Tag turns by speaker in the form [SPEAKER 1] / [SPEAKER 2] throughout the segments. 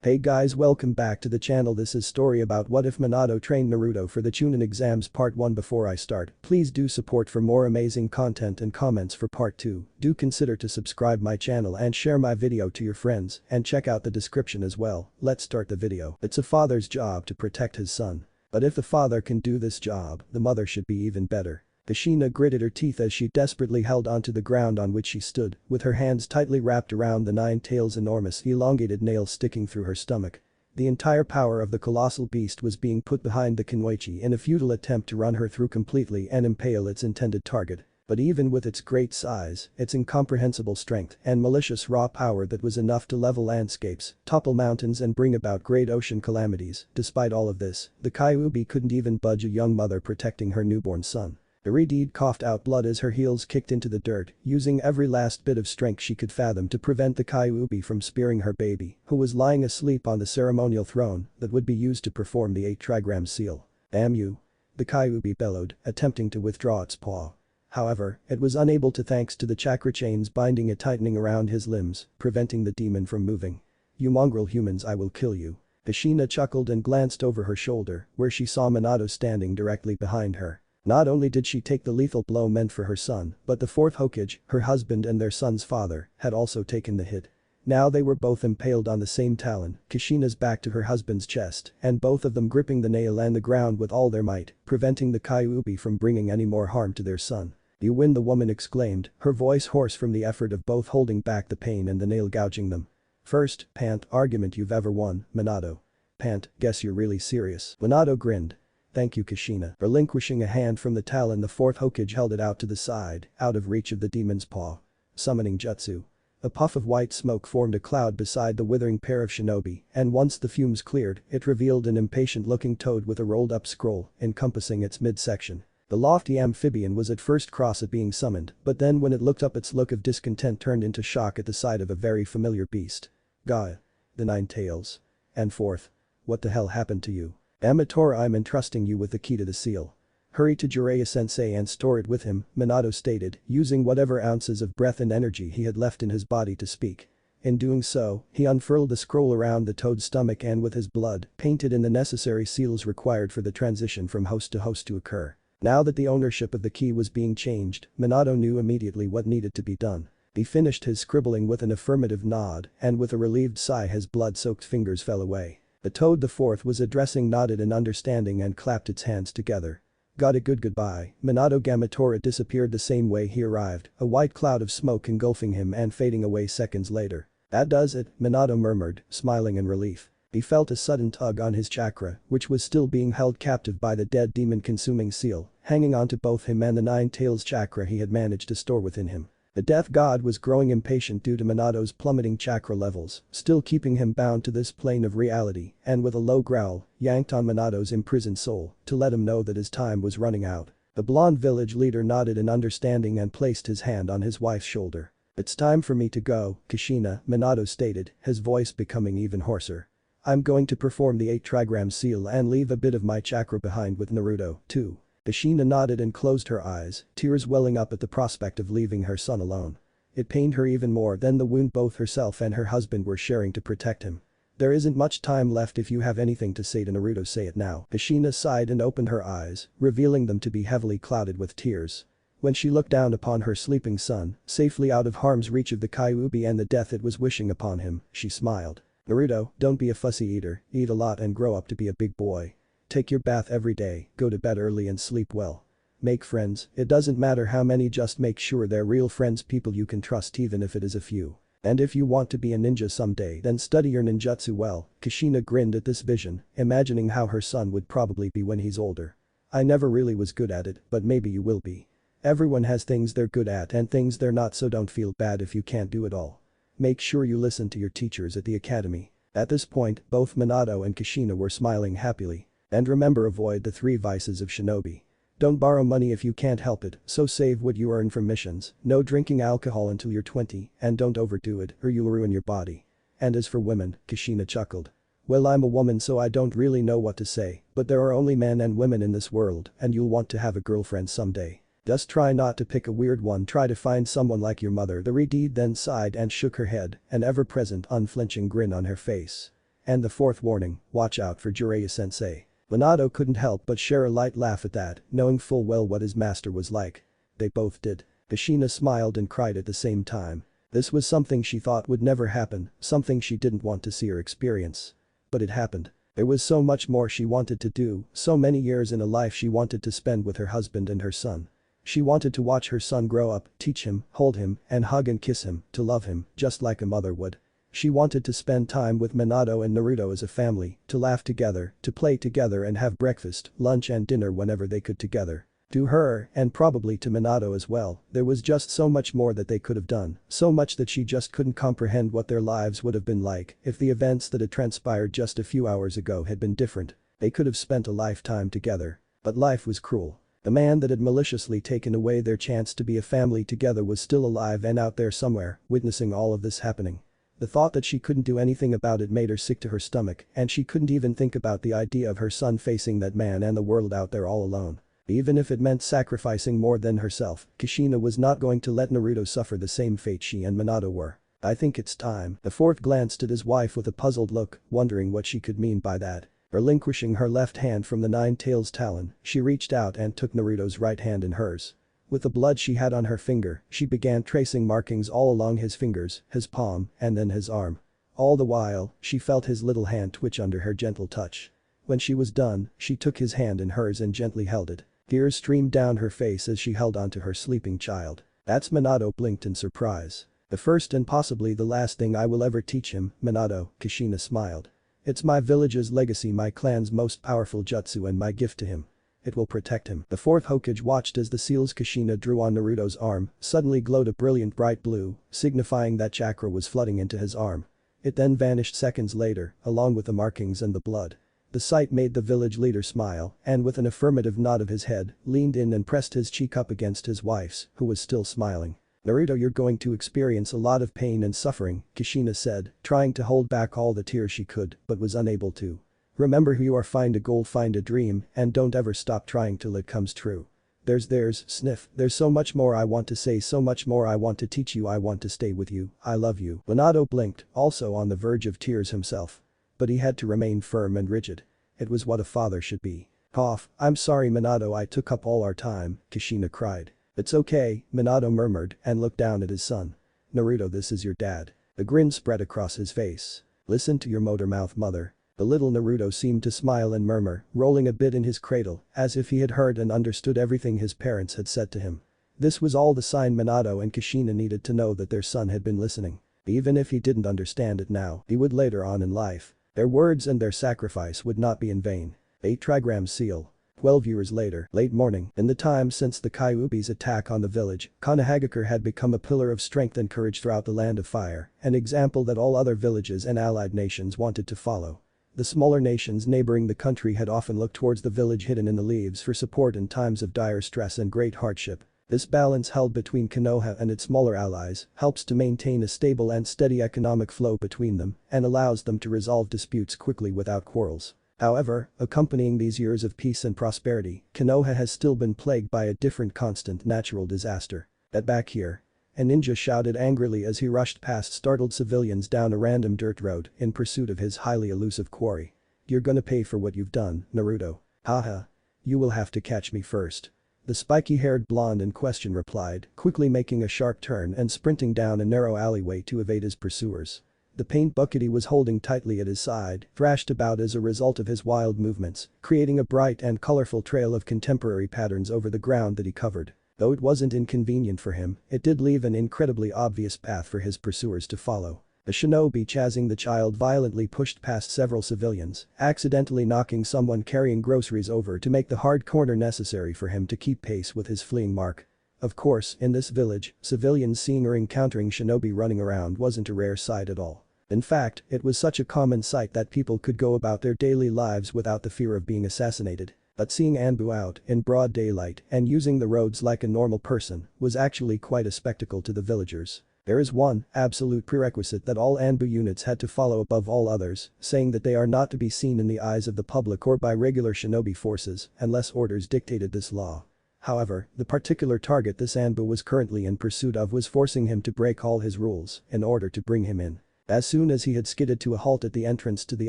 [SPEAKER 1] Hey guys, welcome back to the channel. This is story about what if Minato trained Naruto for the Chunin exams part 1. Before I start, please do support for more amazing content and comments for part 2. Do consider to subscribe my channel and share my video to your friends and check out the description as well. Let's start the video. It's a father's job to protect his son. But if the father can do this job, the mother should be even better. Kushina gritted her teeth as she desperately held onto the ground on which she stood, with her hands tightly wrapped around the nine-tails' enormous, elongated nails sticking through her stomach. The entire power of the colossal beast was being put behind the Kinwaichi in a futile attempt to run her through completely and impale its intended target. But even with its great size, its incomprehensible strength, and malicious raw power that was enough to level landscapes, topple mountains and bring about great ocean calamities, despite all of this, the Kyuubi couldn't even budge a young mother protecting her newborn son. Iridide coughed out blood as her heels kicked into the dirt, using every last bit of strength she could fathom to prevent the Kyuubi from spearing her baby, who was lying asleep on the ceremonial throne that would be used to perform the 8-trigram seal. "Damn you!" the Kyuubi bellowed, attempting to withdraw its paw. However, it was unable to thanks to the chakra chains binding it tightening around his limbs, preventing the demon from moving. "You mongrel humans, I will kill you." Kushina chuckled and glanced over her shoulder, where she saw Minato standing directly behind her. Not only did she take the lethal blow meant for her son, but the fourth Hokage, her husband and their son's father, had also taken the hit. Now they were both impaled on the same talon, Kushina's back to her husband's chest, and both of them gripping the nail and the ground with all their might, preventing the Kyuubi from bringing any more harm to their son. "You win," the woman exclaimed, her voice hoarse from the effort of both holding back the pain and the nail gouging them. "First, pant, argument you've ever won, Minato. Pant, guess you're really serious." Minato grinned. "Thank you, Kushina." Relinquishing a hand from the talon, the fourth Hokage held it out to the side, out of reach of the demon's paw. Summoning jutsu. A puff of white smoke formed a cloud beside the withering pair of shinobi, and once the fumes cleared, it revealed an impatient-looking toad with a rolled-up scroll encompassing its midsection. The lofty amphibian was at first cross at being summoned, but then when it looked up, its look of discontent turned into shock at the sight of a very familiar beast. "Gaia. The Nine Tails. And fourth. What the hell happened to you? Amatora, I'm entrusting you with the key to the seal. Hurry to Jiraiya-sensei and store it with him," Minato stated, using whatever ounces of breath and energy he had left in his body to speak. In doing so, he unfurled the scroll around the toad's stomach and with his blood, painted in the necessary seals required for the transition from host to host to occur. Now that the ownership of the key was being changed, Minato knew immediately what needed to be done. He finished his scribbling with an affirmative nod, and with a relieved sigh his blood-soaked fingers fell away. The toad the fourth was addressing nodded in understanding and clapped its hands together. "Got a good goodbye." Minato Gamatora disappeared the same way he arrived, a white cloud of smoke engulfing him and fading away seconds later. "That does it," Minato murmured, smiling in relief. He felt a sudden tug on his chakra, which was still being held captive by the dead demon-consuming seal, hanging onto both him and the Nine Tails chakra he had managed to store within him. The death god was growing impatient due to Minato's plummeting chakra levels, still keeping him bound to this plane of reality, and with a low growl, yanked on Minato's imprisoned soul to let him know that his time was running out. The blonde village leader nodded in understanding and placed his hand on his wife's shoulder. "It's time for me to go, Kushina," Minato stated, his voice becoming even hoarser. "I'm going to perform the 8-trigram seal and leave a bit of my chakra behind with Naruto, too." Kushina nodded and closed her eyes, tears welling up at the prospect of leaving her son alone. It pained her even more than the wound both herself and her husband were sharing to protect him. "There isn't much time left. If you have anything to say to Naruto, say it now." Kushina sighed and opened her eyes, revealing them to be heavily clouded with tears. When she looked down upon her sleeping son, safely out of harm's reach of the Kyuubi and the death it was wishing upon him, she smiled. "Naruto, don't be a fussy eater, eat a lot and grow up to be a big boy. Take your bath every day, go to bed early and sleep well. Make friends, it doesn't matter how many, just make sure they're real friends, people you can trust even if it is a few. And if you want to be a ninja someday, then study your ninjutsu well." Kushina grinned at this vision, imagining how her son would probably be when he's older. "I never really was good at it, but maybe you will be. Everyone has things they're good at and things they're not, so don't feel bad if you can't do it all. Make sure you listen to your teachers at the academy." At this point, both Minato and Kushina were smiling happily. "And remember, avoid the 3 vices of shinobi. Don't borrow money if you can't help it, so save what you earn from missions, no drinking alcohol until you're 20, and don't overdo it or you'll ruin your body. And as for women," Kushina chuckled. "Well, I'm a woman so I don't really know what to say, but there are only men and women in this world and you'll want to have a girlfriend someday. Just try not to pick a weird one, try to find someone like your mother." The Redede then sighed and shook her head, an ever-present unflinching grin on her face. And the fourth warning, watch out for Jiraiya-sensei. Minato couldn't help but share a light laugh at that, knowing full well what his master was like. They both did. Kushina smiled and cried at the same time. This was something she thought would never happen, something she didn't want to see or experience. But it happened. There was so much more she wanted to do, so many years in a life she wanted to spend with her husband and her son. She wanted to watch her son grow up, teach him, hold him, and hug and kiss him, to love him, just like a mother would. She wanted to spend time with Minato and Naruto as a family, to laugh together, to play together and have breakfast, lunch and dinner whenever they could together. To her, and probably to Minato as well, there was just so much more that they could have done, so much that she just couldn't comprehend what their lives would have been like if the events that had transpired just a few hours ago had been different. They could have spent a lifetime together. But life was cruel. The man that had maliciously taken away their chance to be a family together was still alive and out there somewhere, witnessing all of this happening. The thought that she couldn't do anything about it made her sick to her stomach, and she couldn't even think about the idea of her son facing that man and the world out there all alone. Even if it meant sacrificing more than herself, Kushina was not going to let Naruto suffer the same fate she and Minato were. I think it's time. The fourth glanced at his wife with a puzzled look, wondering what she could mean by that. Relinquishing her left hand from the Nine-Tails talon, she reached out and took Naruto's right hand in hers. With the blood she had on her finger, she began tracing markings all along his fingers, his palm, and then his arm. All the while, she felt his little hand twitch under her gentle touch. When she was done, she took his hand in hers and gently held it. Tears streamed down her face as she held onto her sleeping child. That's Minato blinked in surprise. The first and possibly the last thing I will ever teach him, Minato, Kushina smiled. It's my village's legacy, my clan's most powerful jutsu and my gift to him. It will protect him. The fourth Hokage watched as the seals Kushina drew on Naruto's arm suddenly glowed a brilliant bright blue, signifying that chakra was flooding into his arm. It then vanished seconds later, along with the markings and the blood. The sight made the village leader smile, and with an affirmative nod of his head, leaned in and pressed his cheek up against his wife's, who was still smiling. Naruto, you're going to experience a lot of pain and suffering, Kushina said, trying to hold back all the tears she could, but was unable to. Remember who you are, find a goal, find a dream, and don't ever stop trying till it comes true. Sniff, there's so much more I want to say, so much more I want to teach you, I want to stay with you, I love you. Minato blinked, also on the verge of tears himself. But he had to remain firm and rigid. It was what a father should be. Cough, I'm sorry Minato, I took up all our time, Kushina cried. It's okay, Minato murmured and looked down at his son. Naruto, this is your dad. A grin spread across his face. Listen to your motor mouth, mother. The little Naruto seemed to smile and murmur, rolling a bit in his cradle, as if he had heard and understood everything his parents had said to him. This was all the sign Minato and Kushina needed to know that their son had been listening. Even if he didn't understand it now, he would later on in life. Their words and their sacrifice would not be in vain. A trigram seal. 12 years later, late morning, in the time since the Kyuubi's attack on the village, Konohagakure had become a pillar of strength and courage throughout the Land of Fire, an example that all other villages and allied nations wanted to follow. The smaller nations neighboring the country had often looked towards the village hidden in the leaves for support in times of dire stress and great hardship. This balance held between Konoha and its smaller allies helps to maintain a stable and steady economic flow between them and allows them to resolve disputes quickly without quarrels. However, accompanying these years of peace and prosperity, Konoha has still been plagued by a different constant natural disaster. That back here. A ninja shouted angrily as he rushed past startled civilians down a random dirt road in pursuit of his highly elusive quarry. You're gonna pay for what you've done, Naruto. Haha. You will have to catch me first. The spiky-haired blonde in question replied, quickly making a sharp turn and sprinting down a narrow alleyway to evade his pursuers. The paint bucket he was holding tightly at his side thrashed about as a result of his wild movements, creating a bright and colorful trail of contemporary patterns over the ground that he covered. Though it wasn't inconvenient for him, it did leave an incredibly obvious path for his pursuers to follow. The shinobi chasing the child violently pushed past several civilians, accidentally knocking someone carrying groceries over to make the hard corner necessary for him to keep pace with his fleeing mark. Of course, in this village, civilians seeing or encountering shinobi running around wasn't a rare sight at all. In fact, it was such a common sight that people could go about their daily lives without the fear of being assassinated. But seeing Anbu out in broad daylight and using the roads like a normal person was actually quite a spectacle to the villagers. There is one absolute prerequisite that all Anbu units had to follow above all others, saying that they are not to be seen in the eyes of the public or by regular shinobi forces unless orders dictated this law. However, the particular target this Anbu was currently in pursuit of was forcing him to break all his rules in order to bring him in. As soon as he had skidded to a halt at the entrance to the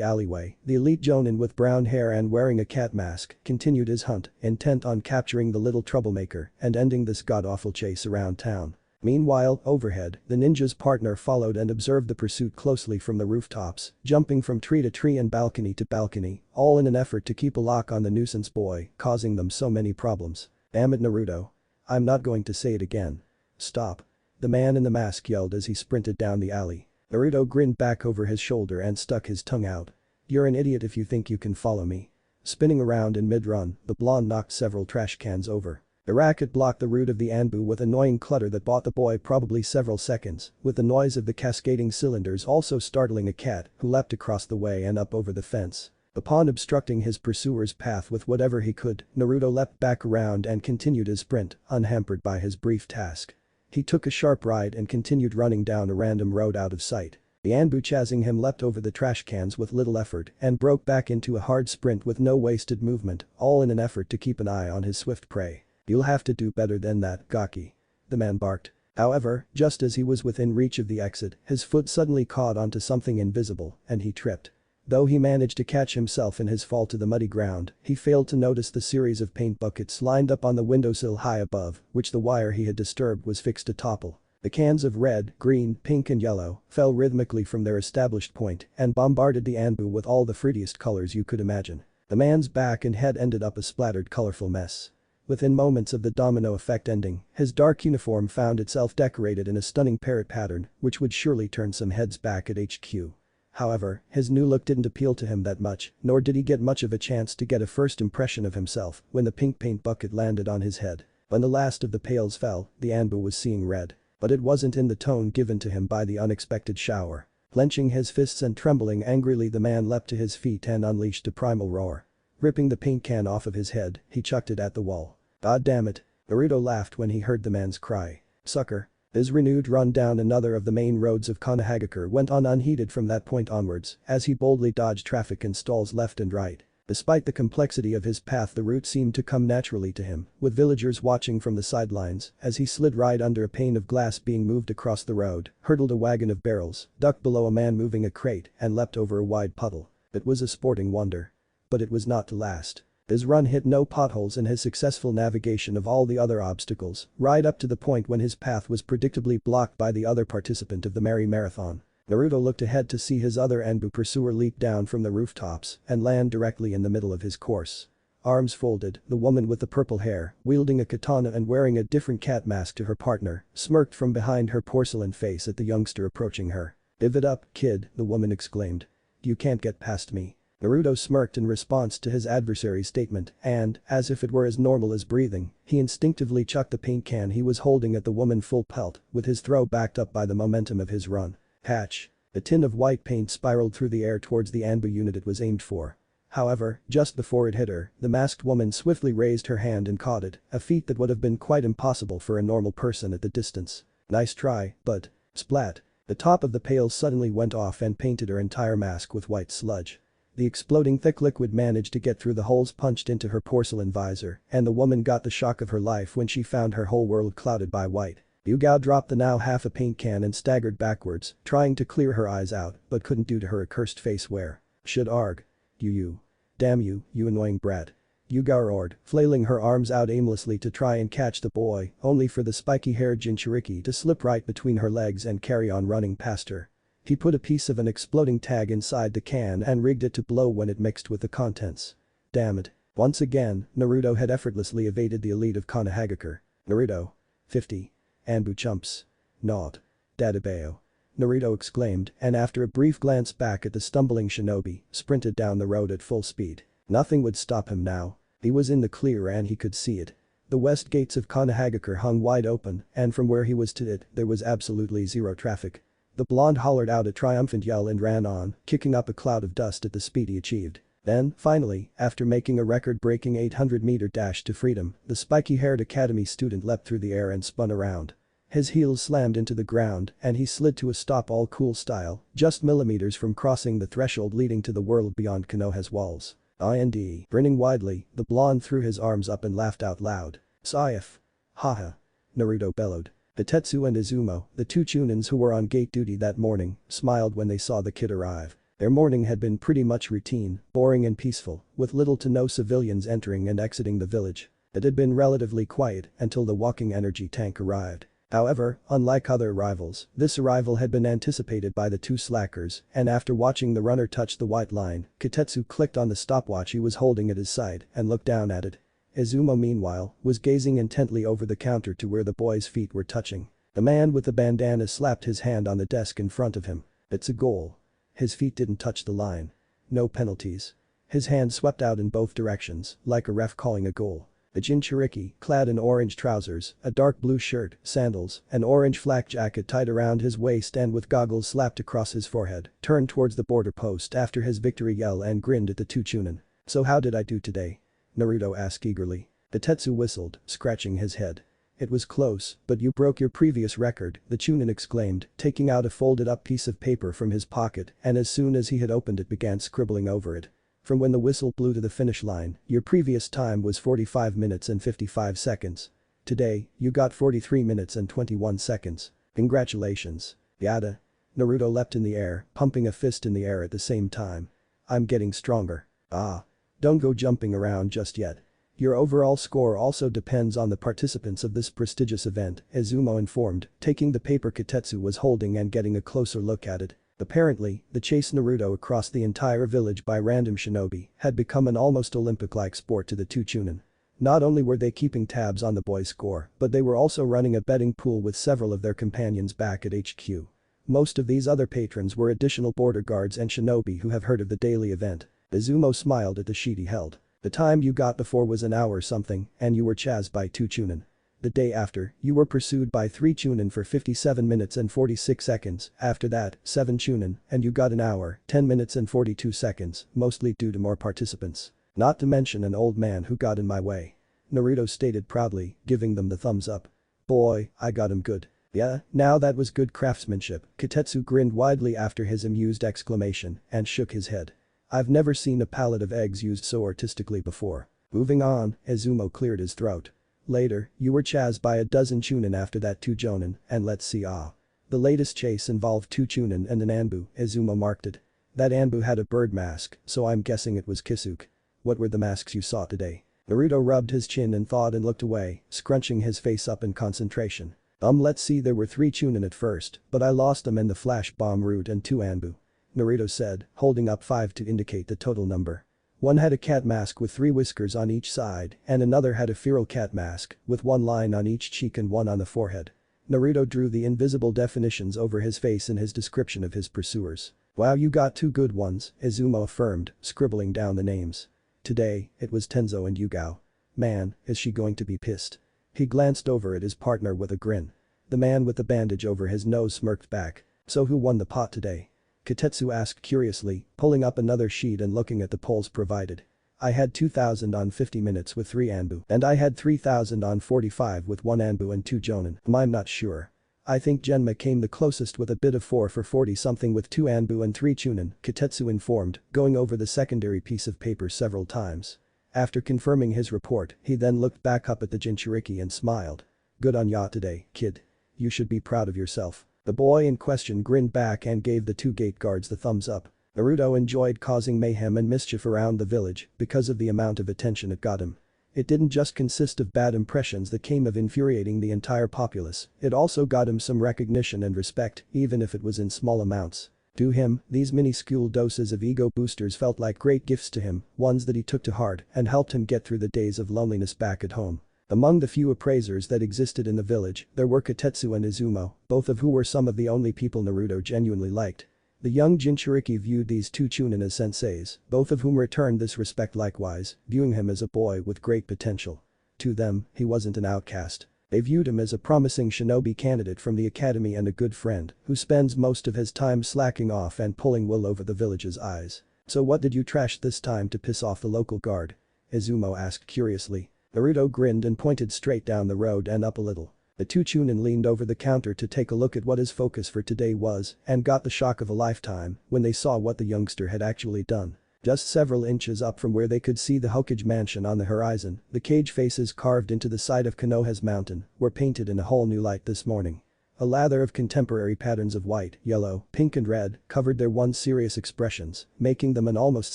[SPEAKER 1] alleyway, the elite Jonin with brown hair and wearing a cat mask continued his hunt, intent on capturing the little troublemaker and ending this god-awful chase around town. Meanwhile, overhead, the ninja's partner followed and observed the pursuit closely from the rooftops, jumping from tree to tree and balcony to balcony, all in an effort to keep a lock on the nuisance boy, causing them so many problems. Damn it, Naruto. I'm not going to say it again. Stop. The man in the mask yelled as he sprinted down the alley. Naruto grinned back over his shoulder and stuck his tongue out. You're an idiot if you think you can follow me. Spinning around in mid-run, the blonde knocked several trash cans over. The racket blocked the route of the Anbu with annoying clutter that bought the boy probably several seconds, with the noise of the cascading cylinders also startling a cat who leapt across the way and up over the fence. Upon obstructing his pursuer's path with whatever he could, Naruto leapt back around and continued his sprint, unhampered by his brief task. He took a sharp right and continued running down a random road out of sight. The Anbu chasing him leapt over the trash cans with little effort and broke back into a hard sprint with no wasted movement, all in an effort to keep an eye on his swift prey. You'll have to do better than that, Gaki. The man barked. However, just as he was within reach of the exit, his foot suddenly caught onto something invisible and he tripped. Though he managed to catch himself in his fall to the muddy ground, he failed to notice the series of paint buckets lined up on the windowsill high above, which the wire he had disturbed was fixed to topple. The cans of red, green, pink and yellow fell rhythmically from their established point and bombarded the Anbu with all the prettiest colors you could imagine. The man's back and head ended up a splattered colorful mess. Within moments of the domino effect ending, his dark uniform found itself decorated in a stunning parrot pattern, which would surely turn some heads back at HQ. However, his new look didn't appeal to him that much, nor did he get much of a chance to get a first impression of himself when the pink paint bucket landed on his head. When the last of the pails fell, the Anbu was seeing red. But it wasn't in the tone given to him by the unexpected shower. Clenching his fists and trembling angrily, the man leapt to his feet and unleashed a primal roar. Ripping the paint can off of his head, he chucked it at the wall. God damn it. Naruto laughed when he heard the man's cry. Sucker. His renewed run down another of the main roads of Konohagakure went on unheeded from that point onwards, as he boldly dodged traffic and stalls left and right. Despite the complexity of his path, the route seemed to come naturally to him, with villagers watching from the sidelines as he slid right under a pane of glass being moved across the road, hurdled a wagon of barrels, ducked below a man moving a crate and leapt over a wide puddle. It was a sporting wonder. But it was not to last. His run hit no potholes in his successful navigation of all the other obstacles, right up to the point when his path was predictably blocked by the other participant of the merry marathon. Naruto looked ahead to see his other Anbu pursuer leap down from the rooftops and land directly in the middle of his course. Arms folded, the woman with the purple hair, wielding a katana and wearing a different cat mask to her partner, smirked from behind her porcelain face at the youngster approaching her. "Give it up, kid," the woman exclaimed. "You can't get past me." Naruto smirked in response to his adversary's statement and, as if it were as normal as breathing, he instinctively chucked the paint can he was holding at the woman full pelt, with his throw backed up by the momentum of his run. Hatch. A tin of white paint spiraled through the air towards the Anbu unit it was aimed for. However, just before it hit her, the masked woman swiftly raised her hand and caught it, a feat that would have been quite impossible for a normal person at the distance. Nice try, but… splat. The top of the pail suddenly went off and painted her entire mask with white sludge. The exploding thick liquid managed to get through the holes punched into her porcelain visor, and the woman got the shock of her life when she found her whole world clouded by white. Yugao dropped the now half a paint can and staggered backwards, trying to clear her eyes out, but couldn't due to her accursed face wear. Should arg. You. Damn you, you annoying brat. Yugao roared, flailing her arms out aimlessly to try and catch the boy, only for the spiky-haired Jinchuriki to slip right between her legs and carry on running past her. He put a piece of an exploding tag inside the can and rigged it to blow when it mixed with the contents. Damn it. Once again, Naruto had effortlessly evaded the elite of Konohagakure. Naruto. 50. Anbu chumps. Not. Dadabeo. Naruto exclaimed and after a brief glance back at the stumbling shinobi, sprinted down the road at full speed. Nothing would stop him now. He was in the clear and he could see it. The west gates of Konohagakure hung wide open and from where he was to it, there was absolutely zero traffic. The blonde hollered out a triumphant yell and ran on, kicking up a cloud of dust at the speed he achieved. Then, finally, after making a record-breaking 800-meter dash to freedom, the spiky-haired academy student leapt through the air and spun around. His heels slammed into the ground and he slid to a stop all cool style, just millimeters from crossing the threshold leading to the world beyond Konoha's walls. Grinning widely, the blonde threw his arms up and laughed out loud. Saif. Haha. Naruto bellowed. Kitetsu and Izumo, the two Chunins who were on gate duty that morning, smiled when they saw the kid arrive. Their morning had been pretty much routine, boring and peaceful, with little to no civilians entering and exiting the village. It had been relatively quiet until the walking energy tank arrived. However, unlike other arrivals, this arrival had been anticipated by the two slackers, and after watching the runner touch the white line, Kitetsu clicked on the stopwatch he was holding at his side and looked down at it. Izumo meanwhile, was gazing intently over the counter to where the boy's feet were touching. The man with the bandana slapped his hand on the desk in front of him. It's a goal. His feet didn't touch the line. No penalties. His hand swept out in both directions, like a ref calling a goal. The Jinchuriki, clad in orange trousers, a dark blue shirt, sandals, an orange flak jacket tied around his waist and with goggles slapped across his forehead, turned towards the border post after his victory yell and grinned at the two Chunin. "So how did I do today?" Naruto asked eagerly. Kitetsu whistled, scratching his head. "It was close, but you broke your previous record," the Chunin exclaimed, taking out a folded-up piece of paper from his pocket and as soon as he had opened it began scribbling over it. "From when the whistle blew to the finish line, your previous time was 45 minutes and 55 seconds. Today, you got 43 minutes and 21 seconds. Congratulations." Yada. Naruto leapt in the air, pumping a fist in the air at the same time. "I'm getting stronger." "Ah. Don't go jumping around just yet. Your overall score also depends on the participants of this prestigious event," Izumo informed, taking the paper Kitetsu was holding and getting a closer look at it. Apparently, the chase Naruto across the entire village by random shinobi had become an almost Olympic-like sport to the two Chunin. Not only were they keeping tabs on the boy's score, but they were also running a betting pool with several of their companions back at HQ. Most of these other patrons were additional border guards and shinobi who have heard of the daily event. Izumo smiled at the sheet he held. "The time you got before was an hour something, and you were chased by two Chunin. The day after, you were pursued by 3 Chunin for 57 minutes and 46 seconds, after that, 7 Chunin, and you got an hour, 10 minutes and 42 seconds, mostly due to more participants. Not to mention an old man who got in my way." Naruto stated proudly, giving them the thumbs up. "Boy, I got him good." "Yeah, now that was good craftsmanship," Kitetsu grinned widely after his amused exclamation and shook his head. "I've never seen a pallet of eggs used so artistically before." Moving on, Izumo cleared his throat. "Later, you were chased by a dozen Chunin after that 2 Jonin, and let's see the latest chase involved 2 Chunin and an Anbu," Izumo marked it. "That Anbu had a bird mask, so I'm guessing it was Kisuke. What were the masks you saw today?" Naruto rubbed his chin in thought and looked away, scrunching his face up in concentration. Let's see, there were 3 Chunin at first, but I lost them in the flash bomb route and 2 Anbu," Naruto said, holding up 5 to indicate the total number. "One had a cat mask with 3 whiskers on each side and another had a feral cat mask with 1 line on each cheek and 1 on the forehead." Naruto drew the invisible definitions over his face in his description of his pursuers. "Wow, you got 2 good ones," Izumo affirmed, scribbling down the names. "Today, it was Tenzo and Yugao. Man, is she going to be pissed." He glanced over at his partner with a grin. The man with the bandage over his nose smirked back. "So who won the pot today?" Kitetsu asked curiously, pulling up another sheet and looking at the polls provided. "I had 2,000 on 50 minutes with 3 Anbu and I had 3,000 on 45 with 1 Anbu and 2 Jonin. I'm not sure. I think Genma came the closest with a bid of 4 for 40 something with 2 Anbu and 3 Chunin," Kitetsu informed, going over the secondary piece of paper several times. After confirming his report, he then looked back up at the Jinchuriki and smiled. "Good on ya today, kid. You should be proud of yourself." The boy in question grinned back and gave the 2 gate guards the thumbs up. Naruto enjoyed causing mayhem and mischief around the village because of the amount of attention it got him. It didn't just consist of bad impressions that came of infuriating the entire populace, it also got him some recognition and respect, even if it was in small amounts. To him, these minuscule doses of ego boosters felt like great gifts to him, ones that he took to heart and helped him get through the days of loneliness back at home. Among the few appraisers that existed in the village, there were Kitetsu and Izumo, both of who were some of the only people Naruto genuinely liked. The young Jinchuriki viewed these 2 Chunin as senseis, both of whom returned this respect likewise, viewing him as a boy with great potential. To them, he wasn't an outcast. They viewed him as a promising shinobi candidate from the academy and a good friend who spends most of his time slacking off and pulling wool over the village's eyes. "So what did you trash this time to piss off the local guard?" Izumo asked curiously. Naruto grinned and pointed straight down the road and up a little. The 2 Chunin leaned over the counter to take a look at what his focus for today was and got the shock of a lifetime when they saw what the youngster had actually done. Just several inches up from where they could see the Hokage mansion on the horizon, the cage faces carved into the side of Konoha's mountain were painted in a whole new light this morning. A lather of contemporary patterns of white, yellow, pink and red covered their once serious expressions, making them an almost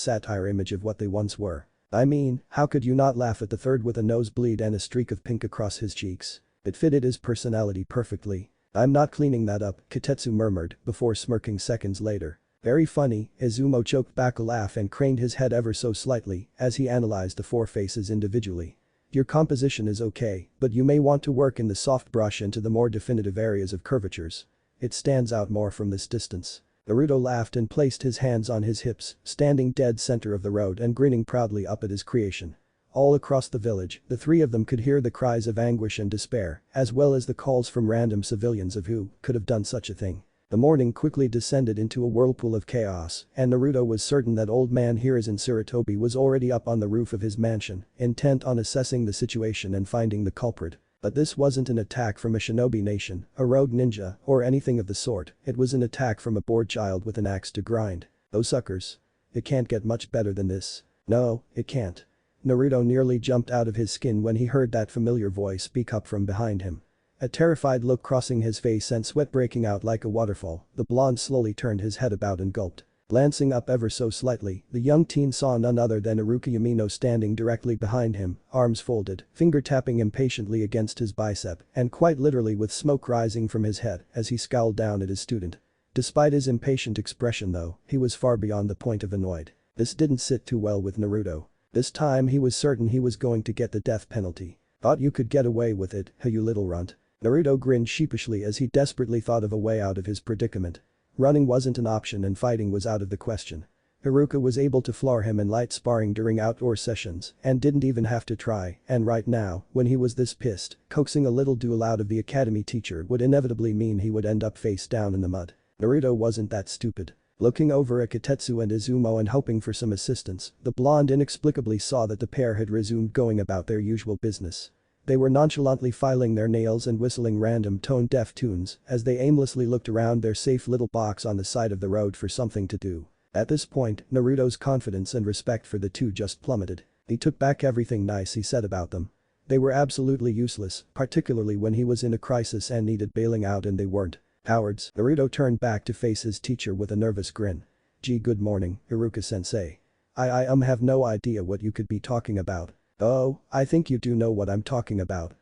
[SPEAKER 1] satire image of what they once were. I mean, how could you not laugh at the third with a nosebleed and a streak of pink across his cheeks? It fitted his personality perfectly. I'm not cleaning that up, Kitetsu murmured, before smirking seconds later. Very funny, Izumo choked back a laugh and craned his head ever so slightly as he analyzed the four faces individually. Your composition is okay, but you may want to work in the soft brush into the more definitive areas of curvatures. It stands out more from this distance. Naruto laughed and placed his hands on his hips, standing dead center of the road and grinning proudly up at his creation. All across the village, the three of them could hear the cries of anguish and despair, as well as the calls from random civilians of who could have done such a thing. The morning quickly descended into a whirlpool of chaos, and Naruto was certain that old man Hiruzen Sarutobi was already up on the roof of his mansion, intent on assessing the situation and finding the culprit. But this wasn't an attack from a shinobi nation, a rogue ninja, or anything of the sort, it was an attack from a bored child with an axe to grind. Those suckers. It can't get much better than this. No, it can't. Naruto nearly jumped out of his skin when he heard that familiar voice speak up from behind him. A terrified look crossing his face and sweat breaking out like a waterfall, the blonde slowly turned his head about and gulped. Glancing up ever so slightly, the young teen saw none other than Iruka Yamino standing directly behind him, arms folded, finger tapping impatiently against his bicep, and quite literally with smoke rising from his head as he scowled down at his student. Despite his impatient expression though, he was far beyond the point of annoyed. This didn't sit too well with Naruto. This time he was certain he was going to get the death penalty. Thought you could get away with it, huh, you little runt. Naruto grinned sheepishly as he desperately thought of a way out of his predicament. Running wasn't an option and fighting was out of the question. Iruka was able to floor him in light sparring during outdoor sessions and didn't even have to try, and right now, when he was this pissed, coaxing a little duel out of the academy teacher would inevitably mean he would end up face down in the mud. Naruto wasn't that stupid. Looking over at Kitetsu and Izumo and hoping for some assistance, the blonde inexplicably saw that the pair had resumed going about their usual business. They were nonchalantly filing their nails and whistling random tone-deaf tunes as they aimlessly looked around their safe little box on the side of the road for something to do. At this point, Naruto's confidence and respect for the two just plummeted. He took back everything nice he said about them. They were absolutely useless, particularly when he was in a crisis and needed bailing out and they weren't. Cowards. Naruto turned back to face his teacher with a nervous grin. Gee, good morning, Iruka-sensei. I have no idea what you could be talking about. Oh, I think you do know what I'm talking about.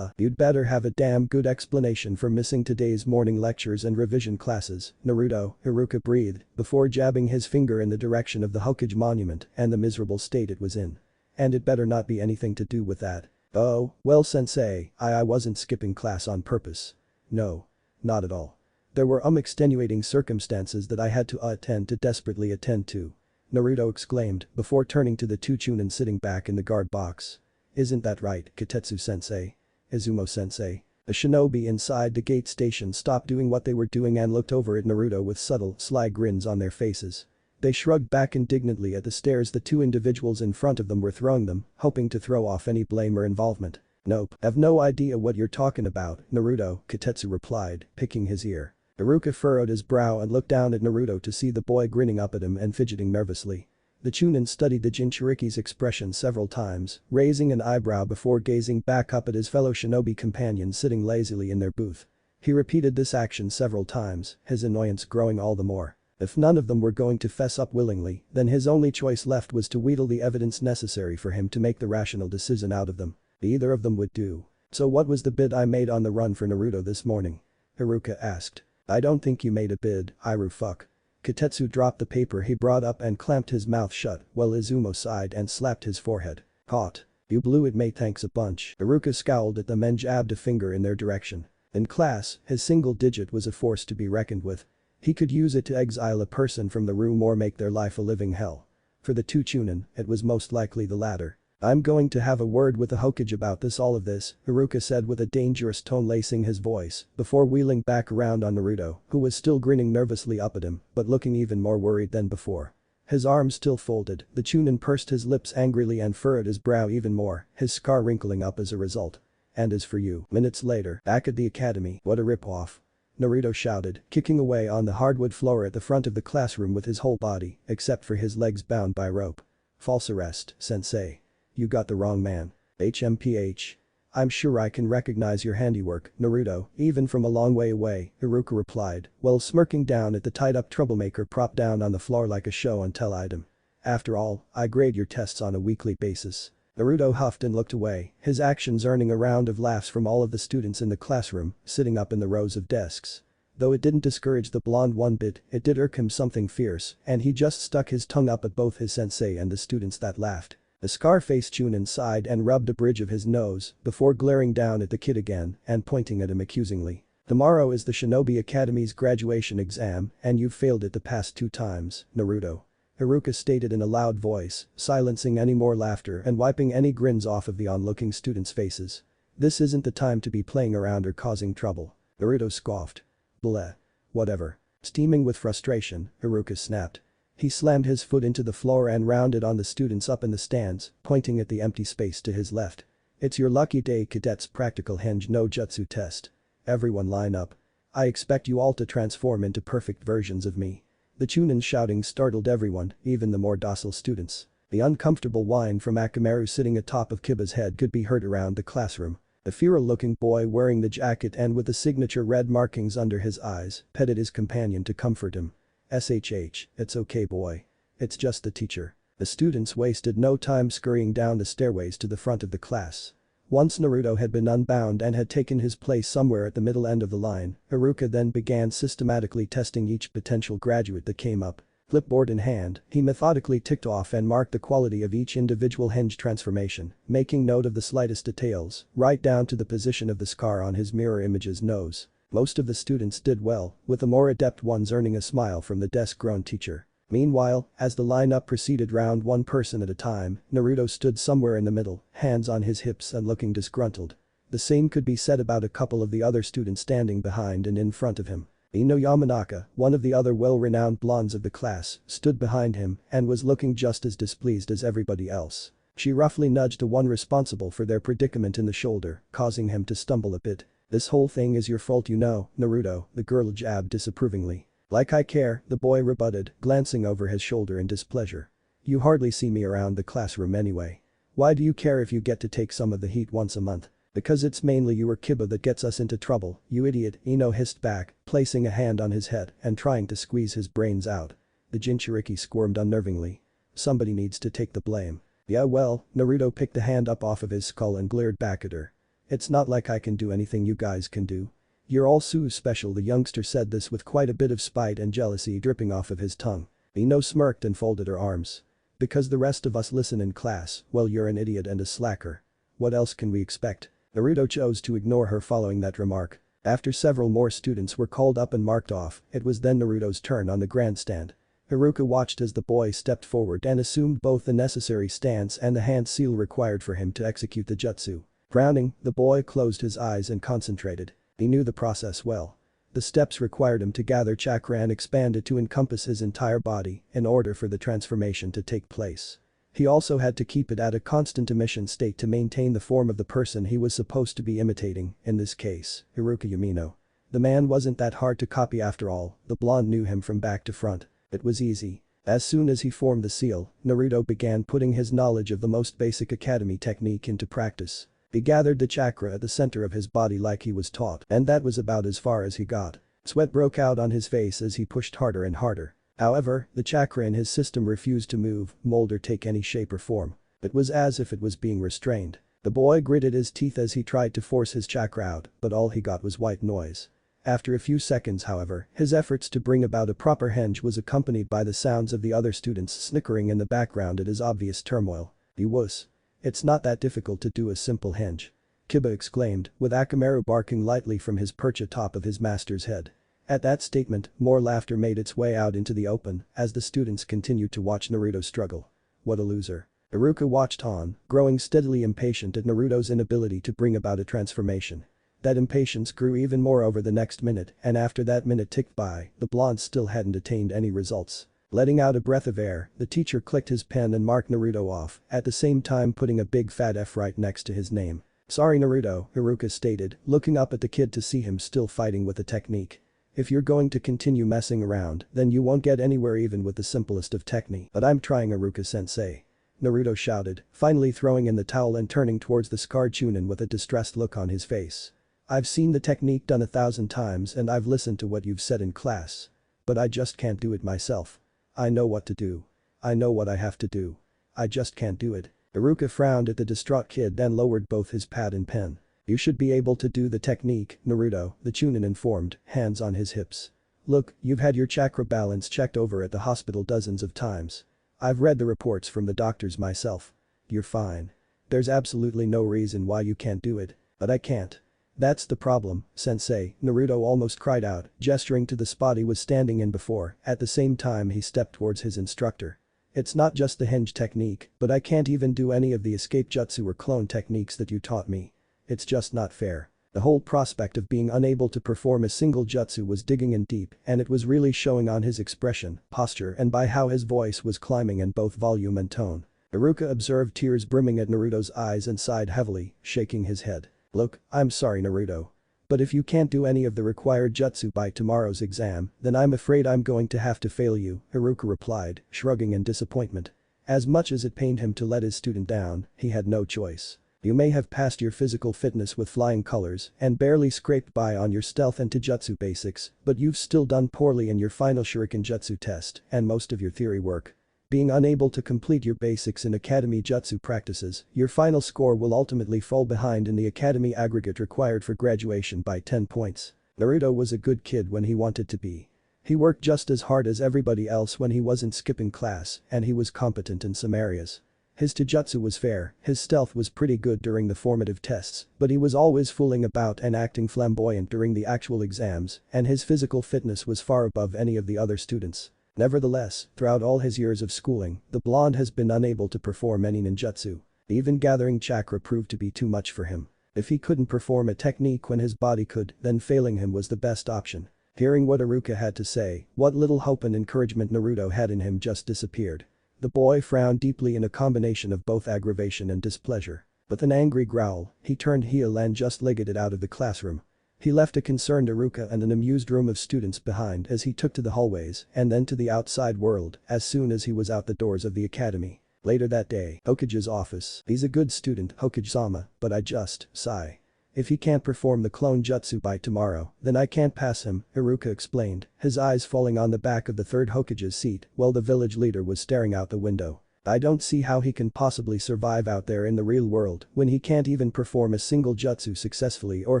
[SPEAKER 1] You'd better have a damn good explanation for missing today's morning lectures and revision classes, Naruto, Iruka breathed, before jabbing his finger in the direction of the Hokage monument and the miserable state it was in. And it better not be anything to do with that. Oh, well sensei, I wasn't skipping class on purpose. No. Not at all. There were extenuating circumstances that I had to desperately attend to. Naruto exclaimed before turning to the two Chunin sitting back in the guard box. Isn't that right, Kitetsu-sensei? Izumo-sensei? The shinobi inside the gate station stopped doing what they were doing and looked over at Naruto with subtle, sly grins on their faces. They shrugged back indignantly at the stares the two individuals in front of them were throwing them, hoping to throw off any blame or involvement. Nope, have no idea what you're talking about, Naruto, Kitetsu replied, picking his ear. Iruka furrowed his brow and looked down at Naruto to see the boy grinning up at him and fidgeting nervously. The Chunin studied the Jinchuriki's expression several times, raising an eyebrow before gazing back up at his fellow shinobi companions sitting lazily in their booth. He repeated this action several times, his annoyance growing all the more. If none of them were going to fess up willingly, then his only choice left was to wheedle the evidence necessary for him to make the rational decision out of them. Either of them would do. So what was the bid I made on the run for Naruto this morning? Iruka asked. I don't think you made a bid, Iru fuck. Kitetsu dropped the paper he brought up and clamped his mouth shut while Izumo sighed and slapped his forehead. Hot. You blew it mate thanks a bunch. Iruka scowled at them and jabbed a finger in their direction. In class, his single digit was a force to be reckoned with. He could use it to exile a person from the room or make their life a living hell. For the two Chunin, it was most likely the latter. I'm going to have a word with the Hokage about all of this, Iruka said with a dangerous tone lacing his voice, before wheeling back around on Naruto, who was still grinning nervously up at him, but looking even more worried than before. His arms still folded, the Chunin pursed his lips angrily and furrowed his brow even more, his scar wrinkling up as a result. And as for you, minutes later, back at the academy, what a rip-off. Naruto shouted, kicking away on the hardwood floor at the front of the classroom with his whole body, except for his legs bound by rope. False arrest, sensei. You got the wrong man. HMPH. I'm sure I can recognize your handiwork, Naruto, even from a long way away, Iruka replied, while smirking down at the tied-up troublemaker propped down on the floor like a show-and-tell item. After all, I grade your tests on a weekly basis. Naruto huffed and looked away, his actions earning a round of laughs from all of the students in the classroom, sitting up in the rows of desks. Though it didn't discourage the blonde one bit, it did irk him something fierce, and he just stuck his tongue up at both his sensei and the students that laughed. The scar-faced Chunin sighed and rubbed a bridge of his nose before glaring down at the kid again and pointing at him accusingly. Tomorrow is the Shinobi Academy's graduation exam and you've failed it the past 2 times, Naruto. Iruka stated in a loud voice, silencing any more laughter and wiping any grins off of the onlooking students' faces. This isn't the time to be playing around or causing trouble. Naruto scoffed. Bleh. Whatever. Steaming with frustration, Iruka snapped. He slammed his foot into the floor and rounded on the students up in the stands, pointing at the empty space to his left. It's your lucky day, cadets. Practical Henge no Jutsu test. Everyone line up. I expect you all to transform into perfect versions of me. The Chunin shouting startled everyone, even the more docile students. The uncomfortable whine from Akamaru sitting atop of Kiba's head could be heard around the classroom. The feral-looking boy wearing the jacket and with the signature red markings under his eyes petted his companion to comfort him. SHH, it's okay boy. It's just the teacher. The students wasted no time scurrying down the stairways to the front of the class. Once Naruto had been unbound and had taken his place somewhere at the middle end of the line, Iruka then began systematically testing each potential graduate that came up. Clipboard in hand, he methodically ticked off and marked the quality of each individual henge transformation, making note of the slightest details, right down to the position of the scar on his mirror image's nose. Most of the students did well, with the more adept ones earning a smile from the desk-grown teacher. Meanwhile, as the lineup proceeded round one person at a time, Naruto stood somewhere in the middle, hands on his hips and looking disgruntled. The same could be said about a couple of the other students standing behind and in front of him. Ino Yamanaka, one of the other well-renowned blondes of the class, stood behind him and was looking just as displeased as everybody else. She roughly nudged the one responsible for their predicament in the shoulder, causing him to stumble a bit. This whole thing is your fault, you know, Naruto, the girl jabbed disapprovingly. Like I care, the boy rebutted, glancing over his shoulder in displeasure. You hardly see me around the classroom anyway. Why do you care if you get to take some of the heat once a month? Because it's mainly you or Kiba that gets us into trouble, you idiot, Ino hissed back, placing a hand on his head and trying to squeeze his brains out. The Jinchuriki squirmed unnervingly. Somebody needs to take the blame. Yeah well, Naruto picked the hand up off of his skull and glared back at her. It's not like I can do anything you guys can do. You're all so special. The youngster said this with quite a bit of spite and jealousy dripping off of his tongue. Ino smirked and folded her arms. Because the rest of us listen in class, well you're an idiot and a slacker. What else can we expect? Naruto chose to ignore her following that remark. After several more students were called up and marked off, it was then Naruto's turn on the grandstand. Iruka watched as the boy stepped forward and assumed both the necessary stance and the hand seal required for him to execute the jutsu. Frowning, the boy closed his eyes and concentrated. He knew the process well. The steps required him to gather chakra and expand it to encompass his entire body in order for the transformation to take place. He also had to keep it at a constant emission state to maintain the form of the person he was supposed to be imitating, in this case, Iruka Yumino. The man wasn't that hard to copy after all, the blonde knew him from back to front. It was easy. As soon as he formed the seal, Naruto began putting his knowledge of the most basic academy technique into practice. He gathered the chakra at the center of his body like he was taught, and that was about as far as he got. Sweat broke out on his face as he pushed harder and harder. However, the chakra in his system refused to move, mold or take any shape or form. It was as if it was being restrained. The boy gritted his teeth as he tried to force his chakra out, but all he got was white noise. After a few seconds however, his efforts to bring about a proper henge was accompanied by the sounds of the other students snickering in the background at his obvious turmoil. He was. It's not that difficult to do a simple henge. Kiba exclaimed, with Akamaru barking lightly from his perch atop of his master's head. At that statement, more laughter made its way out into the open as the students continued to watch Naruto struggle. What a loser. Iruka watched on, growing steadily impatient at Naruto's inability to bring about a transformation. That impatience grew even more over the next minute, and after that minute ticked by, the blonde still hadn't attained any results. Letting out a breath of air, the teacher clicked his pen and marked Naruto off, at the same time putting a big fat F right next to his name. Sorry Naruto, Iruka stated, looking up at the kid to see him still fighting with the technique. If you're going to continue messing around, then you won't get anywhere even with the simplest of technique. But I'm trying, Iruka-sensei," Naruto shouted, finally throwing in the towel and turning towards the scarred Chunin with a distressed look on his face. "I've seen the technique done 1,000 times and I've listened to what you've said in class. But I just can't do it myself. I know what to do. I know what I have to do. I just can't do it." Iruka frowned at the distraught kid and lowered both his pad and pen. "You should be able to do the technique, Naruto," the Chunin informed, hands on his hips. "Look, you've had your chakra balance checked over at the hospital dozens of times. I've read the reports from the doctors myself. You're fine. There's absolutely no reason why you can't do it. But I can't. That's the problem, sensei," Naruto almost cried out, gesturing to the spot he was standing in before, at the same time he stepped towards his instructor. "It's not just the hinge technique, but I can't even do any of the escape jutsu or clone techniques that you taught me. It's just not fair." The whole prospect of being unable to perform a single jutsu was digging in deep, and it was really showing on his expression, posture and by how his voice was climbing in both volume and tone. Iruka observed tears brimming at Naruto's eyes and sighed heavily, shaking his head. "Look, I'm sorry, Naruto. But if you can't do any of the required jutsu by tomorrow's exam, then I'm afraid I'm going to have to fail you," Iruka replied, shrugging in disappointment. As much as it pained him to let his student down, he had no choice. "You may have passed your physical fitness with flying colors and barely scraped by on your stealth and taijutsu basics, but you've still done poorly in your final shuriken jutsu test and most of your theory work. Being unable to complete your basics in academy jutsu practices, your final score will ultimately fall behind in the academy aggregate required for graduation by 10 points. Naruto was a good kid when he wanted to be. He worked just as hard as everybody else when he wasn't skipping class, and he was competent in some areas. His taijutsu was fair, his stealth was pretty good during the formative tests, but he was always fooling about and acting flamboyant during the actual exams, and his physical fitness was far above any of the other students. Nevertheless, throughout all his years of schooling, the blonde has been unable to perform any ninjutsu. Even gathering chakra proved to be too much for him. If he couldn't perform a technique when his body could, then failing him was the best option." Hearing what Iruka had to say, what little hope and encouragement Naruto had in him just disappeared. The boy frowned deeply in a combination of both aggravation and displeasure. With an angry growl, he turned heel and just legged it out of the classroom. He left a concerned Iruka and an amused room of students behind as he took to the hallways and then to the outside world as soon as he was out the doors of the academy. Later that day, Hokage's office. "He's a good student, Hokage-sama, but I just, sigh. If he can't perform the clone jutsu by tomorrow, then I can't pass him," Iruka explained, his eyes falling on the back of the third Hokage's seat while the village leader was staring out the window. "I don't see how he can possibly survive out there in the real world when he can't even perform a single jutsu successfully or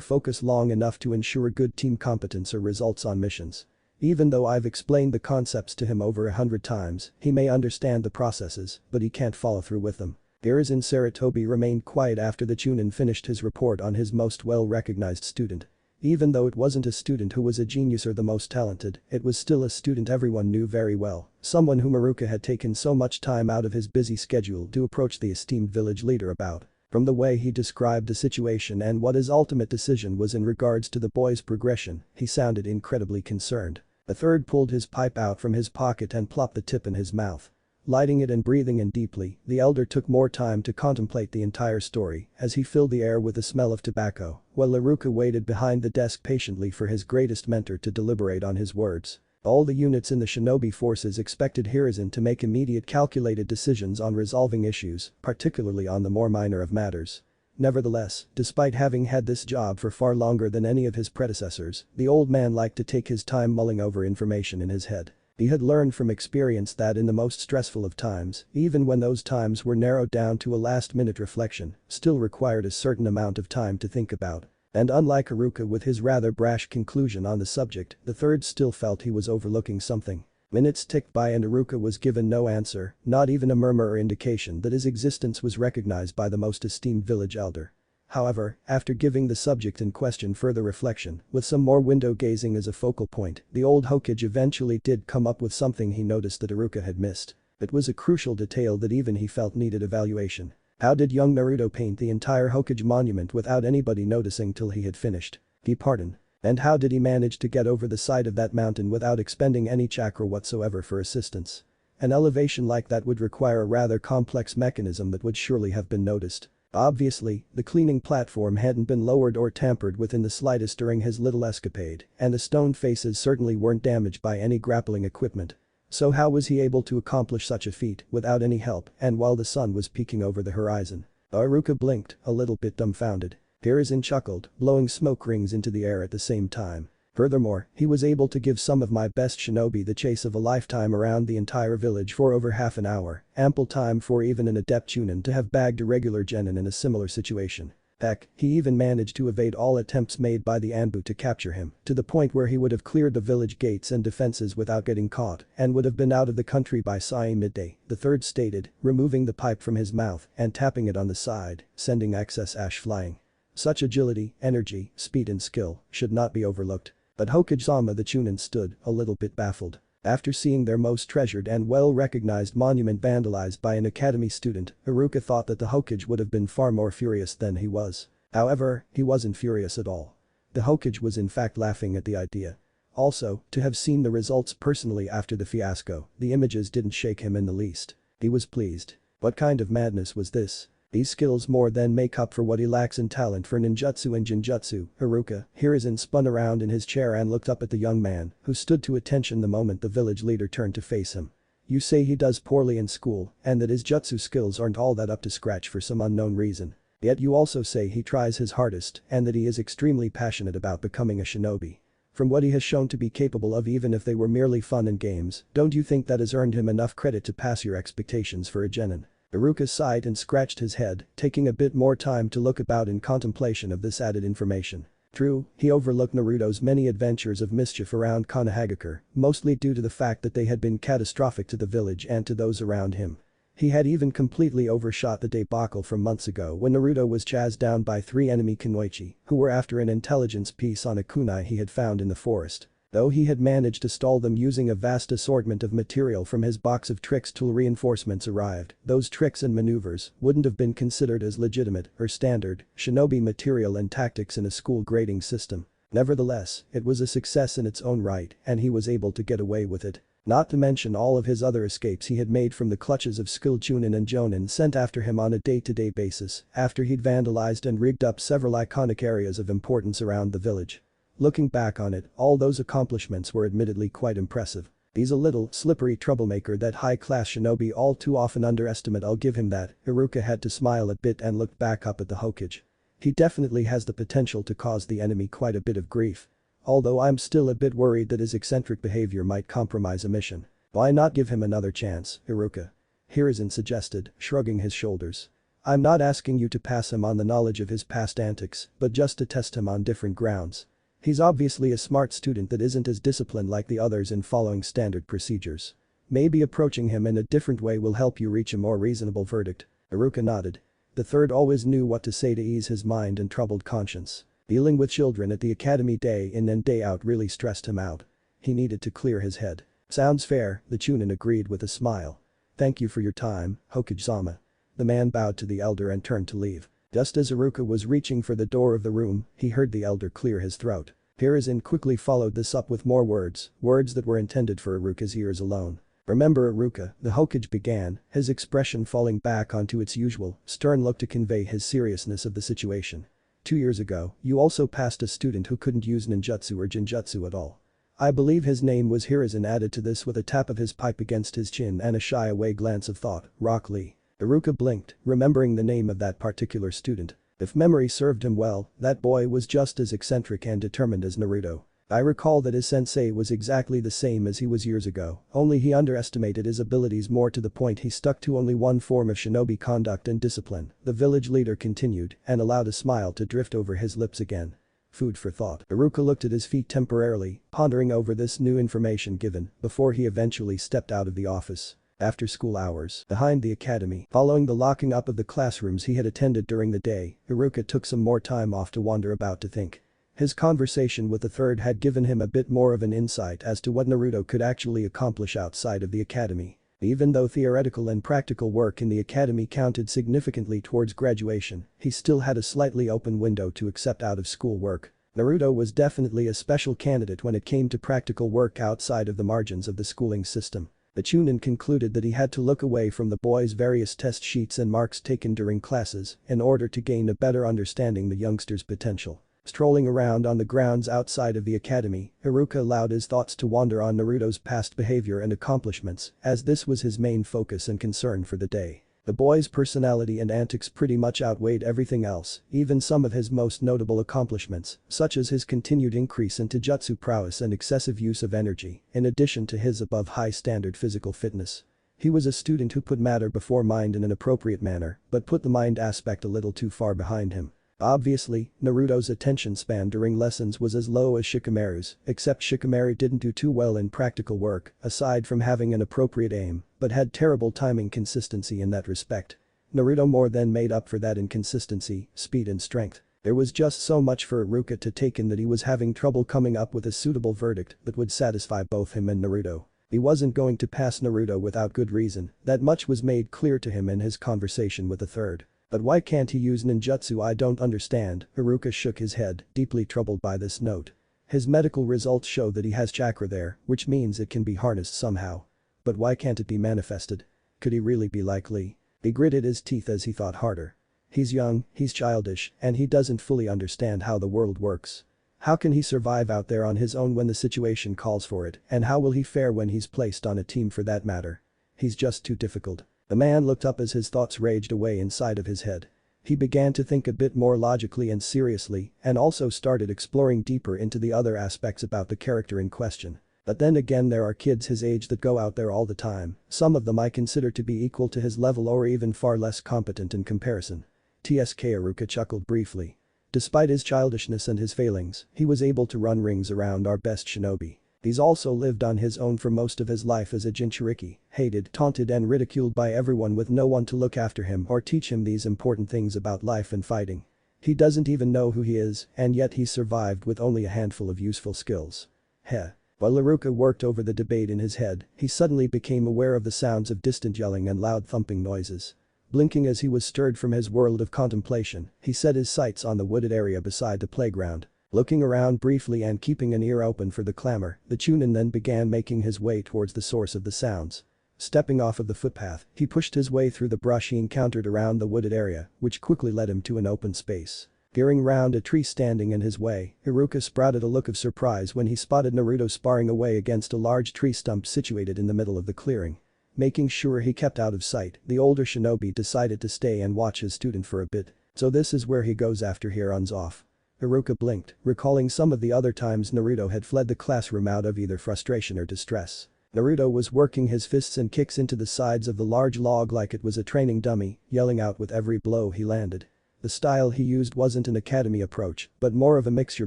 [SPEAKER 1] focus long enough to ensure good team competence or results on missions. Even though I've explained the concepts to him over 100 times, he may understand the processes, but he can't follow through with them." Hiruzen Sarutobi remained quiet after the Chunin finished his report on his most well-recognized student. Even though it wasn't a student who was a genius or the most talented, it was still a student everyone knew very well, someone whom Iruka had taken so much time out of his busy schedule to approach the esteemed village leader about. From the way he described the situation and what his ultimate decision was in regards to the boy's progression, he sounded incredibly concerned. A third pulled his pipe out from his pocket and plopped the tip in his mouth. Lighting it and breathing in deeply, the elder took more time to contemplate the entire story as he filled the air with the smell of tobacco, while Iruka waited behind the desk patiently for his greatest mentor to deliberate on his words. All the units in the shinobi forces expected Hiruzen to make immediate calculated decisions on resolving issues, particularly on the more minor of matters. Nevertheless, despite having had this job for far longer than any of his predecessors, the old man liked to take his time mulling over information in his head. He had learned from experience that in the most stressful of times, even when those times were narrowed down to a last-minute reflection, still required a certain amount of time to think about. And unlike Iruka with his rather brash conclusion on the subject, the third still felt he was overlooking something. Minutes ticked by and Iruka was given no answer, not even a murmur or indication that his existence was recognized by the most esteemed village elder. However, after giving the subject in question further reflection, with some more window gazing as a focal point, the old Hokage eventually did come up with something he noticed that Iruka had missed. It was a crucial detail that even he felt needed evaluation. How did young Naruto paint the entire Hokage monument without anybody noticing till he had finished? Pardon. And how did he manage to get over the side of that mountain without expending any chakra whatsoever for assistance? An elevation like that would require a rather complex mechanism that would surely have been noticed. Obviously, the cleaning platform hadn't been lowered or tampered with in the slightest during his little escapade, and the stone faces certainly weren't damaged by any grappling equipment. So how was he able to accomplish such a feat without any help and while the sun was peeking over the horizon? Iruka blinked, a little bit dumbfounded. Hiruzen chuckled, blowing smoke rings into the air at the same time. Furthermore, he was able to give some of my best shinobi the chase of a lifetime around the entire village for over half an hour, ample time for even an adept Chunin to have bagged a regular genin in a similar situation. Heck, he even managed to evade all attempts made by the Anbu to capture him, to the point where he would have cleared the village gates and defenses without getting caught and would have been out of the country by Sai midday, the third stated, removing the pipe from his mouth and tapping it on the side, sending excess ash flying. Such agility, energy, speed and skill should not be overlooked. But Hokage-sama the Chunin stood, a little bit baffled. After seeing their most treasured and well-recognized monument vandalized by an academy student, Iruka thought that the Hokage would have been far more furious than he was. However, he wasn't furious at all. The Hokage was in fact laughing at the idea. Also, to have seen the results personally after the fiasco, the images didn't shake him in the least. He was pleased. What kind of madness was this? These skills more than make up for what he lacks in talent for ninjutsu and jinjutsu. Iruka, Hiruzen spun around in his chair and looked up at the young man, who stood to attention the moment the village leader turned to face him. You say he does poorly in school and that his jutsu skills aren't all that up to scratch for some unknown reason. Yet you also say he tries his hardest and that he is extremely passionate about becoming a shinobi. From what he has shown to be capable of even if they were merely fun and games, don't you think that has earned him enough credit to pass your expectations for a genin? Iruka sighed and scratched his head, taking a bit more time to look about in contemplation of this added information. True, he overlooked Naruto's many adventures of mischief around Konohagakure, mostly due to the fact that they had been catastrophic to the village and to those around him. He had even completely overshot the debacle from months ago when Naruto was chased down by 3 enemy kunoichi, who were after an intelligence piece on a kunai he had found in the forest. Though he had managed to stall them using a vast assortment of material from his box of tricks till reinforcements arrived, those tricks and maneuvers wouldn't have been considered as legitimate or standard shinobi material and tactics in a school grading system. Nevertheless, it was a success in its own right and he was able to get away with it. Not to mention all of his other escapes he had made from the clutches of skilled Chunin and Jonin sent after him on a day-to-day basis after he'd vandalized and rigged up several iconic areas of importance around the village. Looking back on it, all those accomplishments were admittedly quite impressive. He's a little, slippery troublemaker that high-class shinobi all too often underestimate. I'll give him that. Iruka had to smile a bit and looked back up at the Hokage. He definitely has the potential to cause the enemy quite a bit of grief. Although I'm still a bit worried that his eccentric behavior might compromise a mission. Why not give him another chance, Iruka? Hiruzen suggested, shrugging his shoulders. I'm not asking you to pass him on the knowledge of his past antics, but just to test him on different grounds. He's obviously a smart student that isn't as disciplined like the others in following standard procedures. Maybe approaching him in a different way will help you reach a more reasonable verdict. Iruka nodded. The third always knew what to say to ease his mind and troubled conscience. Dealing with children at the academy day in and day out really stressed him out. He needed to clear his head. Sounds fair, the Chunin agreed with a smile. Thank you for your time, Hokage-sama. The man bowed to the elder and turned to leave. Just as Iruka was reaching for the door of the room, he heard the elder clear his throat. Hiruzen quickly followed this up with more words that were intended for Iruka's ears alone. Remember Iruka, the Hokage began, his expression falling back onto its usual, stern look to convey his seriousness of the situation. 2 years ago, you also passed a student who couldn't use ninjutsu or jinjutsu at all. I believe his name was Hiruzen added to this with a tap of his pipe against his chin and a shy away glance of thought, Rock Lee. Iruka blinked, remembering the name of that particular student. If memory served him well, that boy was just as eccentric and determined as Naruto. I recall that his sensei was exactly the same as he was years ago, only he underestimated his abilities more to the point he stuck to only one form of shinobi conduct and discipline, the village leader continued and allowed a smile to drift over his lips again. Food for thought. Iruka looked at his feet temporarily, pondering over this new information given, before he eventually stepped out of the office. After school hours, behind the academy, following the locking up of the classrooms he had attended during the day, Iruka took some more time off to wander about to think. His conversation with the third had given him a bit more of an insight as to what Naruto could actually accomplish outside of the academy. Even though theoretical and practical work in the academy counted significantly towards graduation, he still had a slightly open window to accept out-of-school work. Naruto was definitely a special candidate when it came to practical work outside of the margins of the schooling system. The Chunin concluded that he had to look away from the boy's various test sheets and marks taken during classes in order to gain a better understanding the youngster's potential. Strolling around on the grounds outside of the academy, Haruka allowed his thoughts to wander on Naruto's past behavior and accomplishments, as this was his main focus and concern for the day. The boy's personality and antics pretty much outweighed everything else, even some of his most notable accomplishments, such as his continued increase in taijutsu prowess and excessive use of energy, in addition to his above high standard physical fitness. He was a student who put matter before mind in an appropriate manner, but put the mind aspect a little too far behind him. Obviously, Naruto's attention span during lessons was as low as Shikamaru's, except Shikamaru didn't do too well in practical work, aside from having an appropriate aim, but had terrible timing consistency in that respect. Naruto more than made up for that in consistency, speed and strength. There was just so much for Haruka to take in that he was having trouble coming up with a suitable verdict that would satisfy both him and Naruto. He wasn't going to pass Naruto without good reason, that much was made clear to him in his conversation with the third. But why can't he use ninjutsu? I don't understand, Haruka shook his head, deeply troubled by this note. His medical results show that he has chakra there, which means it can be harnessed somehow. But why can't it be manifested? Could he really be like Lee? He gritted his teeth as he thought harder. He's young, he's childish, and he doesn't fully understand how the world works. How can he survive out there on his own when the situation calls for it, and how will he fare when he's placed on a team for that matter? He's just too difficult. The man looked up as his thoughts raged away inside of his head. He began to think a bit more logically and seriously, and also started exploring deeper into the other aspects about the character in question. But then again, there are kids his age that go out there all the time, some of them I consider to be equal to his level or even far less competent in comparison. TSK. Haruka chuckled briefly. Despite his childishness and his failings, he was able to run rings around our best shinobi. He's also lived on his own for most of his life as a Jinchuriki, hated, taunted and ridiculed by everyone with no one to look after him or teach him these important things about life and fighting. He doesn't even know who he is, and yet he's survived with only a handful of useful skills. Heh. While Haruka worked over the debate in his head, he suddenly became aware of the sounds of distant yelling and loud thumping noises. Blinking as he was stirred from his world of contemplation, he set his sights on the wooded area beside the playground. Looking around briefly and keeping an ear open for the clamor, the Chunin then began making his way towards the source of the sounds. Stepping off of the footpath, he pushed his way through the brush he encountered around the wooded area, which quickly led him to an open space. Peering round a tree standing in his way, Haruka sprouted a look of surprise when he spotted Naruto sparring away against a large tree stump situated in the middle of the clearing. Making sure he kept out of sight, the older shinobi decided to stay and watch his student for a bit. So this is where he goes after he runs off. Haruka blinked, recalling some of the other times Naruto had fled the classroom out of either frustration or distress. Naruto was working his fists and kicks into the sides of the large log like it was a training dummy, yelling out with every blow he landed. The style he used wasn't an academy approach, but more of a mixture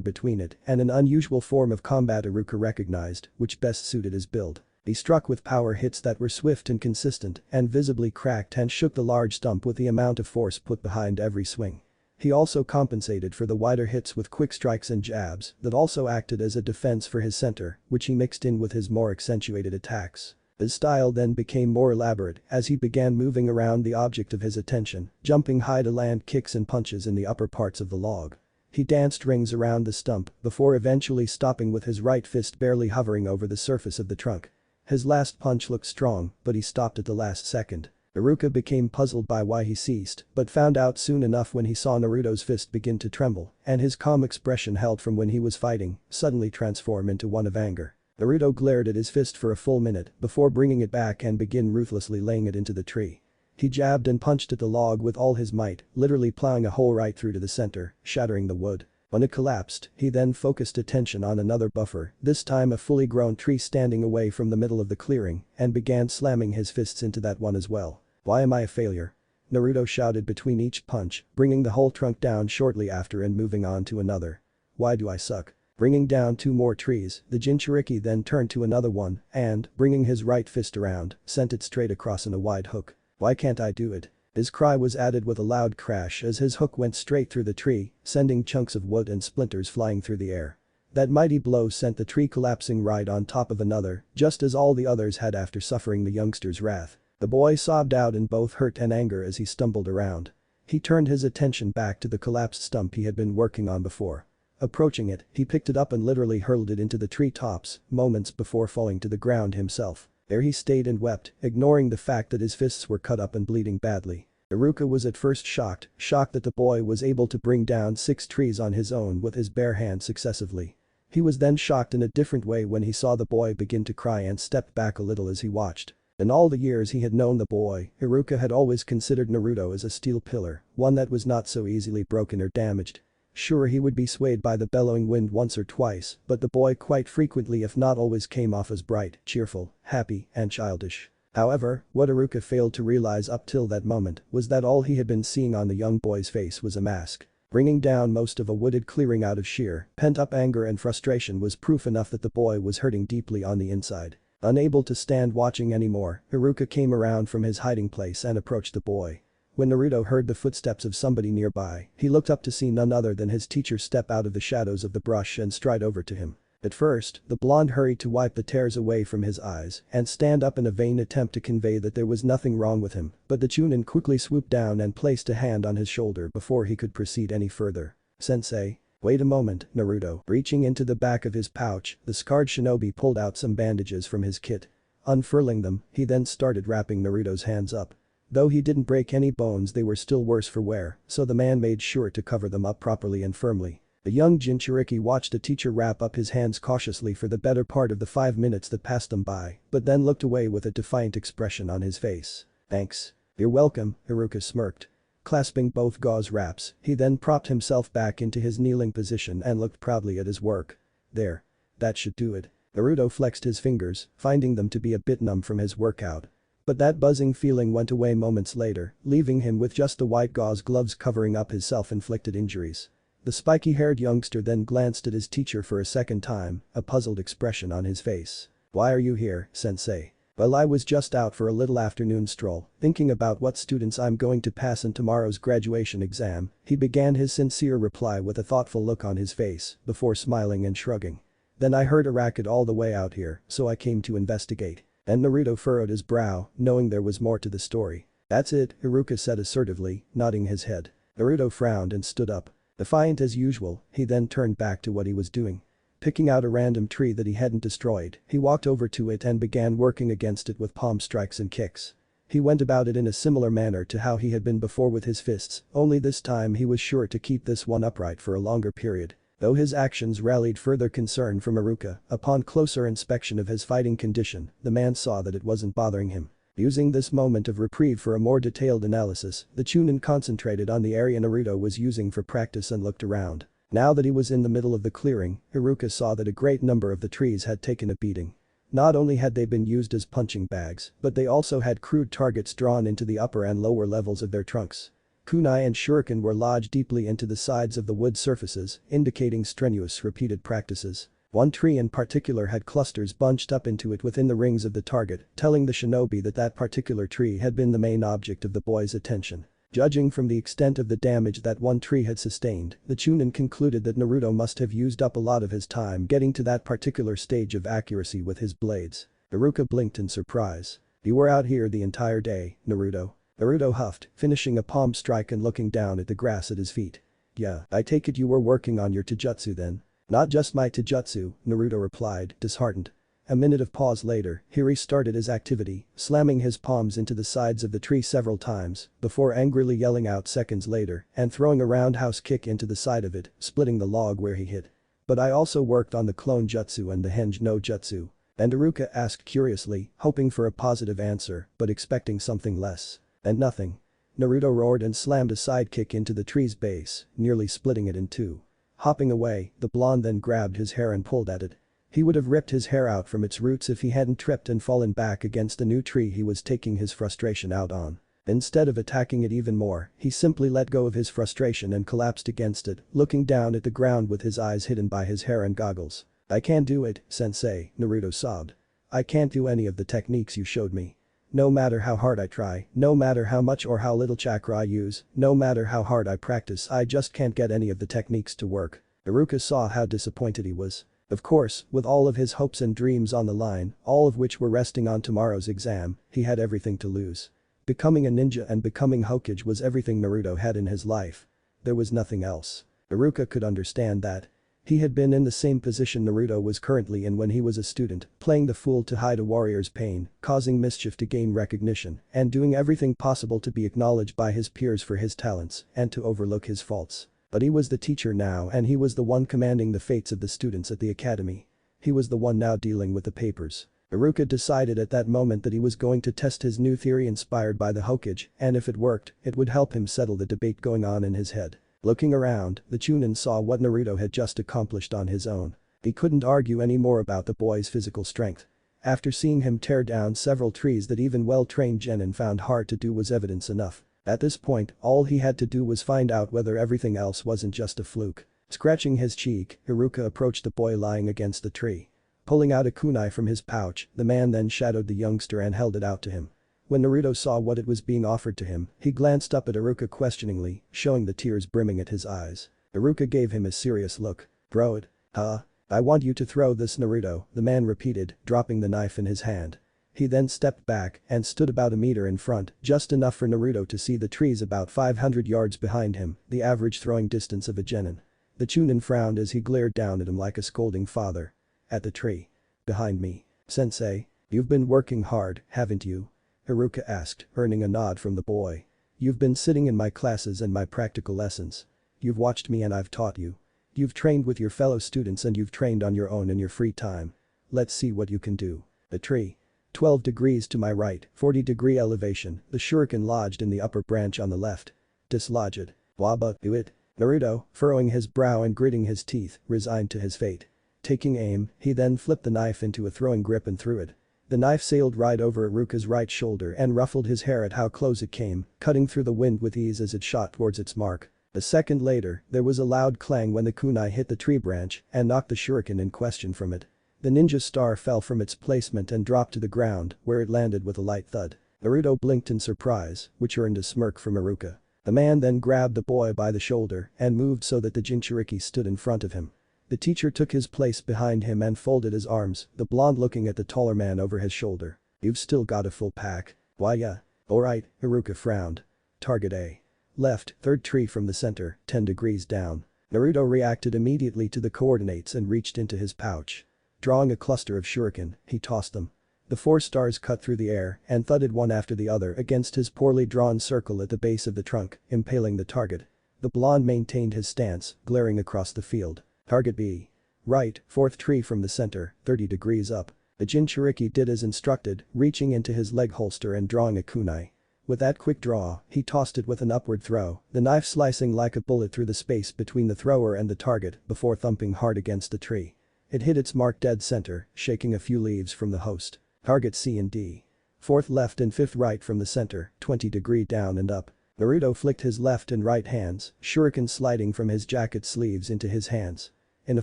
[SPEAKER 1] between it and an unusual form of combat Haruka recognized, which best suited his build. He struck with power hits that were swift and consistent and visibly cracked and shook the large stump with the amount of force put behind every swing. He also compensated for the wider hits with quick strikes and jabs that also acted as a defense for his center, which he mixed in with his more accentuated attacks. His style then became more elaborate as he began moving around the object of his attention, jumping high to land kicks and punches in the upper parts of the log. He danced rings around the stump before eventually stopping with his right fist barely hovering over the surface of the trunk. His last punch looked strong, but he stopped at the last second. Haruka became puzzled by why he ceased, but found out soon enough when he saw Naruto's fist begin to tremble, and his calm expression held from when he was fighting suddenly transform into one of anger. Naruto glared at his fist for a full minute before bringing it back and begin ruthlessly laying it into the tree. He jabbed and punched at the log with all his might, literally plowing a hole right through to the center, shattering the wood. When it collapsed, he then focused attention on another buffer, this time a fully grown tree standing away from the middle of the clearing, and began slamming his fists into that one as well. Why am I a failure? Naruto shouted between each punch, bringing the whole trunk down shortly after and moving on to another. Why do I suck? Bringing down 2 more trees, the Jinchuriki then turned to another one and, bringing his right fist around, sent it straight across in a wide hook. Why can't I do it? His cry was added with a loud crash as his hook went straight through the tree, sending chunks of wood and splinters flying through the air. That mighty blow sent the tree collapsing right on top of another, just as all the others had after suffering the youngster's wrath. The boy sobbed out in both hurt and anger as he stumbled around. He turned his attention back to the collapsed stump he had been working on before. Approaching it, he picked it up and literally hurled it into the tree tops, moments before falling to the ground himself. There he stayed and wept, ignoring the fact that his fists were cut up and bleeding badly. Iruka was at first shocked that the boy was able to bring down 6 trees on his own with his bare hands successively. He was then shocked in a different way when he saw the boy begin to cry and stepped back a little as he watched. In all the years he had known the boy, Iruka had always considered Naruto as a steel pillar, one that was not so easily broken or damaged. Sure, he would be swayed by the bellowing wind once or twice, but the boy quite frequently if not always came off as bright, cheerful, happy, and childish. However, what Iruka failed to realize up till that moment was that all he had been seeing on the young boy's face was a mask. Bringing down most of a wooded clearing out of sheer, pent-up anger and frustration was proof enough that the boy was hurting deeply on the inside. Unable to stand watching anymore, Iruka came around from his hiding place and approached the boy. When Naruto heard the footsteps of somebody nearby, he looked up to see none other than his teacher step out of the shadows of the brush and stride over to him. At first, the blonde hurried to wipe the tears away from his eyes and stand up in a vain attempt to convey that there was nothing wrong with him, but the Chunin quickly swooped down and placed a hand on his shoulder before he could proceed any further. "Sensei." "Wait a moment, Naruto." Reaching into the back of his pouch, the scarred shinobi pulled out some bandages from his kit. Unfurling them, he then started wrapping Naruto's hands up. Though he didn't break any bones, they were still worse for wear, so the man made sure to cover them up properly and firmly. The young Jinchuriki watched the teacher wrap up his hands cautiously for the better part of the 5 minutes that passed them by, but then looked away with a defiant expression on his face. "Thanks." "You're welcome," Iruka smirked. Clasping both gauze wraps, he then propped himself back into his kneeling position and looked proudly at his work. "There. That should do it." Naruto flexed his fingers, finding them to be a bit numb from his workout. But that buzzing feeling went away moments later, leaving him with just the white gauze gloves covering up his self-inflicted injuries. The spiky-haired youngster then glanced at his teacher for a second time, a puzzled expression on his face. "Why are you here, sensei?" "Well, I was just out for a little afternoon stroll, thinking about what students I'm going to pass in tomorrow's graduation exam," he began his sincere reply with a thoughtful look on his face, before smiling and shrugging. "Then I heard a racket all the way out here, so I came to investigate." And Naruto furrowed his brow, knowing there was more to the story. "That's it," Iruka said assertively, nodding his head. Naruto frowned and stood up. Defiant as usual, he then turned back to what he was doing. Picking out a random tree that he hadn't destroyed, he walked over to it and began working against it with palm strikes and kicks. He went about it in a similar manner to how he had been before with his fists, only this time he was sure to keep this one upright for a longer period. Though his actions rallied further concern from Iruka, upon closer inspection of his fighting condition, the man saw that it wasn't bothering him. Using this moment of reprieve for a more detailed analysis, the Chunin concentrated on the area Naruto was using for practice and looked around. Now that he was in the middle of the clearing, Iruka saw that a great number of the trees had taken a beating. Not only had they been used as punching bags, but they also had crude targets drawn into the upper and lower levels of their trunks. Kunai and shuriken were lodged deeply into the sides of the wood surfaces, indicating strenuous repeated practices. One tree in particular had clusters bunched up into it within the rings of the target, telling the shinobi that that particular tree had been the main object of the boy's attention. Judging from the extent of the damage that one tree had sustained, the Chunin concluded that Naruto must have used up a lot of his time getting to that particular stage of accuracy with his blades. Iruka blinked in surprise. "You were out here the entire day, Naruto?" Naruto huffed, finishing a palm strike and looking down at the grass at his feet. "Yeah, I take it you were working on your taijutsu then?" "Not just my taijutsu," Naruto replied, disheartened. A minute of pause later, he restarted his activity, slamming his palms into the sides of the tree several times, before angrily yelling out seconds later and throwing a roundhouse kick into the side of it, splitting the log where he hit. "But I also worked on the clone jutsu and the henge no jutsu." And Iruka asked curiously, hoping for a positive answer, but expecting something less. "And nothing?" Naruto roared and slammed a sidekick into the tree's base, nearly splitting it in two. Hopping away, the blonde then grabbed his hair and pulled at it. He would have ripped his hair out from its roots if he hadn't tripped and fallen back against the new tree he was taking his frustration out on. Instead of attacking it even more, he simply let go of his frustration and collapsed against it, looking down at the ground with his eyes hidden by his hair and goggles. "I can't do it, sensei," Naruto sobbed. "I can't do any of the techniques you showed me. No matter how hard I try, no matter how much or how little chakra I use, no matter how hard I practice, I just can't get any of the techniques to work." Iruka saw how disappointed he was. Of course, with all of his hopes and dreams on the line, all of which were resting on tomorrow's exam, he had everything to lose. Becoming a ninja and becoming Hokage was everything Naruto had in his life. There was nothing else. Iruka could understand that. He had been in the same position Naruto was currently in when he was a student, playing the fool to hide a warrior's pain, causing mischief to gain recognition, and doing everything possible to be acknowledged by his peers for his talents and to overlook his faults. But he was the teacher now and he was the one commanding the fates of the students at the academy. He was the one now dealing with the papers. Iruka decided at that moment that he was going to test his new theory inspired by the Hokage, and if it worked, it would help him settle the debate going on in his head. Looking around, the Chunin saw what Naruto had just accomplished on his own. He couldn't argue any more about the boy's physical strength. After seeing him tear down several trees that even well-trained genin found hard to do was evidence enough. At this point, all he had to do was find out whether everything else wasn't just a fluke. Scratching his cheek, Iruka approached the boy lying against the tree. Pulling out a kunai from his pouch, the man then shadowed the youngster and held it out to him. When Naruto saw what it was being offered to him, he glanced up at Iruka questioningly, showing the tears brimming at his eyes. Iruka gave him a serious look. "Throw it. Huh? I want you to throw this, Naruto," the man repeated, dropping the knife in his hand. He then stepped back and stood about a meter in front, just enough for Naruto to see the trees about 500 yards behind him, the average throwing distance of a genin. The Chunin frowned as he glared down at him like a scolding father. "At the tree. Behind me. Sensei, you've been working hard, haven't you?" Iruka asked, earning a nod from the boy. "You've been sitting in my classes and my practical lessons. You've watched me and I've taught you. You've trained with your fellow students and you've trained on your own in your free time. Let's see what you can do." The tree. 12 degrees to my right, 40-degree elevation, the shuriken lodged in the upper branch on the left. "Dislodge it. Waba, do it." Naruto, furrowing his brow and gritting his teeth, resigned to his fate. Taking aim, he then flipped the knife into a throwing grip and threw it. The knife sailed right over Iruka's right shoulder and ruffled his hair at how close it came, cutting through the wind with ease as it shot towards its mark. A second later, there was a loud clang when the kunai hit the tree branch and knocked the shuriken in question from it. The ninja star fell from its placement and dropped to the ground, where it landed with a light thud. Naruto blinked in surprise, which earned a smirk from Iruka. The man then grabbed the boy by the shoulder and moved so that the Jinchuriki stood in front of him. The teacher took his place behind him and folded his arms, the blonde looking at the taller man over his shoulder. "You've still got a full pack." "Why yeah. Alright," Iruka frowned. "Target A. Left, third tree from the center, 10 degrees down." Naruto reacted immediately to the coordinates and reached into his pouch. Drawing a cluster of shuriken, he tossed them. The 4 stars cut through the air and thudded one after the other against his poorly drawn circle at the base of the trunk, impaling the target. The blonde maintained his stance, glaring across the field. "Target B. Right, 4th tree from the center, 30 degrees up." The Jinchuriki did as instructed, reaching into his leg holster and drawing a kunai. With that quick draw, he tossed it with an upward throw, the knife slicing like a bullet through the space between the thrower and the target before thumping hard against the tree. It hit its mark dead center, shaking a few leaves from the host. Target C and D. 4th left and 5th right from the center, 20 degree down and up. Naruto flicked his left and right hands, shuriken sliding from his jacket sleeves into his hands. In a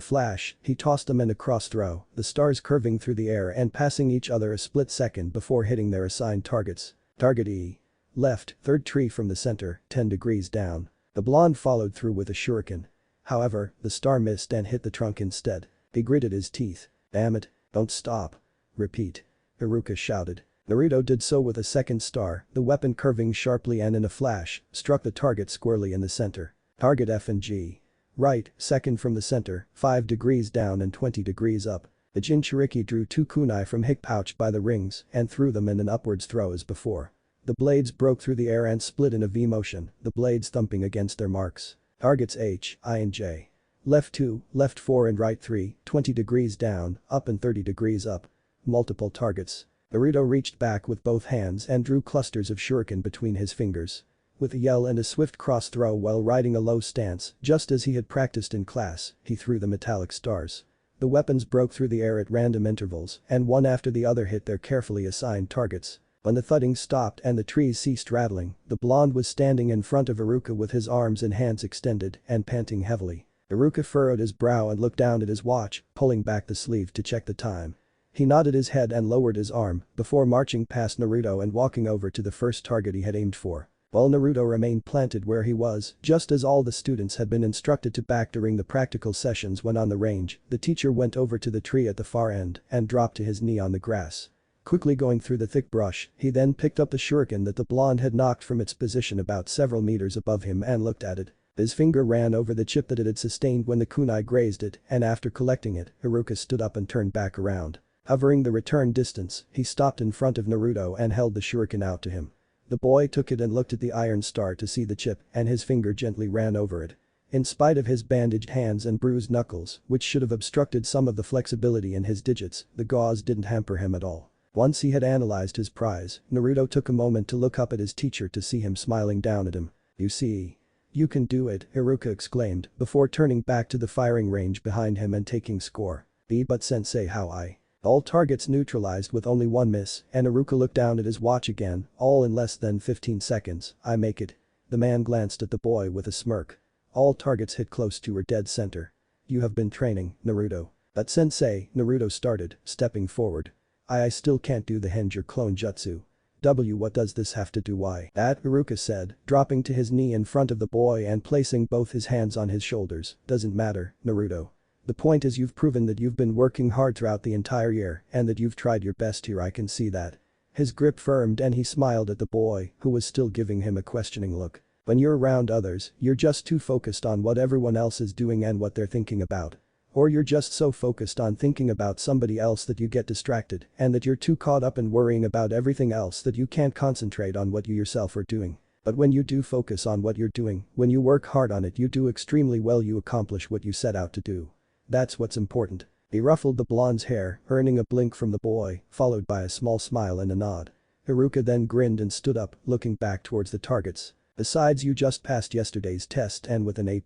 [SPEAKER 1] flash, he tossed them in a cross throw, the stars curving through the air and passing each other a split second before hitting their assigned targets. Target E. Left, 3rd tree from the center, 10 degrees down. The blonde followed through with a shuriken. However, the star missed and hit the trunk instead. He gritted his teeth. "Damn it, don't stop." "Repeat." Iruka shouted. Naruto did so with a second star, the weapon curving sharply and in a flash, struck the target squarely in the center. Target F and G. Right, 2nd from the center, 5 degrees down and 20 degrees up. The Jinchuriki drew 2 kunai from hip pouch by the rings and threw them in an upwards throw as before. The blades broke through the air and split in a V motion, the blades thumping against their marks. Targets H, I and J. Left 2, left 4 and right 3, 20 degrees down, up and 30 degrees up. Multiple targets. Naruto reached back with both hands and drew clusters of shuriken between his fingers. With a yell and a swift cross throw while riding a low stance, just as he had practiced in class, he threw the metallic stars. The weapons broke through the air at random intervals and one after the other hit their carefully assigned targets. When the thudding stopped and the trees ceased rattling, the blonde was standing in front of Iruka with his arms and hands extended and panting heavily. Iruka furrowed his brow and looked down at his watch, pulling back the sleeve to check the time. He nodded his head and lowered his arm before marching past Naruto and walking over to the first target he had aimed for. While Naruto remained planted where he was, just as all the students had been instructed to back during the practical sessions when on the range, the teacher went over to the tree at the far end and dropped to his knee on the grass. Quickly going through the thick brush, he then picked up the shuriken that the blonde had knocked from its position about several meters above him and looked at it. His finger ran over the chip that it had sustained when the kunai grazed it, and after collecting it, Iruka stood up and turned back around. Hovering the return distance, he stopped in front of Naruto and held the shuriken out to him. The boy took it and looked at the iron star to see the chip, and his finger gently ran over it. In spite of his bandaged hands and bruised knuckles, which should have obstructed some of the flexibility in his digits, the gauze didn't hamper him at all. Once he had analyzed his prize, Naruto took a moment to look up at his teacher to see him smiling down at him. "You see? You can do it," Iruka exclaimed, before turning back to the firing range behind him and taking score. "But sensei, how I?" All targets neutralized with only one miss, and Iruka looked down at his watch again, all in less than 15 seconds. "I make it." The man glanced at the boy with a smirk. "All targets hit close to or dead center. You have been training, Naruto." "But sensei," Naruto started, stepping forward. I still can't do the Henja clone jutsu." What does this have to do why?" That, Iruka said, dropping to his knee in front of the boy and placing both his hands on his shoulders. "Doesn't matter, Naruto. The point is you've proven that you've been working hard throughout the entire year and that you've tried your best here, I can see that." His grip firmed and he smiled at the boy, who was still giving him a questioning look. "When you're around others, you're just too focused on what everyone else is doing and what they're thinking about. Or you're just so focused on thinking about somebody else that you get distracted and that you're too caught up in worrying about everything else that you can't concentrate on what you yourself are doing. But when you do focus on what you're doing, when you work hard on it, you do extremely well, you accomplish what you set out to do. That's what's important." He ruffled the blonde's hair, earning a blink from the boy, followed by a small smile and a nod. Iruka then grinned and stood up, looking back towards the targets. "Besides, you just passed yesterday's test and with an A+.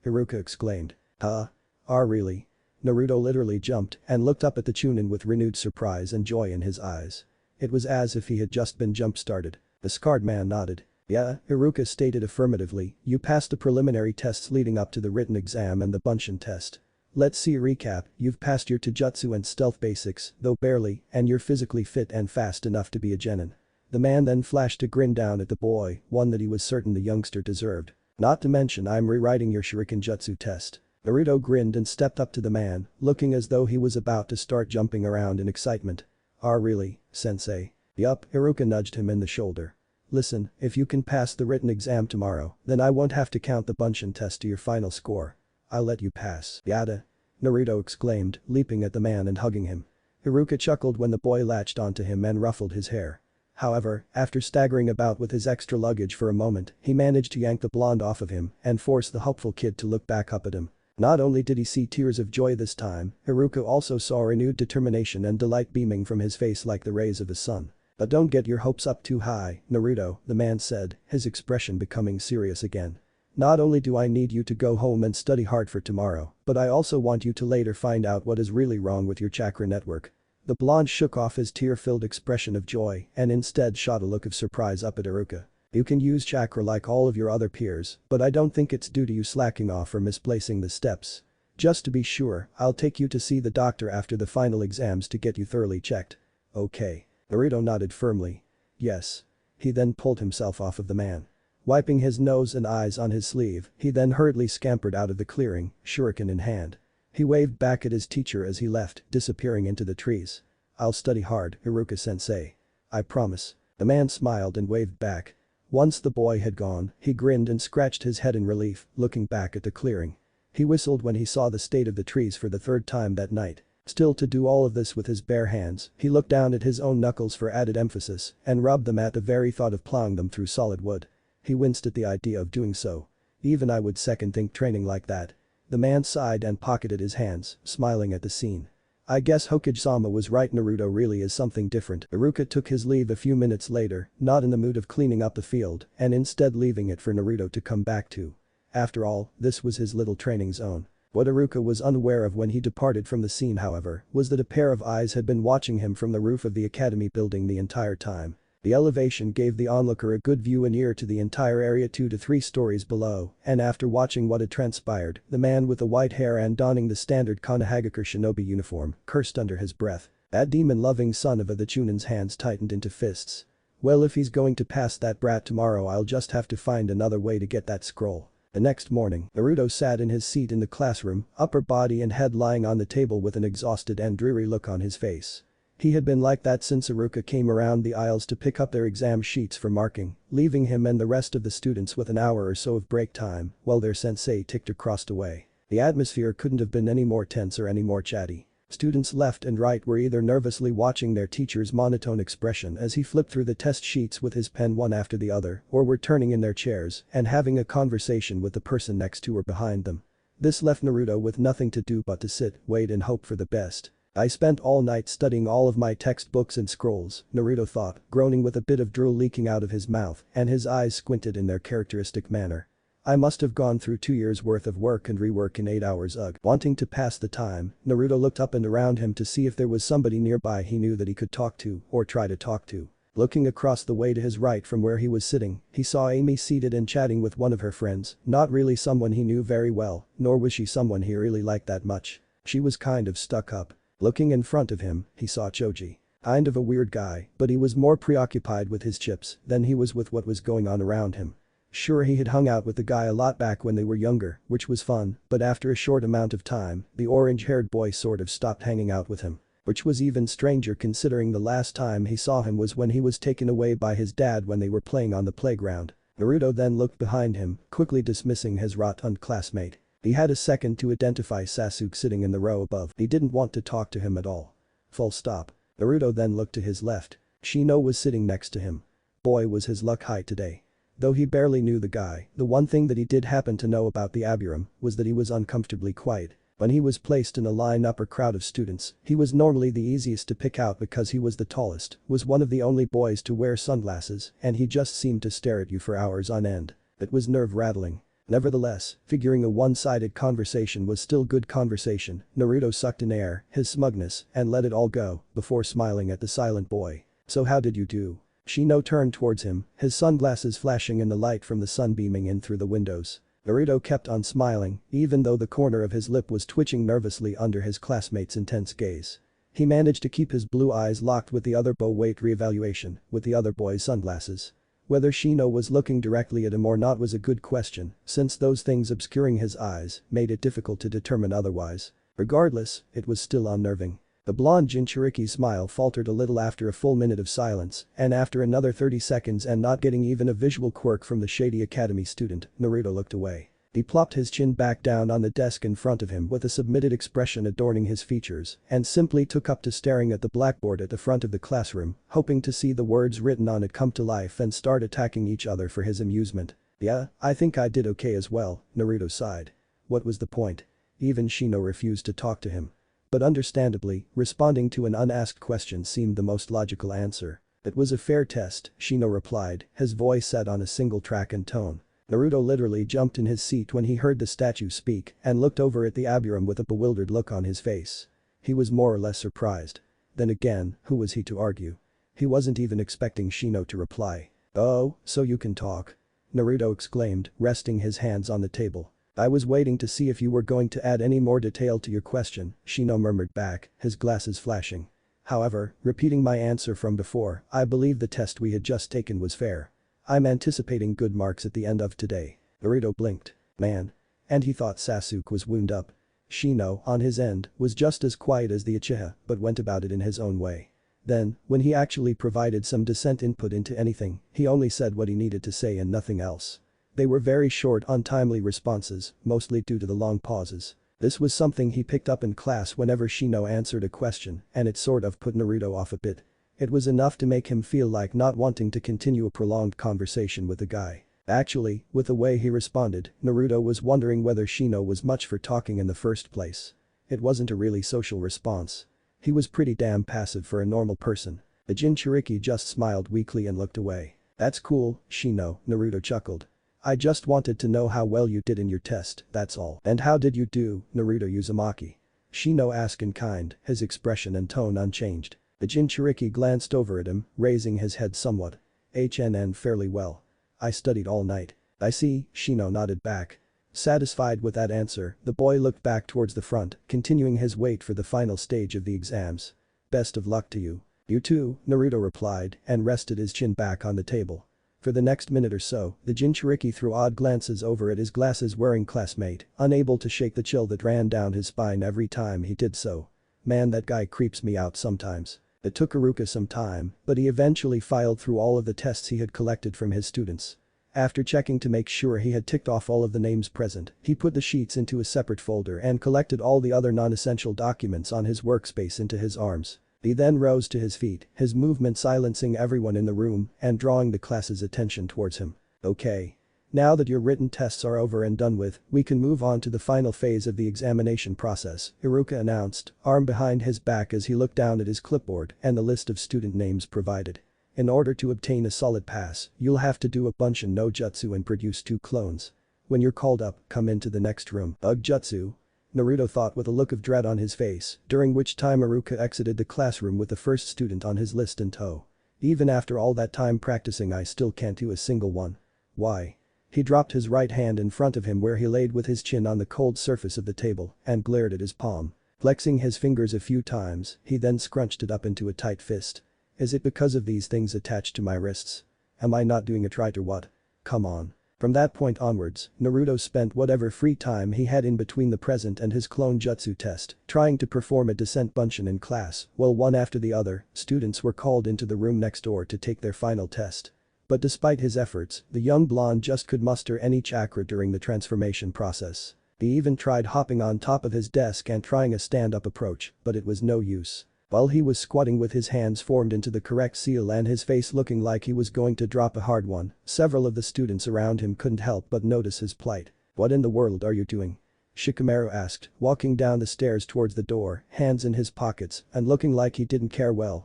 [SPEAKER 1] Iruka exclaimed. "Huh? Really?" Naruto literally jumped and looked up at the Chunin with renewed surprise and joy in his eyes. It was as if he had just been jump-started. The scarred man nodded. "Yeah," Iruka stated affirmatively, "you passed the preliminary tests leading up to the written exam and the Bunshin test. Let's see a recap, you've passed your Taijutsu and stealth basics, though barely, and you're physically fit and fast enough to be a genin." The man then flashed a grin down at the boy, one that he was certain the youngster deserved. "Not to mention I'm rewriting your Shuriken Jutsu test." Naruto grinned and stepped up to the man, looking as though he was about to start jumping around in excitement. Really, sensei?" "Yup," Iruka nudged him in the shoulder. "Listen, if you can pass the written exam tomorrow, then I won't have to count the Bunshin test to your final score. I'll let you pass." "Yada?" Naruto exclaimed, leaping at the man and hugging him. Iruka chuckled when the boy latched onto him and ruffled his hair. However, after staggering about with his extra luggage for a moment, he managed to yank the blonde off of him and force the hopeful kid to look back up at him. Not only did he see tears of joy this time, Iruka also saw renewed determination and delight beaming from his face like the rays of the sun. "But don't get your hopes up too high, Naruto," the man said, his expression becoming serious again. "Not only do I need you to go home and study hard for tomorrow, but I also want you to later find out what is really wrong with your chakra network." The blonde shook off his tear-filled expression of joy and instead shot a look of surprise up at Iruka. "You can use chakra like all of your other peers, but I don't think it's due to you slacking off or misplacing the steps. Just to be sure, I'll take you to see the doctor after the final exams to get you thoroughly checked." "Okay." Naruto nodded firmly. "Yes." He then pulled himself off of the man. Wiping his nose and eyes on his sleeve, he then hurriedly scampered out of the clearing, shuriken in hand. He waved back at his teacher as he left, disappearing into the trees. "I'll study hard, Iruka-sensei. I promise." The man smiled and waved back. Once the boy had gone, he grinned and scratched his head in relief, looking back at the clearing. He whistled when he saw the state of the trees for the third time that night. Still, to do all of this with his bare hands, he looked down at his own knuckles for added emphasis and rubbed them at the very thought of plowing them through solid wood. He winced at the idea of doing so. "Even I would second think training like that." The man sighed and pocketed his hands, smiling at the scene. "I guess Hokage-sama was right, Naruto really is something different." Iruka took his leave a few minutes later, not in the mood of cleaning up the field, and instead leaving it for Naruto to come back to. After all, this was his little training zone. What Iruka was unaware of when he departed from the scene, however, was that a pair of eyes had been watching him from the roof of the academy building the entire time. The elevation gave the onlooker a good view and ear to the entire area 2 to 3 stories below, and after watching what had transpired, the man with the white hair and donning the standard Konohagakure shinobi uniform cursed under his breath. That demon-loving son of a, the Chunin's hands tightened into fists. "Well, if he's going to pass that brat tomorrow, I'll just have to find another way to get that scroll." The next morning, Naruto sat in his seat in the classroom, upper body and head lying on the table with an exhausted and dreary look on his face. He had been like that since Iruka came around the aisles to pick up their exam sheets for marking, leaving him and the rest of the students with an hour or so of break time while their sensei ticked or crossed away. The atmosphere couldn't have been any more tense or any more chatty. Students left and right were either nervously watching their teacher's monotone expression as he flipped through the test sheets with his pen one after the other, or were turning in their chairs and having a conversation with the person next to or behind them. This left Naruto with nothing to do but to sit, wait and hope for the best. I spent all night studying all of my textbooks and scrolls, Naruto thought, groaning with a bit of drool leaking out of his mouth and his eyes squinted in their characteristic manner. I must have gone through 2 years worth of work and rework in 8 hours. Ugh. Wanting to pass the time, Naruto looked up and around him to see if there was somebody nearby he knew that he could talk to or try to talk to. Looking across the way to his right from where he was sitting, he saw Amy seated and chatting with one of her friends, not really someone he knew very well, nor was she someone he really liked that much. She was kind of stuck up. Looking in front of him, he saw Choji. Kind of a weird guy, but he was more preoccupied with his chips than he was with what was going on around him. Sure, he had hung out with the guy a lot back when they were younger, which was fun, but after a short amount of time, the orange-haired boy sort of stopped hanging out with him. Which was even stranger considering the last time he saw him was when he was taken away by his dad when they were playing on the playground. Naruto then looked behind him, quickly dismissing his rotund classmate. He had a second to identify Sasuke sitting in the row above. He didn't want to talk to him at all. Full stop. Naruto then looked to his left. Shino was sitting next to him. Boy, was his luck high today. Though he barely knew the guy, the one thing that he did happen to know about the Abiram was that he was uncomfortably quiet. When he was placed in a line-up or crowd of students, he was normally the easiest to pick out because he was the tallest, was one of the only boys to wear sunglasses, and he just seemed to stare at you for hours on end. It was nerve-rattling. Nevertheless, figuring a one-sided conversation was still good conversation, Naruto sucked in air, his smugness, and let it all go, before smiling at the silent boy. So how did you do? Shino turned towards him, his sunglasses flashing in the light from the sun beaming in through the windows. Naruto kept on smiling, even though the corner of his lip was twitching nervously under his classmate's intense gaze. He managed to keep his blue eyes locked with the other boy. Weight reevaluation, with the other boy's sunglasses. Whether Shino was looking directly at him or not was a good question, since those things obscuring his eyes made it difficult to determine otherwise. Regardless, it was still unnerving. The blonde Jinchuriki's smile faltered a little after a full minute of silence, and after another 30 seconds and not getting even a visual quirk from the shady academy student, Naruto looked away. He plopped his chin back down on the desk in front of him with a submitted expression adorning his features and simply took up to staring at the blackboard at the front of the classroom, hoping to see the words written on it come to life and start attacking each other for his amusement. Yeah, I think I did okay as well, Naruto sighed. What was the point? Even Shino refused to talk to him. But understandably, responding to an unasked question seemed the most logical answer. It was a fair test, Shino replied, his voice set on a single track and tone. Naruto literally jumped in his seat when he heard the statue speak and looked over at the Abiram with a bewildered look on his face. He was more or less surprised. Then again, who was he to argue? He wasn't even expecting Shino to reply. "Oh, so you can talk?" Naruto exclaimed, resting his hands on the table. "I was waiting to see if you were going to add any more detail to your question," Shino murmured back, his glasses flashing. "However, repeating my answer from before, I believe the test we had just taken was fair. I'm anticipating good marks at the end of today." Naruto blinked. Man. And he thought Sasuke was wound up. Shino, on his end, was just as quiet as the Uchiha, but went about it in his own way. Then, when he actually provided some decent input into anything, he only said what he needed to say and nothing else. They were very short, untimely responses, mostly due to the long pauses. This was something he picked up in class whenever Shino answered a question, and it sort of put Naruto off a bit. It was enough to make him feel like not wanting to continue a prolonged conversation with the guy. Actually, with the way he responded, Naruto was wondering whether Shino was much for talking in the first place. It wasn't a really social response. He was pretty damn passive for a normal person. The Jinchuriki just smiled weakly and looked away. "That's cool, Shino," Naruto chuckled. "I just wanted to know how well you did in your test, that's all." "And how did you do, Naruto Uzumaki?" Shino asked in kind, his expression and tone unchanged. The Jinchuriki glanced over at him, raising his head somewhat. Fairly well. I studied all night." "I see," Shino nodded back. Satisfied with that answer, the boy looked back towards the front, continuing his wait for the final stage of the exams. "Best of luck to you." "You too," Naruto replied and rested his chin back on the table. For the next minute or so, the Jinchuriki threw odd glances over at his glasses-wearing classmate, unable to shake the chill that ran down his spine every time he did so. "Man, that guy creeps me out sometimes." It took Iruka some time, but he eventually filed through all of the tests he had collected from his students. After checking to make sure he had ticked off all of the names present, he put the sheets into a separate folder and collected all the other non-essential documents on his workspace into his arms. He then rose to his feet, his movement silencing everyone in the room and drawing the class's attention towards him. Okay. Now that your written tests are over and done with, we can move on to the final phase of the examination process, Iruka announced, arm behind his back as he looked down at his clipboard and the list of student names provided. In order to obtain a solid pass, you'll have to do a Bunshin no Jutsu and produce 2 clones. When you're called up, come into the next room. Ugh, Jutsu? Naruto thought with a look of dread on his face, during which time Iruka exited the classroom with the first student on his list in tow. Even after all that time practicing, I still can't do a single one. Why? He dropped his right hand in front of him where he laid with his chin on the cold surface of the table and glared at his palm. Flexing his fingers a few times, he then scrunched it up into a tight fist. Is it because of these things attached to my wrists? Am I not doing it right or what? Come on. From that point onwards, Naruto spent whatever free time he had in between the present and his clone jutsu test, trying to perform a descent Bunshin in class, while one after the other, students were called into the room next door to take their final test. But despite his efforts, the young blonde just could muster any chakra during the transformation process. He even tried hopping on top of his desk and trying a stand-up approach, but it was no use. While he was squatting with his hands formed into the correct seal and his face looking like he was going to drop a hard one, several of the students around him couldn't help but notice his plight. What in the world are you doing? Shikamaru asked, walking down the stairs towards the door, hands in his pockets, and looking like he didn't care about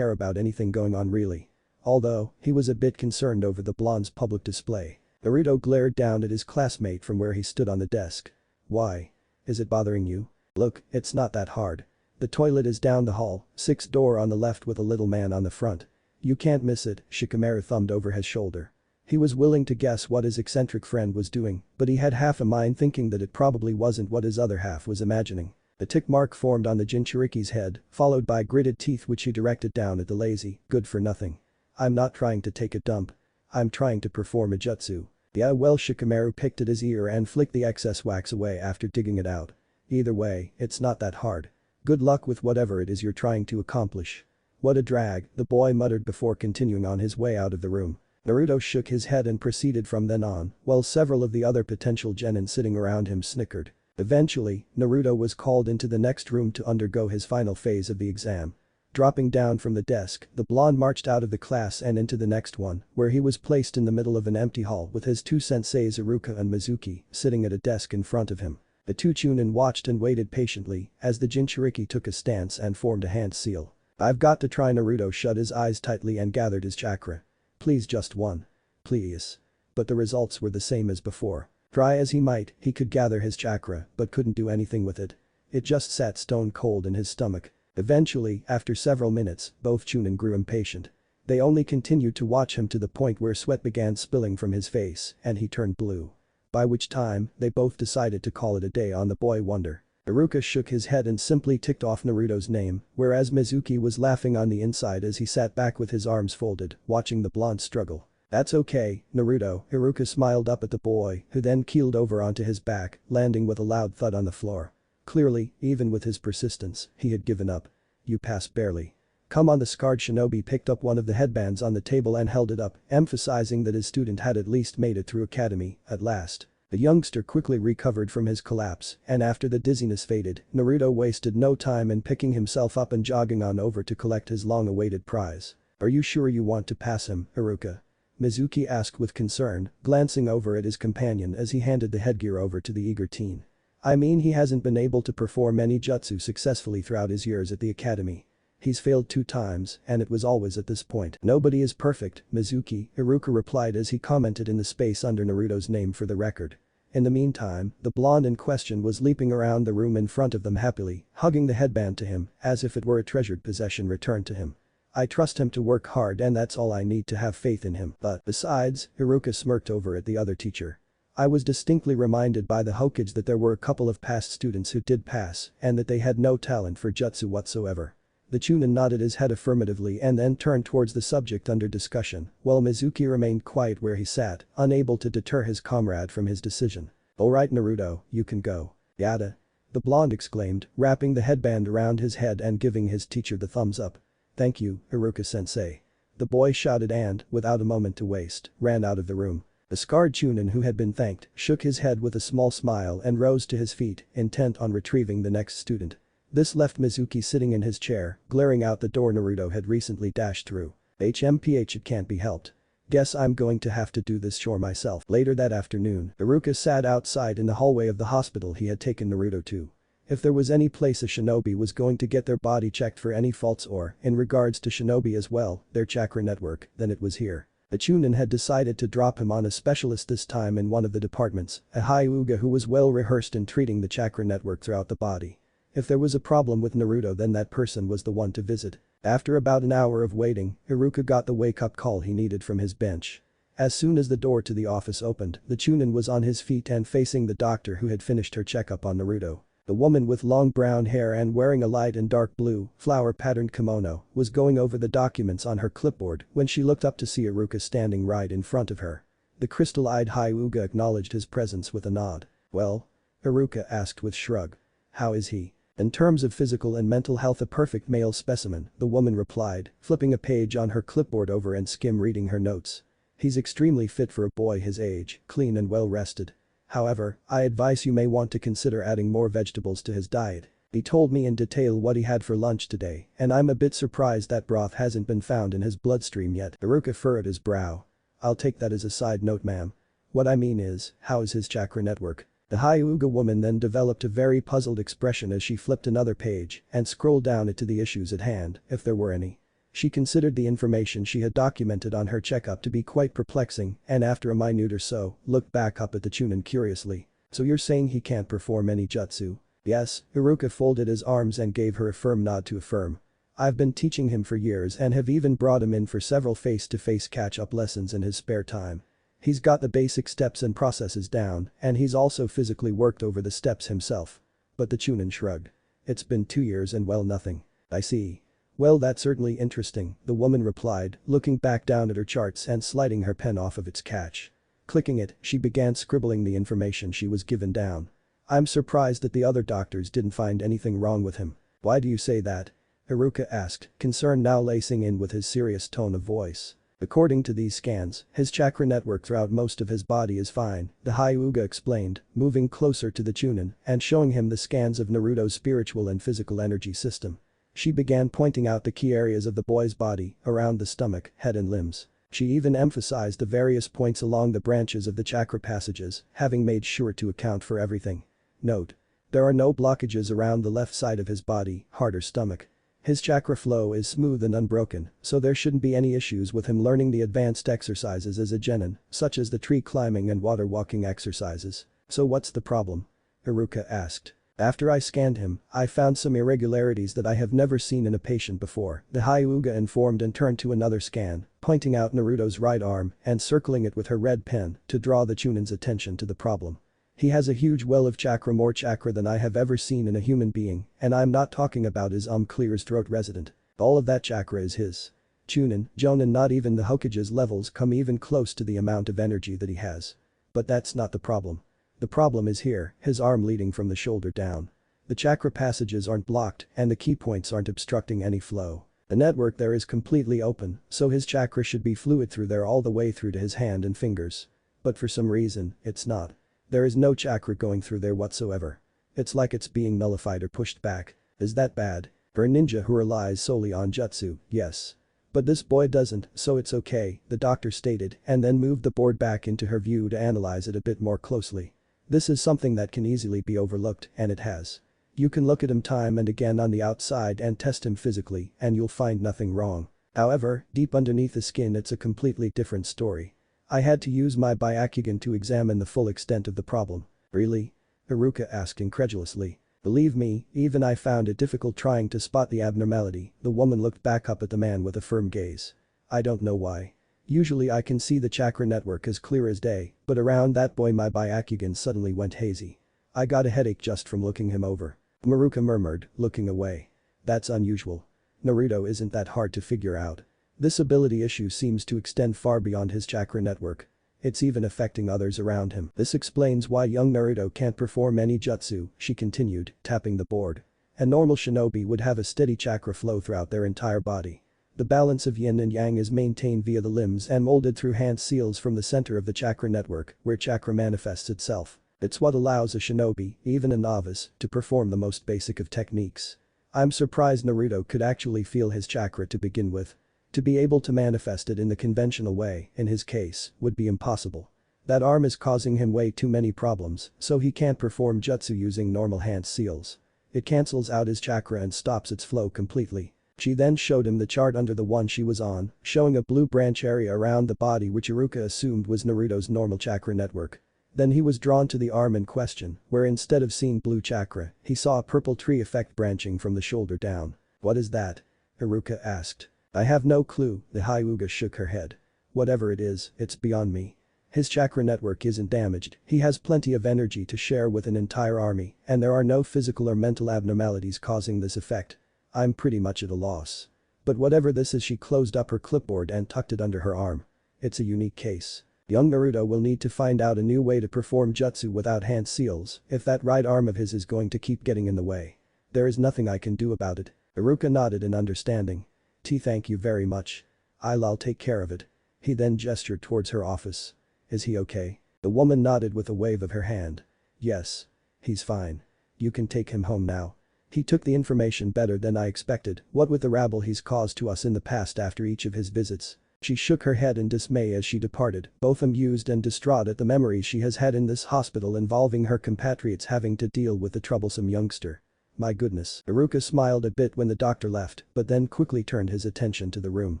[SPEAKER 1] anything going on really. Although, he was a bit concerned over the blonde's public display. Naruto glared down at his classmate from where he stood on the desk. Why? Is it bothering you? Look, it's not that hard. The toilet is down the hall, 6th door on the left with a little man on the front. You can't miss it, Shikamaru thumbed over his shoulder. He was willing to guess what his eccentric friend was doing, but he had half a mind thinking that it probably wasn't what his other half was imagining. The tick mark formed on the Jinchuriki's head, followed by gritted teeth which he directed down at the lazy, good-for-nothing. I'm not trying to take a dump. I'm trying to perform a jutsu. Yeah, well, Shikamaru picked at his ear and flicked the excess wax away after digging it out. Either way, it's not that hard. Good luck with whatever it is you're trying to accomplish. What a drag, the boy muttered before continuing on his way out of the room. Naruto shook his head and proceeded from then on, while several of the other potential genin sitting around him snickered. Eventually, Naruto was called into the next room to undergo his final phase of the exam. Dropping down from the desk, the blonde marched out of the class and into the next one, where he was placed in the middle of an empty hall with his 2 senseis Iruka and Mizuki sitting at a desk in front of him. The 2 Chunin watched and waited patiently as the Jinchuriki took a stance and formed a hand seal. I've got to try. Naruto shut his eyes tightly and gathered his chakra. Please, just one. Please. But the results were the same as before. Try as he might, he could gather his chakra but couldn't do anything with it. It just sat stone cold in his stomach. Eventually, after several minutes, both Chunin grew impatient. They only continued to watch him to the point where sweat began spilling from his face and he turned blue. By which time, they both decided to call it a day on the boy wonder. Iruka shook his head and simply ticked off Naruto's name, whereas Mizuki was laughing on the inside as he sat back with his arms folded, watching the blonde struggle. That's okay, Naruto, Iruka smiled up at the boy, who then keeled over onto his back, landing with a loud thud on the floor. Clearly, even with his persistence, he had given up. You passed barely. Come on. The scarred shinobi picked up one of the headbands on the table and held it up, emphasizing that his student had at least made it through academy, at last. The youngster quickly recovered from his collapse, and after the dizziness faded, Naruto wasted no time in picking himself up and jogging on over to collect his long-awaited prize. Are you sure you want to pass him, Iruka? Mizuki asked with concern, glancing over at his companion as he handed the headgear over to the eager teen. I mean, he hasn't been able to perform any jutsu successfully throughout his years at the academy. He's failed 2 times, and it was always at this point. Nobody is perfect, Mizuki, Iruka replied as he commented in the space under Naruto's name for the record. In the meantime, the blonde in question was leaping around the room in front of them happily, hugging the headband to him, as if it were a treasured possession returned to him. I trust him to work hard and that's all I need to have faith in him. But besides, Iruka smirked over at the other teacher. I was distinctly reminded by the Hokage that there were a couple of past students who did pass and that they had no talent for jutsu whatsoever. The Chunin nodded his head affirmatively and then turned towards the subject under discussion, while Mizuki remained quiet where he sat, unable to deter his comrade from his decision. Alright Naruto, you can go. Yada. The blonde exclaimed, wrapping the headband around his head and giving his teacher the thumbs up. "Thank you, Iruka-sensei." The boy shouted and, without a moment to waste, ran out of the room. The scarred Chunin who had been thanked shook his head with a small smile and rose to his feet, intent on retrieving the next student. This left Mizuki sitting in his chair, glaring out the door Naruto had recently dashed through. HMPH, it can't be helped. Guess I'm going to have to do this chore myself. Later that afternoon, Iruka sat outside in the hallway of the hospital he had taken Naruto to. If there was any place a shinobi was going to get their body checked for any faults or, in regards to shinobi as well, their chakra network, then it was here. The Chunin had decided to drop him on a specialist this time in one of the departments, a Hyuga who was well rehearsed in treating the chakra network throughout the body. If there was a problem with Naruto, then that person was the one to visit. After about an hour of waiting, Iruka got the wake-up call he needed from his bench. As soon as the door to the office opened, the Chunin was on his feet and facing the doctor who had finished her checkup on Naruto. The woman with long brown hair and wearing a light and dark blue, flower-patterned kimono was going over the documents on her clipboard when she looked up to see Iruka standing right in front of her. The crystal-eyed Hyuga acknowledged his presence with a nod. "Well?" Iruka asked with shrug. "How is he?" "In terms of physical and mental health, a perfect male specimen," the woman replied, flipping a page on her clipboard over and skim-reading her notes. "He's extremely fit for a boy his age, clean and well-rested. However, I advise you may want to consider adding more vegetables to his diet. He told me in detail what he had for lunch today, and I'm a bit surprised that broth hasn't been found in his bloodstream yet." Iruka furrowed his brow. "I'll take that as a side note, ma'am. What I mean is, how is his chakra network?" The Hyuga woman then developed a very puzzled expression as she flipped another page and scrolled down it to the issues at hand, if there were any. She considered the information she had documented on her checkup to be quite perplexing and after a minute or so, looked back up at the Chunin curiously. "So you're saying he can't perform any jutsu?" "Yes," Iruka folded his arms and gave her a firm nod to affirm. "I've been teaching him for years and have even brought him in for several face-to-face catch-up lessons in his spare time. He's got the basic steps and processes down, and he's also physically worked over the steps himself." But the Chunin shrugged. "It's been 2 years and well, nothing." "I see. Well, that's certainly interesting," the woman replied, looking back down at her charts and sliding her pen off of its catch. Clicking it, she began scribbling the information she was given down. "I'm surprised that the other doctors didn't find anything wrong with him." "Why do you say that?" Iruka asked, concern now lacing in with his serious tone of voice. "According to these scans, his chakra network throughout most of his body is fine," the Hyuga explained, moving closer to the Chunin and showing him the scans of Naruto's spiritual and physical energy system. She began pointing out the key areas of the boy's body, around the stomach, head and limbs. She even emphasized the various points along the branches of the chakra passages, having made sure to account for everything. Note: there are no blockages around the left side of his body, heart or stomach. His chakra flow is smooth and unbroken, so there shouldn't be any issues with him learning the advanced exercises as a genin, such as the tree climbing and water walking exercises. "So what's the problem?" Iruka asked. "After I scanned him, I found some irregularities that I have never seen in a patient before," the Hyuga informed and turned to another scan, pointing out Naruto's right arm and circling it with her red pen to draw the Chunin's attention to the problem. "He has a huge well of chakra, more chakra than I have ever seen in a human being, and I'm not talking about his clear-as-throat resident. All of that chakra is his. Chunin, Jonin, not even the Hokage's levels come even close to the amount of energy that he has. But that's not the problem. The problem is here, his arm leading from the shoulder down. The chakra passages aren't blocked and the key points aren't obstructing any flow. The network there is completely open, so his chakra should be fluid through there all the way through to his hand and fingers. But for some reason, it's not. There is no chakra going through there whatsoever. It's like it's being nullified or pushed back." "Is that bad?" "For a ninja who relies solely on jutsu, yes. But this boy doesn't, so it's okay," the doctor stated and then moved the board back into her view to analyze it a bit more closely. "This is something that can easily be overlooked, and it has. You can look at him time and again on the outside and test him physically and you'll find nothing wrong. However, deep underneath the skin it's a completely different story. I had to use my Byakugan to examine the full extent of the problem." "Really?" Iruka asked incredulously. "Believe me, even I found it difficult trying to spot the abnormality." The woman looked back up at the man with a firm gaze. "I don't know why. Usually I can see the chakra network as clear as day, but around that boy my Byakugan suddenly went hazy. I got a headache just from looking him over." Maruka murmured, looking away. "That's unusual. Naruto isn't that hard to figure out. This ability issue seems to extend far beyond his chakra network. It's even affecting others around him. This explains why young Naruto can't perform any jutsu, she continued, tapping the board. A normal shinobi would have a steady chakra flow throughout their entire body. The balance of yin and yang is maintained via the limbs and molded through hand seals from the center of the chakra network, where chakra manifests itself. It's what allows a shinobi, even a novice, to perform the most basic of techniques. I'm surprised Naruto could actually feel his chakra to begin with. To be able to manifest it in the conventional way, in his case, would be impossible. That arm is causing him way too many problems, so he can't perform jutsu using normal hand seals. It cancels out his chakra and stops its flow completely. She then showed him the chart under the one she was on, showing a blue branch area around the body which Iruka assumed was Naruto's normal chakra network. Then he was drawn to the arm in question, where instead of seeing blue chakra, he saw a purple tree effect branching from the shoulder down. "What is that?" Iruka asked. "I have no clue," the Hyuga shook her head. "Whatever it is, it's beyond me. His chakra network isn't damaged, he has plenty of energy to share with an entire army, and there are no physical or mental abnormalities causing this effect. I'm pretty much at a loss. But whatever this is." She closed up her clipboard and tucked it under her arm. "It's a unique case. Young Naruto will need to find out a new way to perform jutsu without hand seals if that right arm of his is going to keep getting in the way. There is nothing I can do about it." Iruka nodded in understanding. Thank you very much. I'll take care of it." He then gestured towards her office. "Is he okay?" The woman nodded with a wave of her hand. "Yes. He's fine. You can take him home now. He took the information better than I expected, what with the rabble he's caused to us in the past after each of his visits." She shook her head in dismay as she departed, both amused and distraught at the memories she has had in this hospital involving her compatriots having to deal with the troublesome youngster. "My goodness." Iruka smiled a bit when the doctor left, but then quickly turned his attention to the room.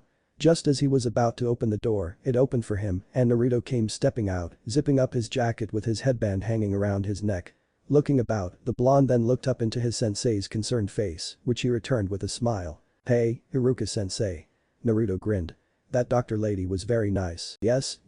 [SPEAKER 1] Just as he was about to open the door, it opened for him and Naruto came stepping out, zipping up his jacket with his headband hanging around his neck. Looking about, the blonde then looked up into his sensei's concerned face, which he returned with a smile. "Hey, Iruka-sensei." Naruto grinned. "That doctor lady was very nice." Yes,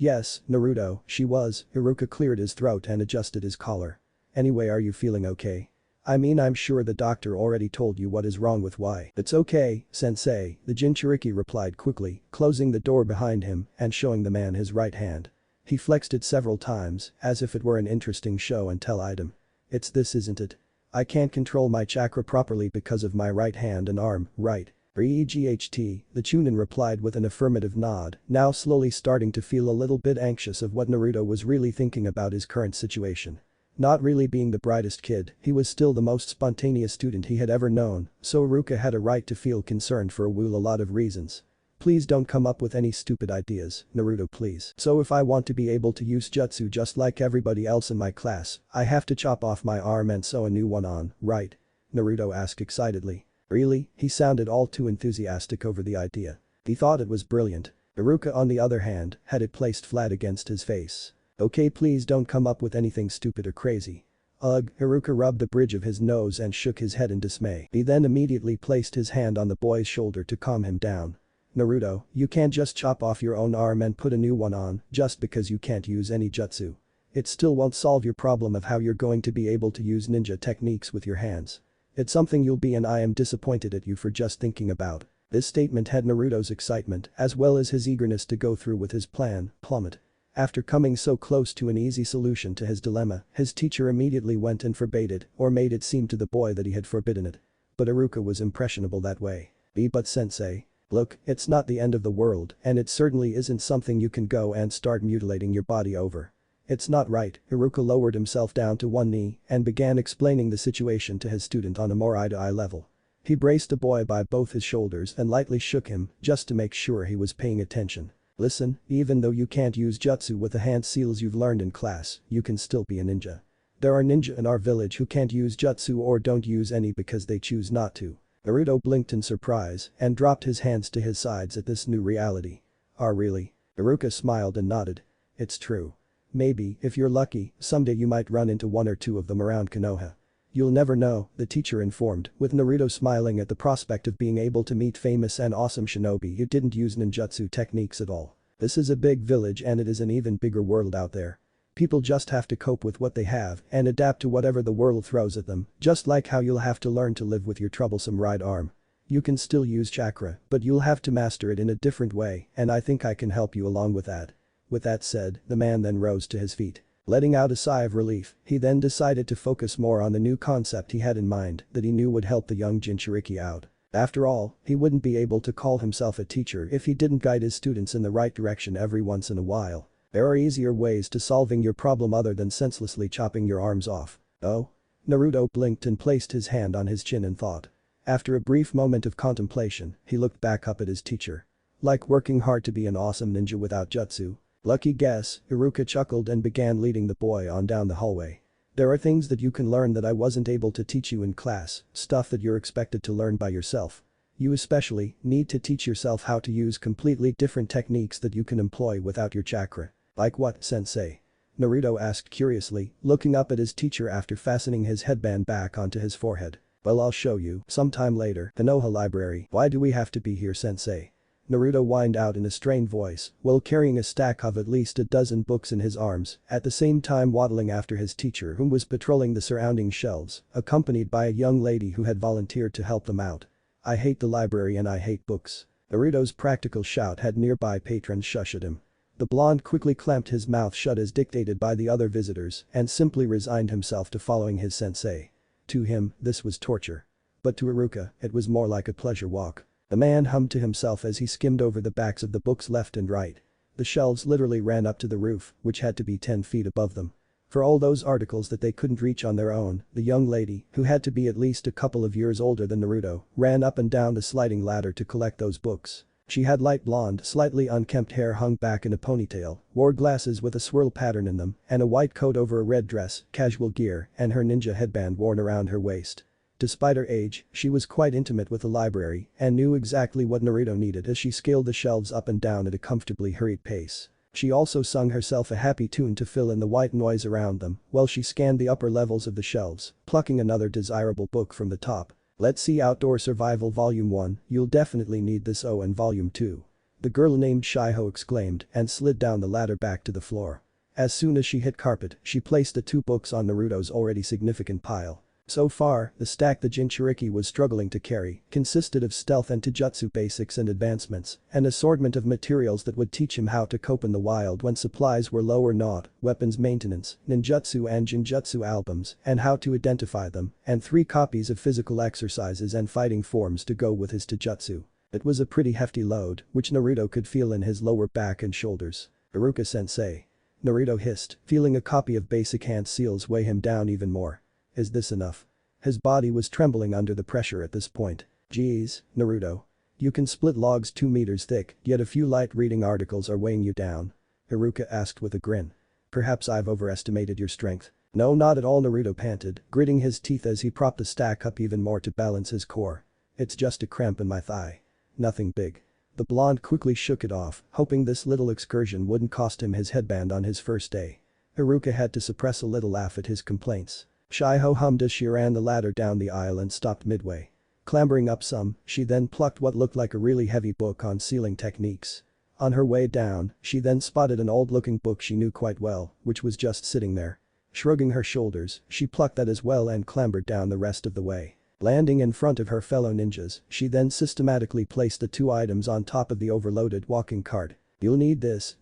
[SPEAKER 1] Naruto, she was." Iruka cleared his throat and adjusted his collar. "Anyway, are you feeling okay? I mean, I'm sure the doctor already told you what is wrong with why." "It's okay, sensei," the Jinchuriki replied quickly, closing the door behind him and showing the man his right hand. He flexed it several times, as if it were an interesting show and tell item. "It's this, isn't it? I can't control my chakra properly because of my right hand and arm, right?" "Reght," the Chunin replied with an affirmative nod, now slowly starting to feel a little bit anxious of what Naruto was really thinking about his current situation. Not really being the brightest kid, he was still the most spontaneous student he had ever known, so Iruka had a right to feel concerned for a lot of reasons. "Please don't come up with any stupid ideas, Naruto, please. So if I want to be able to use jutsu just like everybody else in my class, I have to chop off my arm and sew a new one on, right?" Naruto asked excitedly. Really? He sounded all too enthusiastic over the idea. He thought it was brilliant. Iruka, on the other hand, had it placed flat against his face. "Okay, please don't come up with anything stupid or crazy." "Ugh." Iruka rubbed the bridge of his nose and shook his head in dismay. He then immediately placed his hand on the boy's shoulder to calm him down. "Naruto, you can't just chop off your own arm and put a new one on just because you can't use any jutsu. It still won't solve your problem of how you're going to be able to use ninja techniques with your hands. It's something you'll be, and I am disappointed at you for just thinking about." This statement had Naruto's excitement as well as his eagerness to go through with his plan plummet. After coming so close to an easy solution to his dilemma, his teacher immediately went and forbade it or made it seem to the boy that he had forbidden it. But Iruka was impressionable that way. "But sensei. Look, it's not the end of the world and it certainly isn't something you can go and start mutilating your body over. It's not right." Iruka lowered himself down to one knee and began explaining the situation to his student on a more eye-to-eye level. He braced the boy by both his shoulders and lightly shook him just to make sure he was paying attention. "Listen, even though you can't use jutsu with the hand seals you've learned in class, you can still be a ninja. There are ninja in our village who can't use jutsu or don't use any because they choose not to." Naruto blinked in surprise and dropped his hands to his sides at this new reality. "Ah, really?" Iruka smiled and nodded. "It's true. Maybe, if you're lucky, someday you might run into one or two of them around Konoha. You'll never know," the teacher informed, with Naruto smiling at the prospect of being able to meet famous and awesome shinobi who didn't use ninjutsu techniques at all. "This is a big village and it is an even bigger world out there. People just have to cope with what they have and adapt to whatever the world throws at them, just like how you'll have to learn to live with your troublesome right arm. You can still use chakra, but you'll have to master it in a different way and I think I can help you along with that." With that said, the man then rose to his feet. Letting out a sigh of relief, he then decided to focus more on the new concept he had in mind that he knew would help the young Jinchuriki out. After all, he wouldn't be able to call himself a teacher if he didn't guide his students in the right direction every once in a while. There are easier ways to solving your problem other than senselessly chopping your arms off. Oh? Naruto blinked and placed his hand on his chin in thought. After a brief moment of contemplation, he looked back up at his teacher. Like working hard to be an awesome ninja without jutsu. Lucky guess, Iruka chuckled and began leading the boy on down the hallway. There are things that you can learn that I wasn't able to teach you in class, stuff that you're expected to learn by yourself. You especially need to teach yourself how to use completely different techniques that you can employ without your chakra. Like what, sensei? Naruto asked curiously, looking up at his teacher after fastening his headband back onto his forehead. Well, I'll show you, sometime later, the Noha library. Why do we have to be here, sensei? Naruto whined out in a strained voice, while carrying a stack of at least a dozen books in his arms, at the same time waddling after his teacher who was patrolling the surrounding shelves, accompanied by a young lady who had volunteered to help them out. I hate the library and I hate books. Naruto's practical shout had nearby patrons shush at him. The blonde quickly clamped his mouth shut as dictated by the other visitors and simply resigned himself to following his sensei. To him, this was torture. But to Iruka, it was more like a pleasure walk. The man hummed to himself as he skimmed over the backs of the books left and right. The shelves literally ran up to the roof, which had to be 10 feet above them. For all those articles that they couldn't reach on their own, the young lady, who had to be at least a couple of years older than Naruto, ran up and down the sliding ladder to collect those books. She had light blonde, slightly unkempt hair hung back in a ponytail, wore glasses with a swirl pattern in them, and a white coat over a red dress, casual gear, and her ninja headband worn around her waist. Despite her age, she was quite intimate with the library and knew exactly what Naruto needed as she scaled the shelves up and down at a comfortably hurried pace. She also sung herself a happy tune to fill in the white noise around them while she scanned the upper levels of the shelves, plucking another desirable book from the top. Let's see Outdoor Survival Volume 1, you'll definitely need this. Oh, and Volume 2. The girl named Shiho exclaimed and slid down the ladder back to the floor. As soon as she hit carpet, she placed the 2 books on Naruto's already significant pile. So far, the stack the Jinchuriki was struggling to carry consisted of stealth and taijutsu basics and advancements, an assortment of materials that would teach him how to cope in the wild when supplies were low or not, weapons maintenance, ninjutsu and jinjutsu albums, and how to identify them, and 3 copies of physical exercises and fighting forms to go with his taijutsu. It was a pretty hefty load, which Naruto could feel in his lower back and shoulders. Iruka-sensei. Naruto hissed, feeling a copy of basic hand seals weigh him down even more. Is this enough? His body was trembling under the pressure at this point. Geez, Naruto. You can split logs 2 meters thick, yet a few light reading articles are weighing you down. Iruka asked with a grin. Perhaps I've overestimated your strength. No, not at all, Naruto panted, gritting his teeth as he propped the stack up even more to balance his core. It's just a cramp in my thigh. Nothing big. The blonde quickly shook it off, hoping this little excursion wouldn't cost him his headband on his first day. Iruka had to suppress a little laugh at his complaints. Shiho hummed as she ran the ladder down the aisle and stopped midway. Clambering up some, she then plucked what looked like a really heavy book on sealing techniques. On her way down, she then spotted an old-looking book she knew quite well, which was just sitting there. Shrugging her shoulders, she plucked that as well and clambered down the rest of the way. Landing in front of her fellow ninjas, she then systematically placed the 2 items on top of the overloaded walking cart. You'll need this,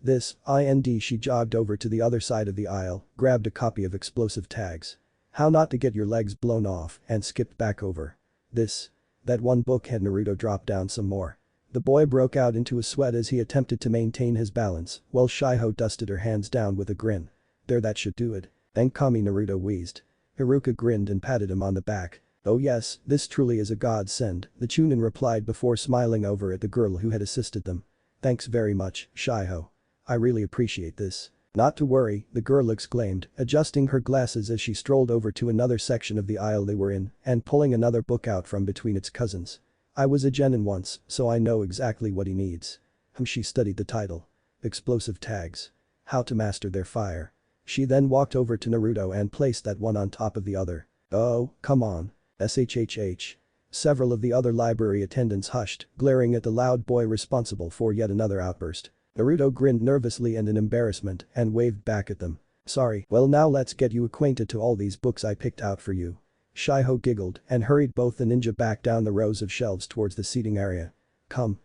[SPEAKER 1] and she jogged over to the other side of the aisle, grabbed a copy of Explosive Tags. How Not to Get Your Legs Blown Off, and skipped back over. That one book had Naruto drop down some more. The boy broke out into a sweat as he attempted to maintain his balance, while Shiho dusted her hands down with a grin. There, that should do it. Thank Kami, Naruto wheezed. Iruka grinned and patted him on the back. Oh yes, this truly is a godsend, the Chunin replied before smiling over at the girl who had assisted them. Thanks very much, Shiho. I really appreciate this. Not to worry, the girl exclaimed, adjusting her glasses as she strolled over to another section of the aisle they were in and pulling another book out from between its cousins. I was a genin once, so I know exactly what he needs. She studied the title. Explosive Tags. How to Master Their Fire. She then walked over to Naruto and placed that one on top of the other. Oh, come on. SHHH. Several of the other library attendants hushed, glaring at the loud boy responsible for yet another outburst. Naruto grinned nervously and in embarrassment and waved back at them. Sorry, well now let's get you acquainted to all these books I picked out for you. Shiho giggled and hurried both the ninja back down the rows of shelves towards the seating area. Come.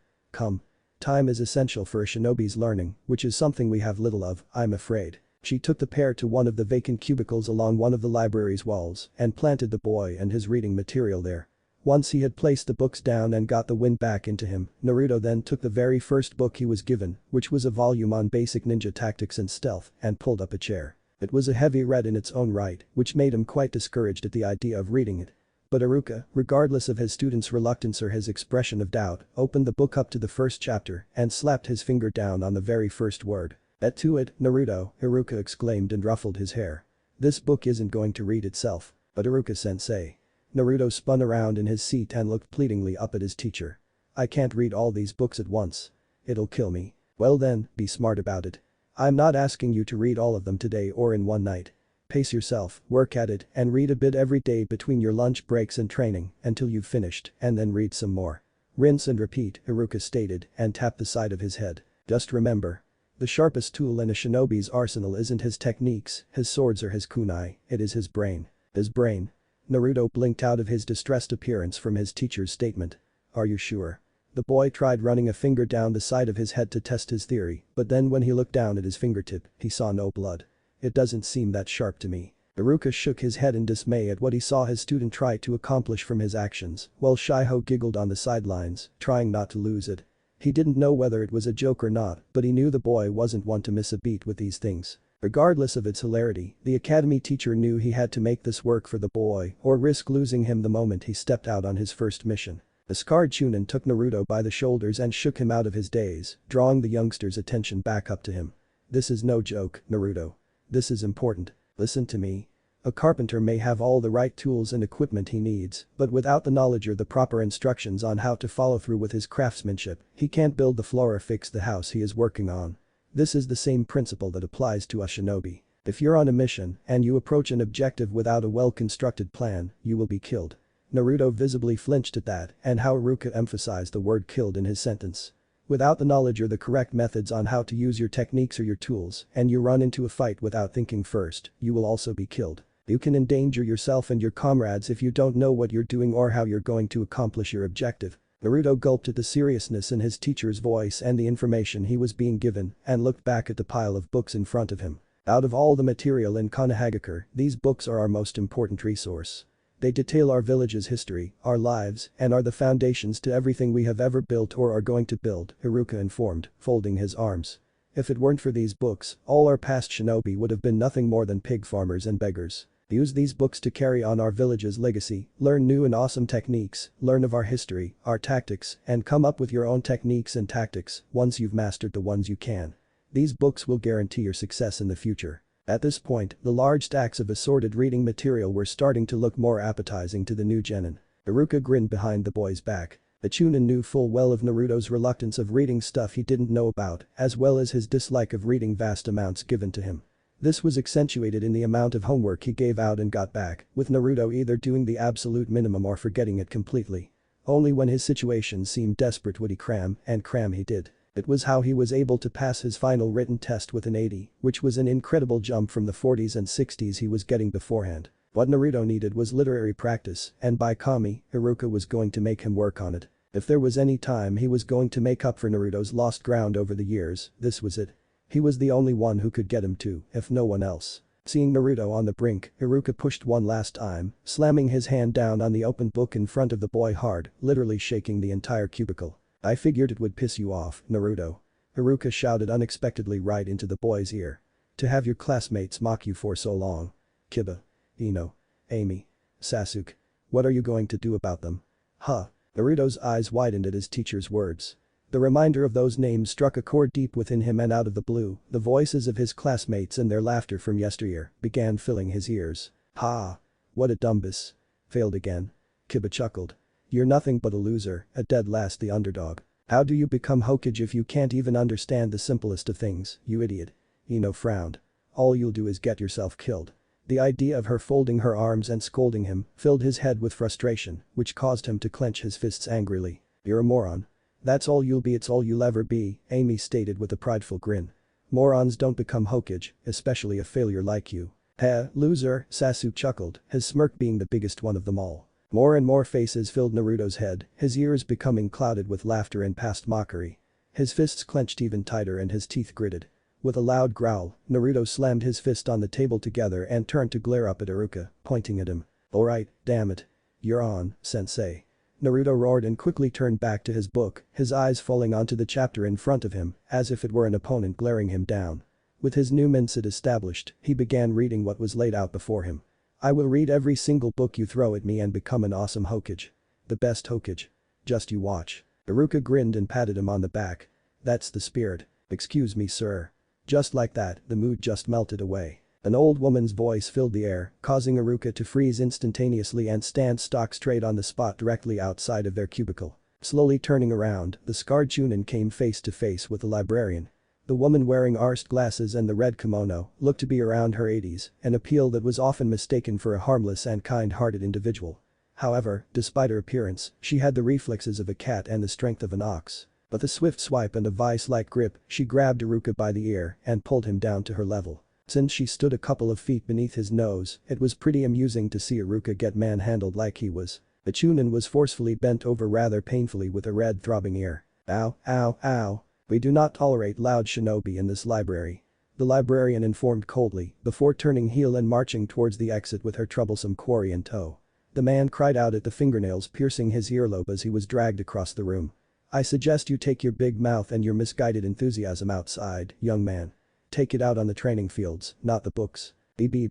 [SPEAKER 1] Time is essential for a shinobi's learning, which is something we have little of, I'm afraid. She took the pair to one of the vacant cubicles along one of the library's walls and planted the boy and his reading material there. Once he had placed the books down and got the wind back into him, Naruto then took the very first book he was given, which was a volume on basic ninja tactics and stealth, and pulled up a chair. It was a heavy read in its own right, which made him quite discouraged at the idea of reading it. But Iruka, regardless of his student's reluctance or his expression of doubt, opened the book up to the first chapter and slapped his finger down on the very first word. "Et to it, Naruto," Iruka exclaimed and ruffled his hair. "This book isn't going to read itself." "But Iruka-sensei." Naruto spun around in his seat and looked pleadingly up at his teacher. "I can't read all these books at once. It'll kill me." "Well then, be smart about it. I'm not asking you to read all of them today or in one night. Pace yourself, work at it, and read a bit every day between your lunch breaks and training until you've finished, and then read some more. Rinse and repeat," Iruka stated and tapped the side of his head. "Just remember. The sharpest tool in a shinobi's arsenal isn't his techniques, his swords or his kunai, it is his brain." "His brain?" Naruto blinked out of his distressed appearance from his teacher's statement. "Are you sure?" The boy tried running a finger down the side of his head to test his theory, but then when he looked down at his fingertip, he saw no blood. "It doesn't seem that sharp to me." Iruka shook his head in dismay at what he saw his student try to accomplish from his actions, while Shiho giggled on the sidelines, trying not to lose it. He didn't know whether it was a joke or not, but he knew the boy wasn't one to miss a beat with these things. Regardless of its hilarity, the academy teacher knew he had to make this work for the boy or risk losing him the moment he stepped out on his first mission. The scarred Chunin took Naruto by the shoulders and shook him out of his daze, drawing the youngster's attention back up to him. "This is no joke, Naruto. This is important. Listen to me. A carpenter may have all the right tools and equipment he needs, but without the knowledge or the proper instructions on how to follow through with his craftsmanship, he can't build the floor or fix the house he is working on. This is the same principle that applies to a shinobi. If you're on a mission and you approach an objective without a well-constructed plan, you will be killed." Naruto visibly flinched at that and how Iruka emphasized the word killed in his sentence. Without the knowledge or the correct methods on how to use your techniques or your tools, and you run into a fight without thinking first, you will also be killed. You can endanger yourself and your comrades if you don't know what you're doing or how you're going to accomplish your objective. Naruto gulped at the seriousness in his teacher's voice and the information he was being given and looked back at the pile of books in front of him. Out of all the material in Konohagakure, these books are our most important resource. They detail our village's history, our lives, and are the foundations to everything we have ever built or are going to build, Iruka informed, folding his arms. If it weren't for these books, all our past shinobi would have been nothing more than pig farmers and beggars. Use these books to carry on our village's legacy, learn new and awesome techniques, learn of our history, our tactics, and come up with your own techniques and tactics once you've mastered the ones you can. These books will guarantee your success in the future. At this point, the large stacks of assorted reading material were starting to look more appetizing to the new genin. Iruka grinned behind the boy's back. The Chunin knew full well of Naruto's reluctance of reading stuff he didn't know about, as well as his dislike of reading vast amounts given to him. This was accentuated in the amount of homework he gave out and got back, with Naruto either doing the absolute minimum or forgetting it completely. Only when his situation seemed desperate would he cram, and cram he did. It was how he was able to pass his final written test with an 80, which was an incredible jump from the 40s and 60s he was getting beforehand. What Naruto needed was literary practice, and by Kami, Iruka was going to make him work on it. If there was any time he was going to make up for Naruto's lost ground over the years, this was it. He was the only one who could get him to, if no one else. Seeing Naruto on the brink, Iruka pushed one last time, slamming his hand down on the open book in front of the boy hard, literally shaking the entire cubicle. "I figured it would piss you off, Naruto." Iruka shouted unexpectedly right into the boy's ear. "To have your classmates mock you for so long. Kiba. Ino. Amy. Sasuke. What are you going to do about them?" "Huh?" Naruto's eyes widened at his teacher's words. The reminder of those names struck a chord deep within him, and out of the blue, the voices of his classmates and their laughter from yesteryear began filling his ears. "Ha! What a dumbus. Failed again." Kiba chuckled. "You're nothing but a loser, at dead last the underdog. How do you become Hokage if you can't even understand the simplest of things, you idiot?" Ino frowned. "All you'll do is get yourself killed." The idea of her folding her arms and scolding him filled his head with frustration, which caused him to clench his fists angrily. "You're a moron. That's all you'll be, it's all you'll ever be," Amy stated with a prideful grin. "Morons don't become Hokage, especially a failure like you." "Heh, loser," Sasuke chuckled, his smirk being the biggest one of them all. More and more faces filled Naruto's head, his ears becoming clouded with laughter and past mockery. His fists clenched even tighter and his teeth gritted. With a loud growl, Naruto slammed his fist on the table together and turned to glare up at Iruka, pointing at him. "Alright, damn it. You're on, sensei." Naruto roared and quickly turned back to his book, his eyes falling onto the chapter in front of him, as if it were an opponent glaring him down. With his new mindset established, he began reading what was laid out before him. "I will read every single book you throw at me and become an awesome Hokage. The best Hokage. Just you watch." Iruka grinned and patted him on the back. "That's the spirit. Excuse me, sir." Just like that, the mood just melted away. An old woman's voice filled the air, causing Iruka to freeze instantaneously and stand stock straight on the spot directly outside of their cubicle. Slowly turning around, the scarred Chunin came face to face with the librarian. The woman wearing arched glasses and the red kimono looked to be around her 80s, an appeal that was often mistaken for a harmless and kind-hearted individual. However, despite her appearance, she had the reflexes of a cat and the strength of an ox. With a swift swipe and a vice-like grip, she grabbed Iruka by the ear and pulled him down to her level. Since she stood a couple of feet beneath his nose, it was pretty amusing to see Iruka get manhandled like he was. The Chunin was forcefully bent over rather painfully with a red throbbing ear. "Ow, ow, ow. We do not tolerate loud shinobi in this library," the librarian informed coldly before turning heel and marching towards the exit with her troublesome quarry in tow. The man cried out at the fingernails piercing his earlobe as he was dragged across the room. "I suggest you take your big mouth and your misguided enthusiasm outside, young man. Take it out on the training fields, not the books."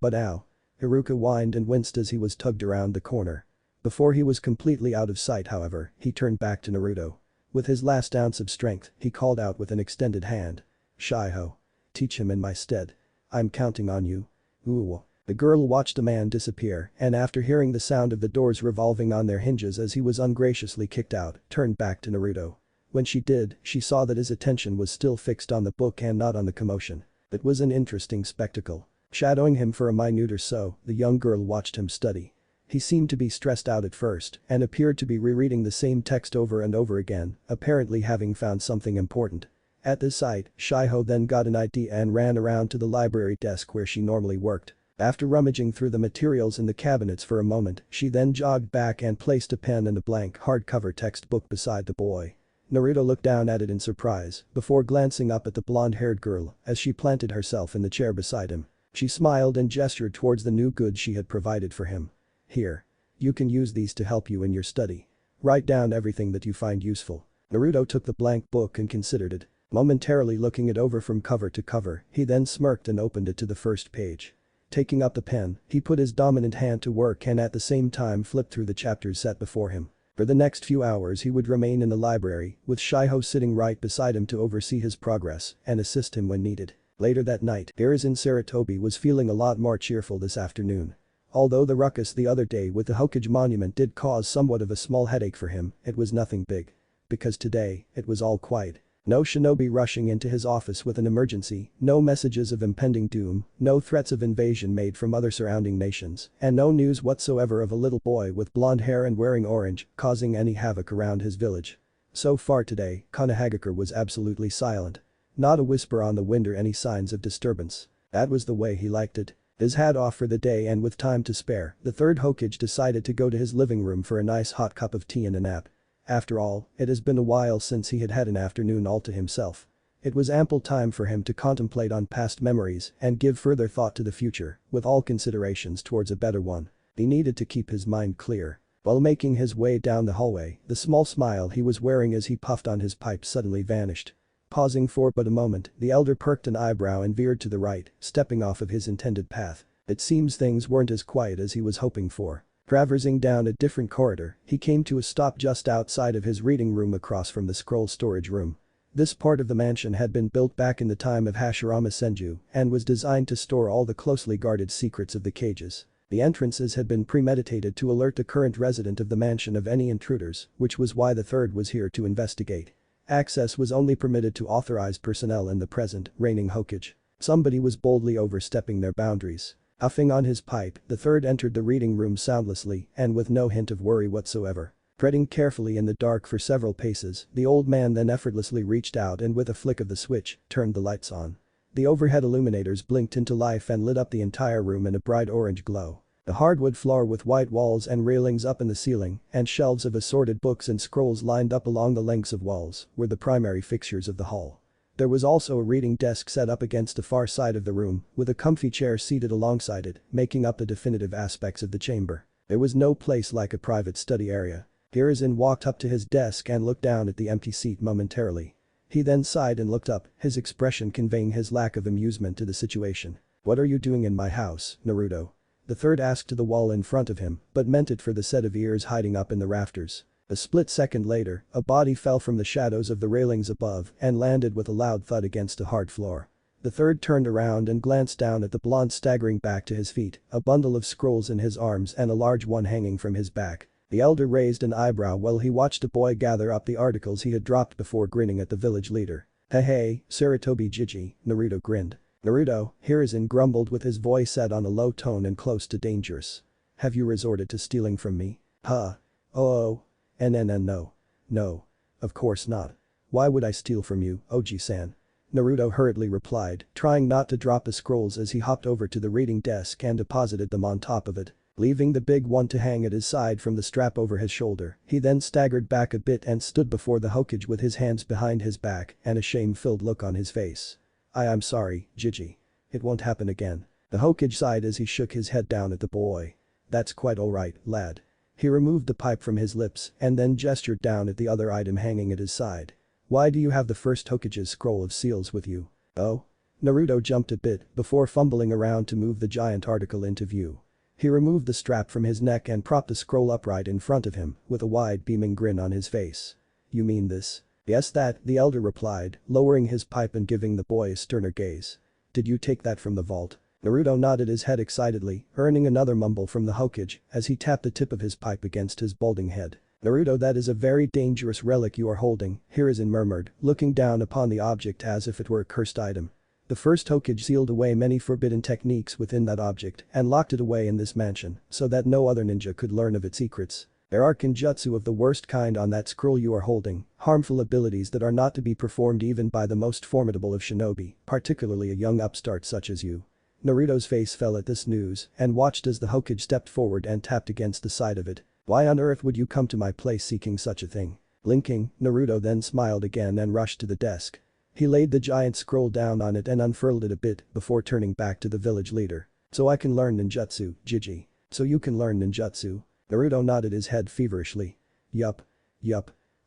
[SPEAKER 1] But ow. Iruka whined and winced as he was tugged around the corner. Before he was completely out of sight, however, he turned back to Naruto. With his last ounce of strength, he called out with an extended hand. "Shiho. Teach him in my stead. I'm counting on you." "Ooh." The girl watched the man disappear and after hearing the sound of the doors revolving on their hinges as he was ungraciously kicked out, turned back to Naruto. When she did, she saw that his attention was still fixed on the book and not on the commotion. It was an interesting spectacle. Shadowing him for a minute or so, the young girl watched him study. He seemed to be stressed out at first and appeared to be rereading the same text over and over again, apparently having found something important. At this sight, Shiho then got an idea and ran around to the library desk where she normally worked. After rummaging through the materials in the cabinets for a moment, she then jogged back and placed a pen and a blank hardcover textbook beside the boy. Naruto looked down at it in surprise before glancing up at the blonde-haired girl as she planted herself in the chair beside him. She smiled and gestured towards the new goods she had provided for him. "Here. You can use these to help you in your study. Write down everything that you find useful." Naruto took the blank book and considered it. Momentarily looking it over from cover to cover, he then smirked and opened it to the first page. Taking up the pen, he put his dominant hand to work and at the same time flipped through the chapters set before him. For the next few hours he would remain in the library, with Shiho sitting right beside him to oversee his progress and assist him when needed. Later that night, Hiruzen Sarutobi was feeling a lot more cheerful this afternoon. Although the ruckus the other day with the Hokage monument did cause somewhat of a small headache for him, it was nothing big. Because today, it was all quiet. No shinobi rushing into his office with an emergency, no messages of impending doom, no threats of invasion made from other surrounding nations, and no news whatsoever of a little boy with blonde hair and wearing orange causing any havoc around his village. So far today, Konohagakure was absolutely silent. Not a whisper on the wind or any signs of disturbance. That was the way he liked it. His hat off for the day and with time to spare, the third Hokage decided to go to his living room for a nice hot cup of tea and a nap. After all, it has been a while since he had had an afternoon all to himself. It was ample time for him to contemplate on past memories and give further thought to the future, with all considerations towards a better one. He needed to keep his mind clear. While making his way down the hallway, the small smile he was wearing as he puffed on his pipe suddenly vanished. Pausing for but a moment, the elder perked an eyebrow and veered to the right, stepping off of his intended path. It seems things weren't as quiet as he was hoping for. Traversing down a different corridor, he came to a stop just outside of his reading room across from the scroll storage room. This part of the mansion had been built back in the time of Hashirama Senju and was designed to store all the closely guarded secrets of the cages. The entrances had been premeditated to alert the current resident of the mansion of any intruders, which was why the third was here to investigate. Access was only permitted to authorized personnel and the present, reigning Hokage. Somebody was boldly overstepping their boundaries. Huffing on his pipe, the third entered the reading room soundlessly and with no hint of worry whatsoever. Treading carefully in the dark for several paces, the old man then effortlessly reached out and with a flick of the switch, turned the lights on. The overhead illuminators blinked into life and lit up the entire room in a bright orange glow. The hardwood floor with white walls and railings up in the ceiling, and shelves of assorted books and scrolls lined up along the lengths of walls, were the primary fixtures of the hall. There was also a reading desk set up against the far side of the room, with a comfy chair seated alongside it, making up the definitive aspects of the chamber. There was no place like a private study area. Hiruzen walked up to his desk and looked down at the empty seat momentarily. He then sighed and looked up, his expression conveying his lack of amusement to the situation. "What are you doing in my house, Naruto?" The third asked to the wall in front of him, but meant it for the set of ears hiding up in the rafters. A split second later, a body fell from the shadows of the railings above and landed with a loud thud against the hard floor. The third turned around and glanced down at the blonde staggering back to his feet, a bundle of scrolls in his arms and a large one hanging from his back. The elder raised an eyebrow while he watched the boy gather up the articles he had dropped before grinning at the village leader. "Hey, Saratobi Jiji," Naruto grinned. "Naruto," Hiruzen grumbled with his voice set on a low tone and close to dangerous. "Have you resorted to stealing from me? Huh? Oh. No. No. Of course not. Why would I steal from you, Oji-san?" Naruto hurriedly replied, trying not to drop the scrolls as he hopped over to the reading desk and deposited them on top of it. Leaving the big one to hang at his side from the strap over his shoulder, he then staggered back a bit and stood before the Hokage with his hands behind his back and a shame-filled look on his face. I'm sorry, Jiji. It won't happen again." The Hokage sighed as he shook his head down at the boy. "That's quite alright, lad." He removed the pipe from his lips and then gestured down at the other item hanging at his side. "Why do you have the first Hokage's scroll of seals with you?" "Oh?" Naruto jumped a bit before fumbling around to move the giant article into view. He removed the strap from his neck and propped the scroll upright in front of him, with a wide beaming grin on his face. "You mean this?" "Yes, that," the elder replied, lowering his pipe and giving the boy a sterner gaze. "Did you take that from the vault?" Naruto nodded his head excitedly, earning another mumble from the Hokage as he tapped the tip of his pipe against his balding head. "Naruto, that is a very dangerous relic you are holding," Hiruzen murmured, looking down upon the object as if it were a cursed item. "The first Hokage sealed away many forbidden techniques within that object and locked it away in this mansion so that no other ninja could learn of its secrets. There are kinjutsu of the worst kind on that scroll you are holding, harmful abilities that are not to be performed even by the most formidable of shinobi, particularly a young upstart such as you." Naruto's face fell at this news and watched as the Hokage stepped forward and tapped against the side of it. "Why on earth would you come to my place seeking such a thing?" Blinking, Naruto then smiled again and rushed to the desk. He laid the giant scroll down on it and unfurled it a bit before turning back to the village leader. "So I can learn ninjutsu, Jiji. So you can learn ninjutsu?" Naruto nodded his head feverishly. Yup.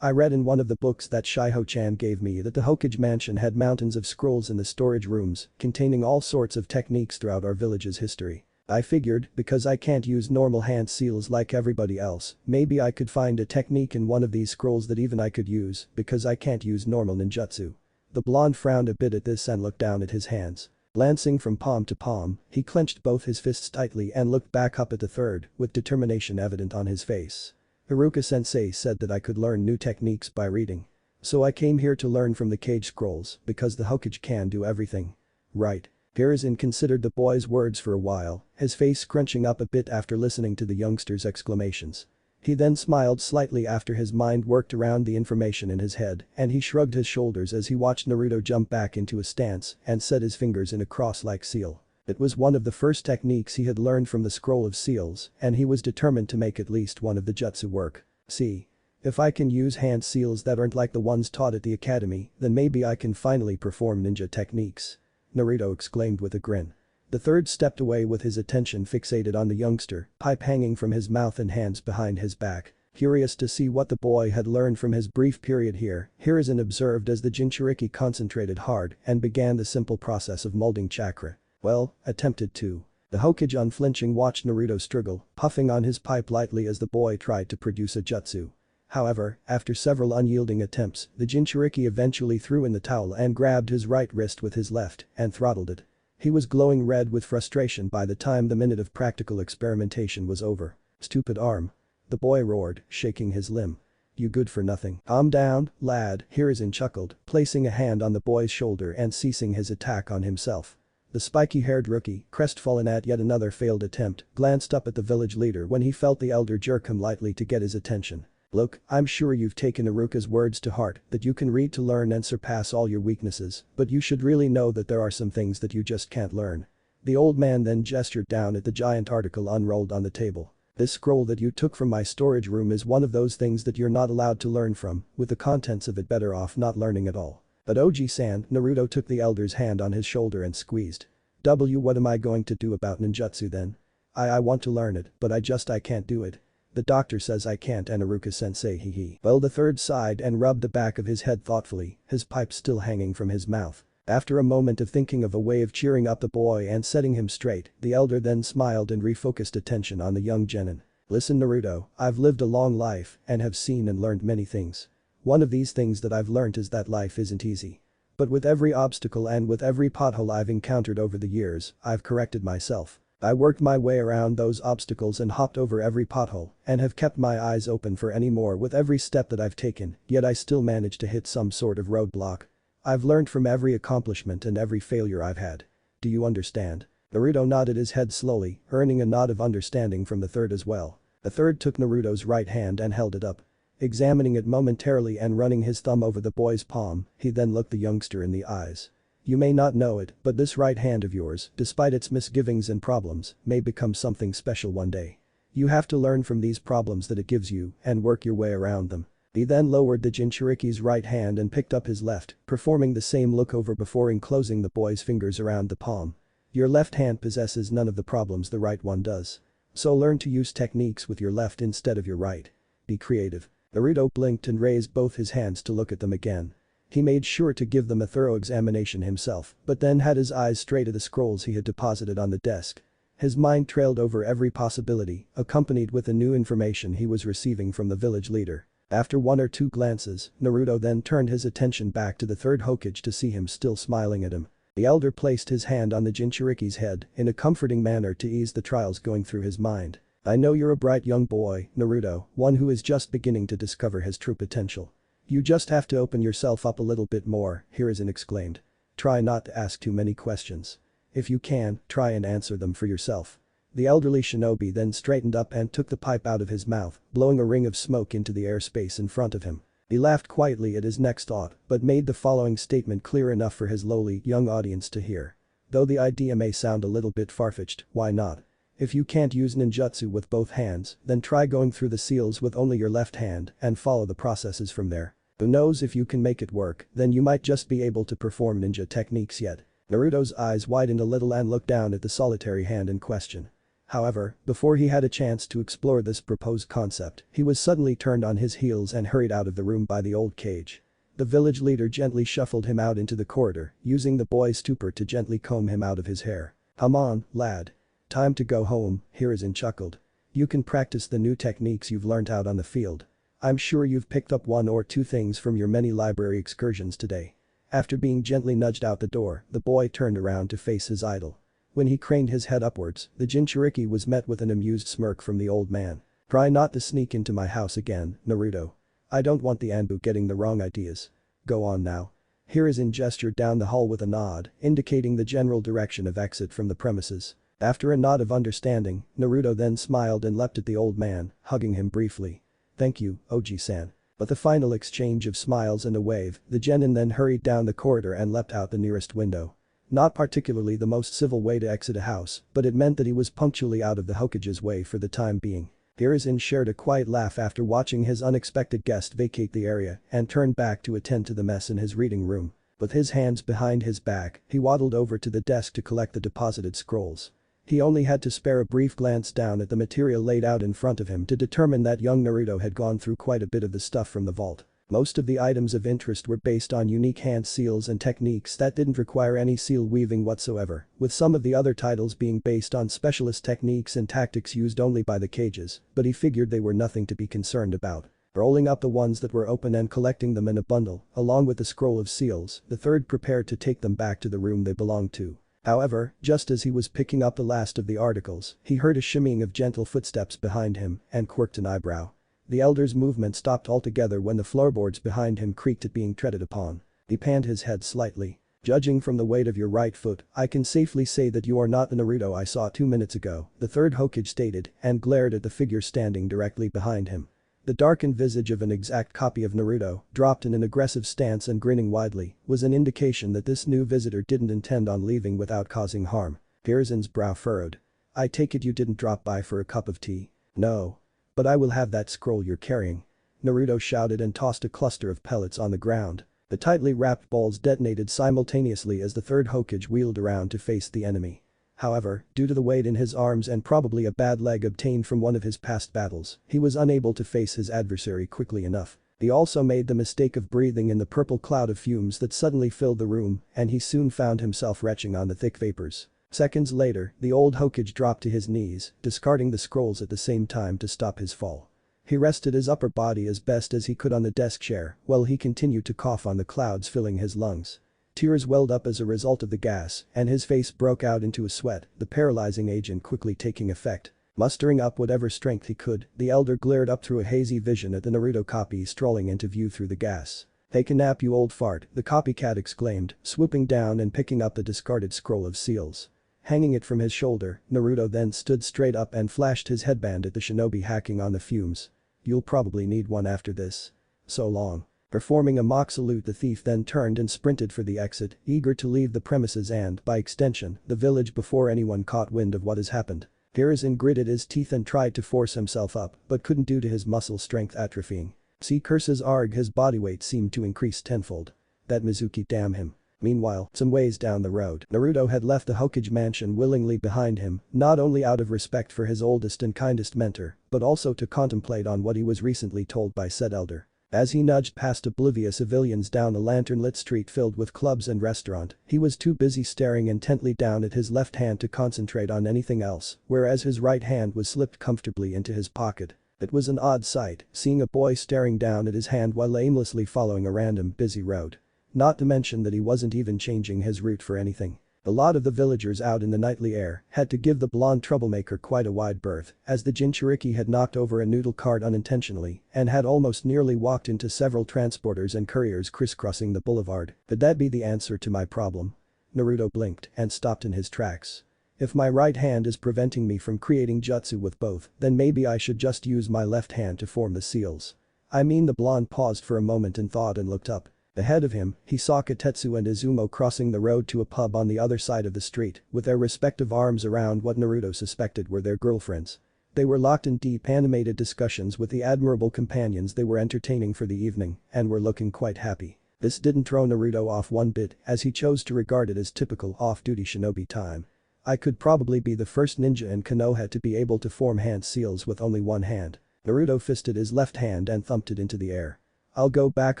[SPEAKER 1] I read in one of the books that Shiho-chan gave me that the Hokage mansion had mountains of scrolls in the storage rooms containing all sorts of techniques throughout our village's history. I figured, because I can't use normal hand seals like everybody else, maybe I could find a technique in one of these scrolls that even I could use because I can't use normal ninjutsu. The blonde frowned a bit at this and looked down at his hands. Glancing from palm to palm, he clenched both his fists tightly and looked back up at the third, with determination evident on his face. "Iruka-sensei said that I could learn new techniques by reading. So I came here to learn from the cage scrolls because the Hokage can do everything." "Right." Hiruzen considered the boy's words for a while, his face scrunching up a bit after listening to the youngster's exclamations. He then smiled slightly after his mind worked around the information in his head and he shrugged his shoulders as he watched Naruto jump back into a stance and set his fingers in a cross-like seal. It was one of the first techniques he had learned from the Scroll of Seals and he was determined to make at least one of the jutsu work. "See. If I can use hand seals that aren't like the ones taught at the academy, then maybe I can finally perform ninja techniques," Naruto exclaimed with a grin. The third stepped away with his attention fixated on the youngster, pipe hanging from his mouth and hands behind his back. Curious to see what the boy had learned from his brief period here, Hiruzen observed as the Jinchuriki concentrated hard and began the simple process of molding chakra. Well, attempted to. The Hokage unflinching watched Naruto struggle, puffing on his pipe lightly as the boy tried to produce a jutsu. However, after several unyielding attempts, the Jinchuriki eventually threw in the towel and grabbed his right wrist with his left and throttled it. He was glowing red with frustration by the time the minute of practical experimentation was over. "Stupid arm." The boy roared, shaking his limb. "You good for nothing." "Calm down, lad," Hiruzen chuckled, placing a hand on the boy's shoulder and ceasing his attack on himself. The spiky-haired rookie, crestfallen at yet another failed attempt, glanced up at the village leader when he felt the elder jerk him lightly to get his attention. "Look, I'm sure you've taken Iruka's words to heart that you can read to learn and surpass all your weaknesses, but you should really know that there are some things that you just can't learn. The old man then gestured down at the giant article unrolled on the table. This scroll that you took from my storage room is one of those things that you're not allowed to learn from, with the contents of it better off not learning at all. But Oji-san, Naruto took the elder's hand on his shoulder and squeezed. What am I going to do about ninjutsu then? I want to learn it, but I can't do it. The doctor says I can't, and Iruka-sensei hee. Well, the third sighed and rubbed the back of his head thoughtfully, his pipe still hanging from his mouth. After a moment of thinking of a way of cheering up the boy and setting him straight, the elder then smiled and refocused attention on the young genin. Listen Naruto, I've lived a long life and have seen and learned many things. One of these things that I've learned is that life isn't easy. But with every obstacle and with every pothole I've encountered over the years, I've corrected myself. I worked my way around those obstacles and hopped over every pothole and have kept my eyes open for any more with every step that I've taken, yet I still manage to hit some sort of roadblock. I've learned from every accomplishment and every failure I've had. Do you understand? Naruto nodded his head slowly, earning a nod of understanding from the third as well. The third took Naruto's right hand and held it up. Examining it momentarily and running his thumb over the boy's palm, he then looked the youngster in the eyes. You may not know it, but this right hand of yours, despite its misgivings and problems, may become something special one day. You have to learn from these problems that it gives you and work your way around them. He then lowered the Jinchuriki's right hand and picked up his left, performing the same look over before enclosing the boy's fingers around the palm. Your left hand possesses none of the problems the right one does. So learn to use techniques with your left instead of your right. Be creative. Naruto blinked and raised both his hands to look at them again. He made sure to give them a thorough examination himself, but then had his eyes straight at the scrolls he had deposited on the desk. His mind trailed over every possibility, accompanied with the new information he was receiving from the village leader. After one or two glances, Naruto then turned his attention back to the third Hokage to see him still smiling at him. The elder placed his hand on the Jinchuriki's head in a comforting manner to ease the trials going through his mind. I know you're a bright young boy, Naruto, one who is just beginning to discover his true potential. You just have to open yourself up a little bit more, Hiruzen exclaimed. Try not to ask too many questions. If you can, try and answer them for yourself. The elderly shinobi then straightened up and took the pipe out of his mouth, blowing a ring of smoke into the airspace in front of him. He laughed quietly at his next thought, but made the following statement clear enough for his lowly, young audience to hear. Though the idea may sound a little bit far-fetched, why not? If you can't use ninjutsu with both hands, then try going through the seals with only your left hand and follow the processes from there. Who knows, if you can make it work, then you might just be able to perform ninja techniques yet. Naruto's eyes widened a little and looked down at the solitary hand in question. However, before he had a chance to explore this proposed concept, he was suddenly turned on his heels and hurried out of the room by the old cage. The village leader gently shuffled him out into the corridor, using the boy's stupor to gently comb him out of his hair. Come on, lad. Time to go home, Hiruzen chuckled. You can practice the new techniques you've learned out on the field. I'm sure you've picked up one or two things from your many library excursions today. After being gently nudged out the door, the boy turned around to face his idol. When he craned his head upwards, the Jinchuriki was met with an amused smirk from the old man. Try not to sneak into my house again, Naruto. I don't want the Anbu getting the wrong ideas. Go on now. Hiruzen gestured down the hall with a nod, indicating the general direction of exit from the premises. After a nod of understanding, Naruto then smiled and leapt at the old man, hugging him briefly. Thank you, Oji-san. But the final exchange of smiles and a wave, the genin then hurried down the corridor and leapt out the nearest window. Not particularly the most civil way to exit a house, but it meant that he was punctually out of the Hokage's way for the time being. Hiruzen shared a quiet laugh after watching his unexpected guest vacate the area and turned back to attend to the mess in his reading room. With his hands behind his back, he waddled over to the desk to collect the deposited scrolls. He only had to spare a brief glance down at the material laid out in front of him to determine that young Naruto had gone through quite a bit of the stuff from the vault. Most of the items of interest were based on unique hand seals and techniques that didn't require any seal weaving whatsoever, with some of the other titles being based on specialist techniques and tactics used only by the cages, but he figured they were nothing to be concerned about. Rolling up the ones that were open and collecting them in a bundle, along with the scroll of seals, the third prepared to take them back to the room they belonged to. However, just as he was picking up the last of the articles, he heard a shimmying of gentle footsteps behind him and quirked an eyebrow. The elder's movement stopped altogether when the floorboards behind him creaked at being treaded upon. He panned his head slightly. Judging from the weight of your right foot, I can safely say that you are not the Naruto I saw 2 minutes ago, the third Hokage stated and glared at the figure standing directly behind him. The darkened visage of an exact copy of Naruto, dropped in an aggressive stance and grinning widely, was an indication that this new visitor didn't intend on leaving without causing harm. Hiruzen's brow furrowed. I take it you didn't drop by for a cup of tea? No. But I will have that scroll you're carrying. Naruto shouted and tossed a cluster of pellets on the ground. The tightly wrapped balls detonated simultaneously as the third Hokage wheeled around to face the enemy. However, due to the weight in his arms and probably a bad leg obtained from one of his past battles, he was unable to face his adversary quickly enough. He also made the mistake of breathing in the purple cloud of fumes that suddenly filled the room, and he soon found himself retching on the thick vapors. Seconds later, the old Hokage dropped to his knees, discarding the scrolls at the same time to stop his fall. He rested his upper body as best as he could on the desk chair while he continued to cough on the clouds filling his lungs. Tears welled up as a result of the gas, and his face broke out into a sweat, the paralyzing agent quickly taking effect. Mustering up whatever strength he could, the elder glared up through a hazy vision at the Naruto copy strolling into view through the gas. "Take a nap, you old fart," the copycat exclaimed, swooping down and picking up the discarded scroll of seals. Hanging it from his shoulder, Naruto then stood straight up and flashed his headband at the shinobi hacking on the fumes. "You'll probably need one after this. So long." Performing a mock salute, the thief then turned and sprinted for the exit, eager to leave the premises and, by extension, the village before anyone caught wind of what has happened. Hiruzen gritted his teeth and tried to force himself up, but couldn't due to his muscle strength atrophying. See curses arg, his body weight seemed to increase tenfold. That Mizuki, damn him. Meanwhile, some ways down the road, Naruto had left the Hokage mansion willingly behind him, not only out of respect for his oldest and kindest mentor, but also to contemplate on what he was recently told by said elder. As he nudged past oblivious civilians down a lantern-lit street filled with clubs and restaurant, he was too busy staring intently down at his left hand to concentrate on anything else, whereas his right hand was slipped comfortably into his pocket. It was an odd sight, seeing a boy staring down at his hand while aimlessly following a random busy road. Not to mention that he wasn't even changing his route for anything. A lot of the villagers out in the nightly air had to give the blonde troublemaker quite a wide berth, as the Jinchuriki had knocked over a noodle cart unintentionally and had almost nearly walked into several transporters and couriers crisscrossing the boulevard. Could that be the answer to my problem? Naruto blinked and stopped in his tracks. If my right hand is preventing me from creating jutsu with both, then maybe I should just use my left hand to form the seals. I mean, the blonde paused for a moment in thought and looked up. Ahead of him, he saw Katetsu and Izumo crossing the road to a pub on the other side of the street, with their respective arms around what Naruto suspected were their girlfriends. They were locked in deep animated discussions with the admirable companions they were entertaining for the evening, and were looking quite happy. This didn't throw Naruto off one bit, as he chose to regard it as typical off-duty shinobi time. I could probably be the first ninja in Konoha to be able to form hand seals with only one hand. Naruto fisted his left hand and thumped it into the air. I'll go back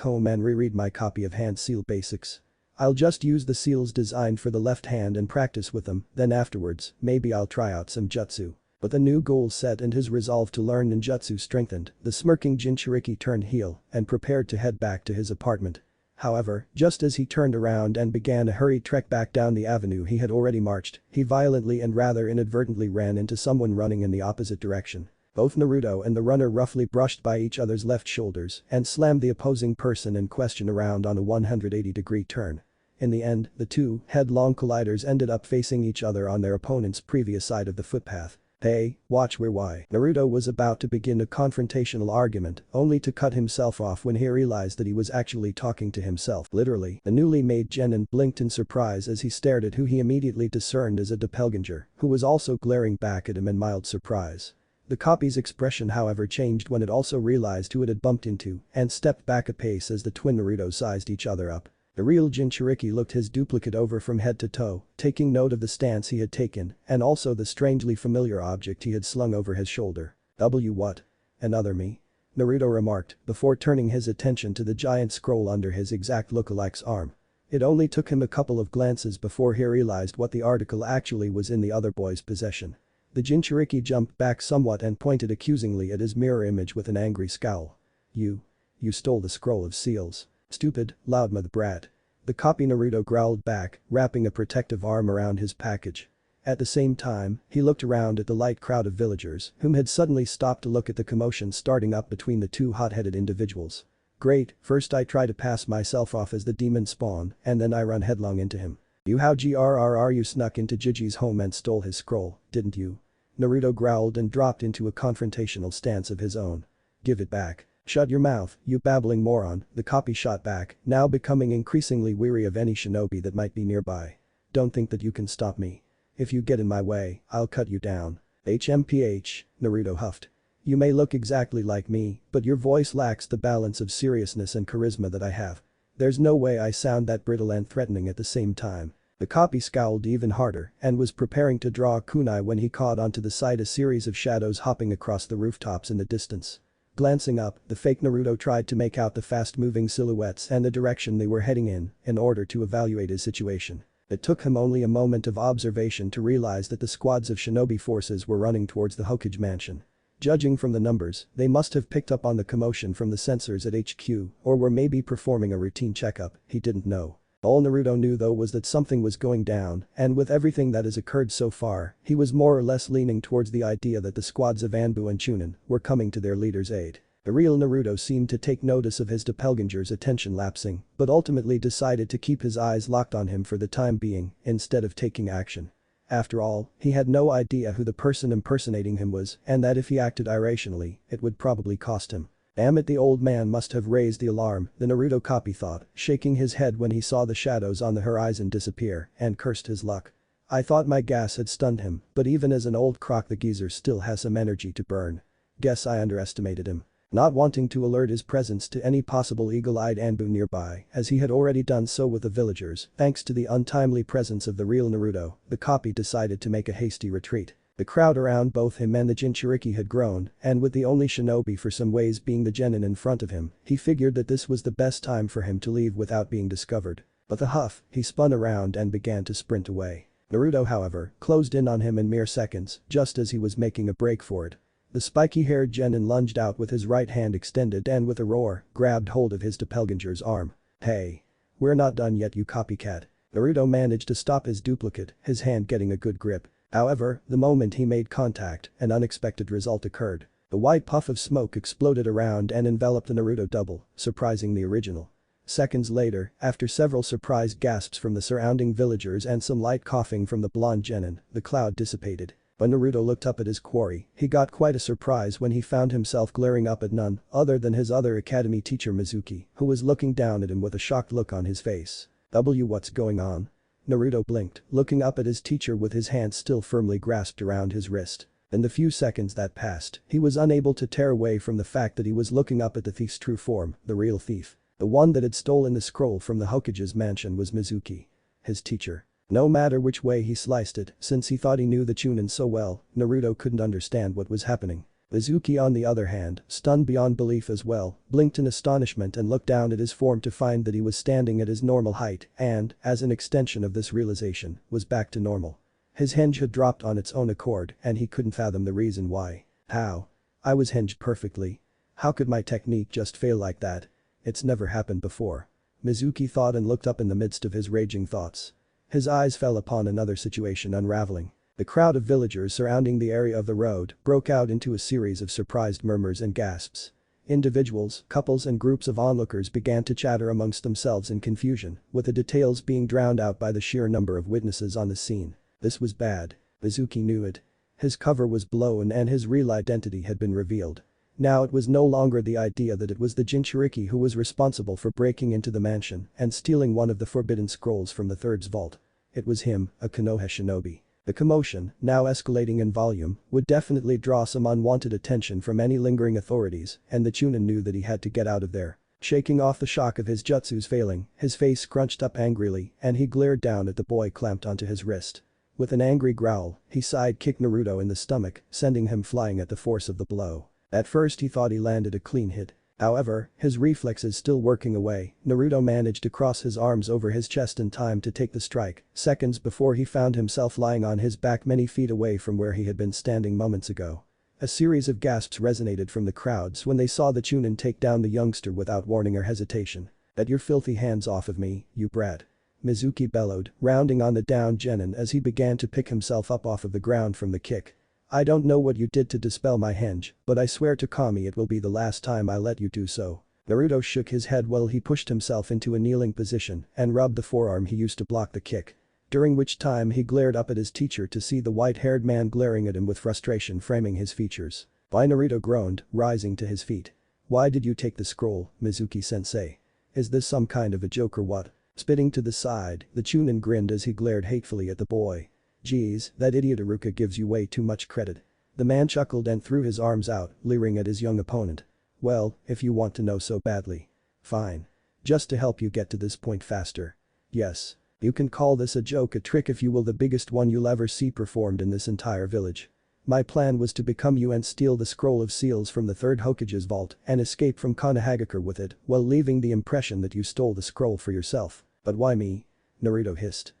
[SPEAKER 1] home and reread my copy of Hand Seal Basics. I'll just use the seals designed for the left hand and practice with them, then afterwards, maybe I'll try out some jutsu. But the new goal set and his resolve to learn ninjutsu strengthened, the smirking Jinchuriki turned heel and prepared to head back to his apartment. However, just as he turned around and began a hurried trek back down the avenue he had already marched, he violently and rather inadvertently ran into someone running in the opposite direction. Both Naruto and the runner roughly brushed by each other's left shoulders and slammed the opposing person in question around on a 180-degree turn. In the end, the two headlong colliders ended up facing each other on their opponent's previous side of the footpath. "Hey, watch where why." Naruto was about to begin a confrontational argument, only to cut himself off when he realized that he was actually talking to himself. Literally, the newly made genin blinked in surprise as he stared at who he immediately discerned as a doppelganger, who was also glaring back at him in mild surprise. The copy's expression however changed when it also realized who it had bumped into and stepped back a pace as the twin Naruto sized each other up. The real Jinchuriki looked his duplicate over from head to toe, taking note of the stance he had taken and also the strangely familiar object he had slung over his shoulder. What? Another me?" Naruto remarked before turning his attention to the giant scroll under his exact lookalike's arm. It only took him a couple of glances before he realized what the article actually was in the other boy's possession. The Jinchuriki jumped back somewhat and pointed accusingly at his mirror image with an angry scowl. You stole the scroll of seals. Stupid, loudmouth brat." The copy Naruto growled back, wrapping a protective arm around his package. At the same time, he looked around at the light crowd of villagers whom had suddenly stopped to look at the commotion starting up between the two hot-headed individuals. "Great, first I try to pass myself off as the demon spawn and then I run headlong into him. You snuck into Jiji's home and stole his scroll, didn't you?" Naruto growled and dropped into a confrontational stance of his own. "Give it back." "Shut your mouth, you babbling moron," the copy shot back, now becoming increasingly weary of any shinobi that might be nearby. "Don't think that you can stop me." If you get in my way, I'll cut you down. HMPH, Naruto huffed. You may look exactly like me, but your voice lacks the balance of seriousness and charisma that I have. There's no way I sound that brittle and threatening at the same time. The copy scowled even harder and was preparing to draw a kunai when he caught onto the sight a series of shadows hopping across the rooftops in the distance. Glancing up, the fake Naruto tried to make out the fast-moving silhouettes and the direction they were heading in order to evaluate his situation. It took him only a moment of observation to realize that the squads of shinobi forces were running towards the Hokage mansion. Judging from the numbers, they must have picked up on the commotion from the sensors at HQ or were maybe performing a routine checkup, he didn't know. All Naruto knew though was that something was going down, and with everything that has occurred so far, he was more or less leaning towards the idea that the squads of Anbu and Chunin were coming to their leader's aid. The real Naruto seemed to take notice of his doppelganger's attention lapsing, but ultimately decided to keep his eyes locked on him for the time being, instead of taking action. After all, he had no idea who the person impersonating him was and that if he acted irrationally, it would probably cost him. Damn it, the old man must have raised the alarm, the Naruto copy thought, shaking his head when he saw the shadows on the horizon disappear and cursed his luck. I thought my gas had stunned him, but even as an old croc the geezer still has some energy to burn. Guess I underestimated him. Not wanting to alert his presence to any possible eagle-eyed Anbu nearby, as he had already done so with the villagers, thanks to the untimely presence of the real Naruto, the copy decided to make a hasty retreat. The crowd around both him and the Jinchuriki had grown, and with the only shinobi for some ways being the genin in front of him, he figured that this was the best time for him to leave without being discovered. But the huff, he spun around and began to sprint away. Naruto, however, closed in on him in mere seconds, just as he was making a break for it. The spiky-haired genin lunged out with his right hand extended and with a roar, grabbed hold of his doppelganger's arm. Hey. We're not done yet, you copycat. Naruto managed to stop his duplicate, his hand getting a good grip. However, the moment he made contact, an unexpected result occurred. The white puff of smoke exploded around and enveloped the Naruto double, surprising the original. Seconds later, after several surprised gasps from the surrounding villagers and some light coughing from the blonde genin, the cloud dissipated. When Naruto looked up at his quarry, he got quite a surprise when he found himself glaring up at none other than his other academy teacher Mizuki, who was looking down at him with a shocked look on his face. What's going on? Naruto blinked, looking up at his teacher with his hand still firmly grasped around his wrist. In the few seconds that passed, he was unable to tear away from the fact that he was looking up at the thief's true form, the real thief. The one that had stolen the scroll from the Hokage's mansion was Mizuki. His teacher. No matter which way he sliced it, since he thought he knew the Chunin so well, Naruto couldn't understand what was happening. Mizuki on the other hand, stunned beyond belief as well, blinked in astonishment and looked down at his form to find that he was standing at his normal height and, as an extension of this realization, was back to normal. His hinge had dropped on its own accord and he couldn't fathom the reason why. How? I was hinged perfectly. How could my technique just fail like that? It's never happened before. Mizuki thought and looked up in the midst of his raging thoughts. His eyes fell upon another situation unraveling. The crowd of villagers surrounding the area of the road broke out into a series of surprised murmurs and gasps. Individuals, couples and groups of onlookers began to chatter amongst themselves in confusion, with the details being drowned out by the sheer number of witnesses on the scene. This was bad. Mizuki knew it. His cover was blown and his real identity had been revealed. Now it was no longer the idea that it was the Jinchuriki who was responsible for breaking into the mansion and stealing one of the forbidden scrolls from the third's vault. It was him, a Konoha shinobi. The commotion, now escalating in volume, would definitely draw some unwanted attention from any lingering authorities, and the Chunin knew that he had to get out of there. Shaking off the shock of his jutsu's failing, his face scrunched up angrily and he glared down at the boy clamped onto his wrist. With an angry growl, he side-kicked Naruto in the stomach, sending him flying at the force of the blow. At first he thought he landed a clean hit. However, his reflexes still working away, Naruto managed to cross his arms over his chest in time to take the strike, seconds before he found himself lying on his back many feet away from where he had been standing moments ago. A series of gasps resonated from the crowds when they saw the Chunin take down the youngster without warning or hesitation. "Get your filthy hands off of me, you brat." Mizuki bellowed, rounding on the downed genin as he began to pick himself up off of the ground from the kick. "I don't know what you did to dispel my hinge, but I swear to Kami it will be the last time I let you do so." Naruto shook his head while he pushed himself into a kneeling position and rubbed the forearm he used to block the kick. During which time he glared up at his teacher to see the white-haired man glaring at him with frustration framing his features. "Why?" Naruto groaned, rising to his feet. "Why did you take the scroll, Mizuki-sensei? Is this some kind of a joke or what?" Spitting to the side, the Chunin grinned as he glared hatefully at the boy. Geez, that idiot Iruka gives you way too much credit. The man chuckled and threw his arms out, leering at his young opponent. Well, if you want to know so badly. Fine. Just to help you get to this point faster. Yes. You can call this a joke, a trick if you will, the biggest one you'll ever see performed in this entire village. My plan was to become you and steal the scroll of seals from the third Hokage's vault and escape from Konohagakure with it while leaving the impression that you stole the scroll for yourself. But why me? Naruto hissed.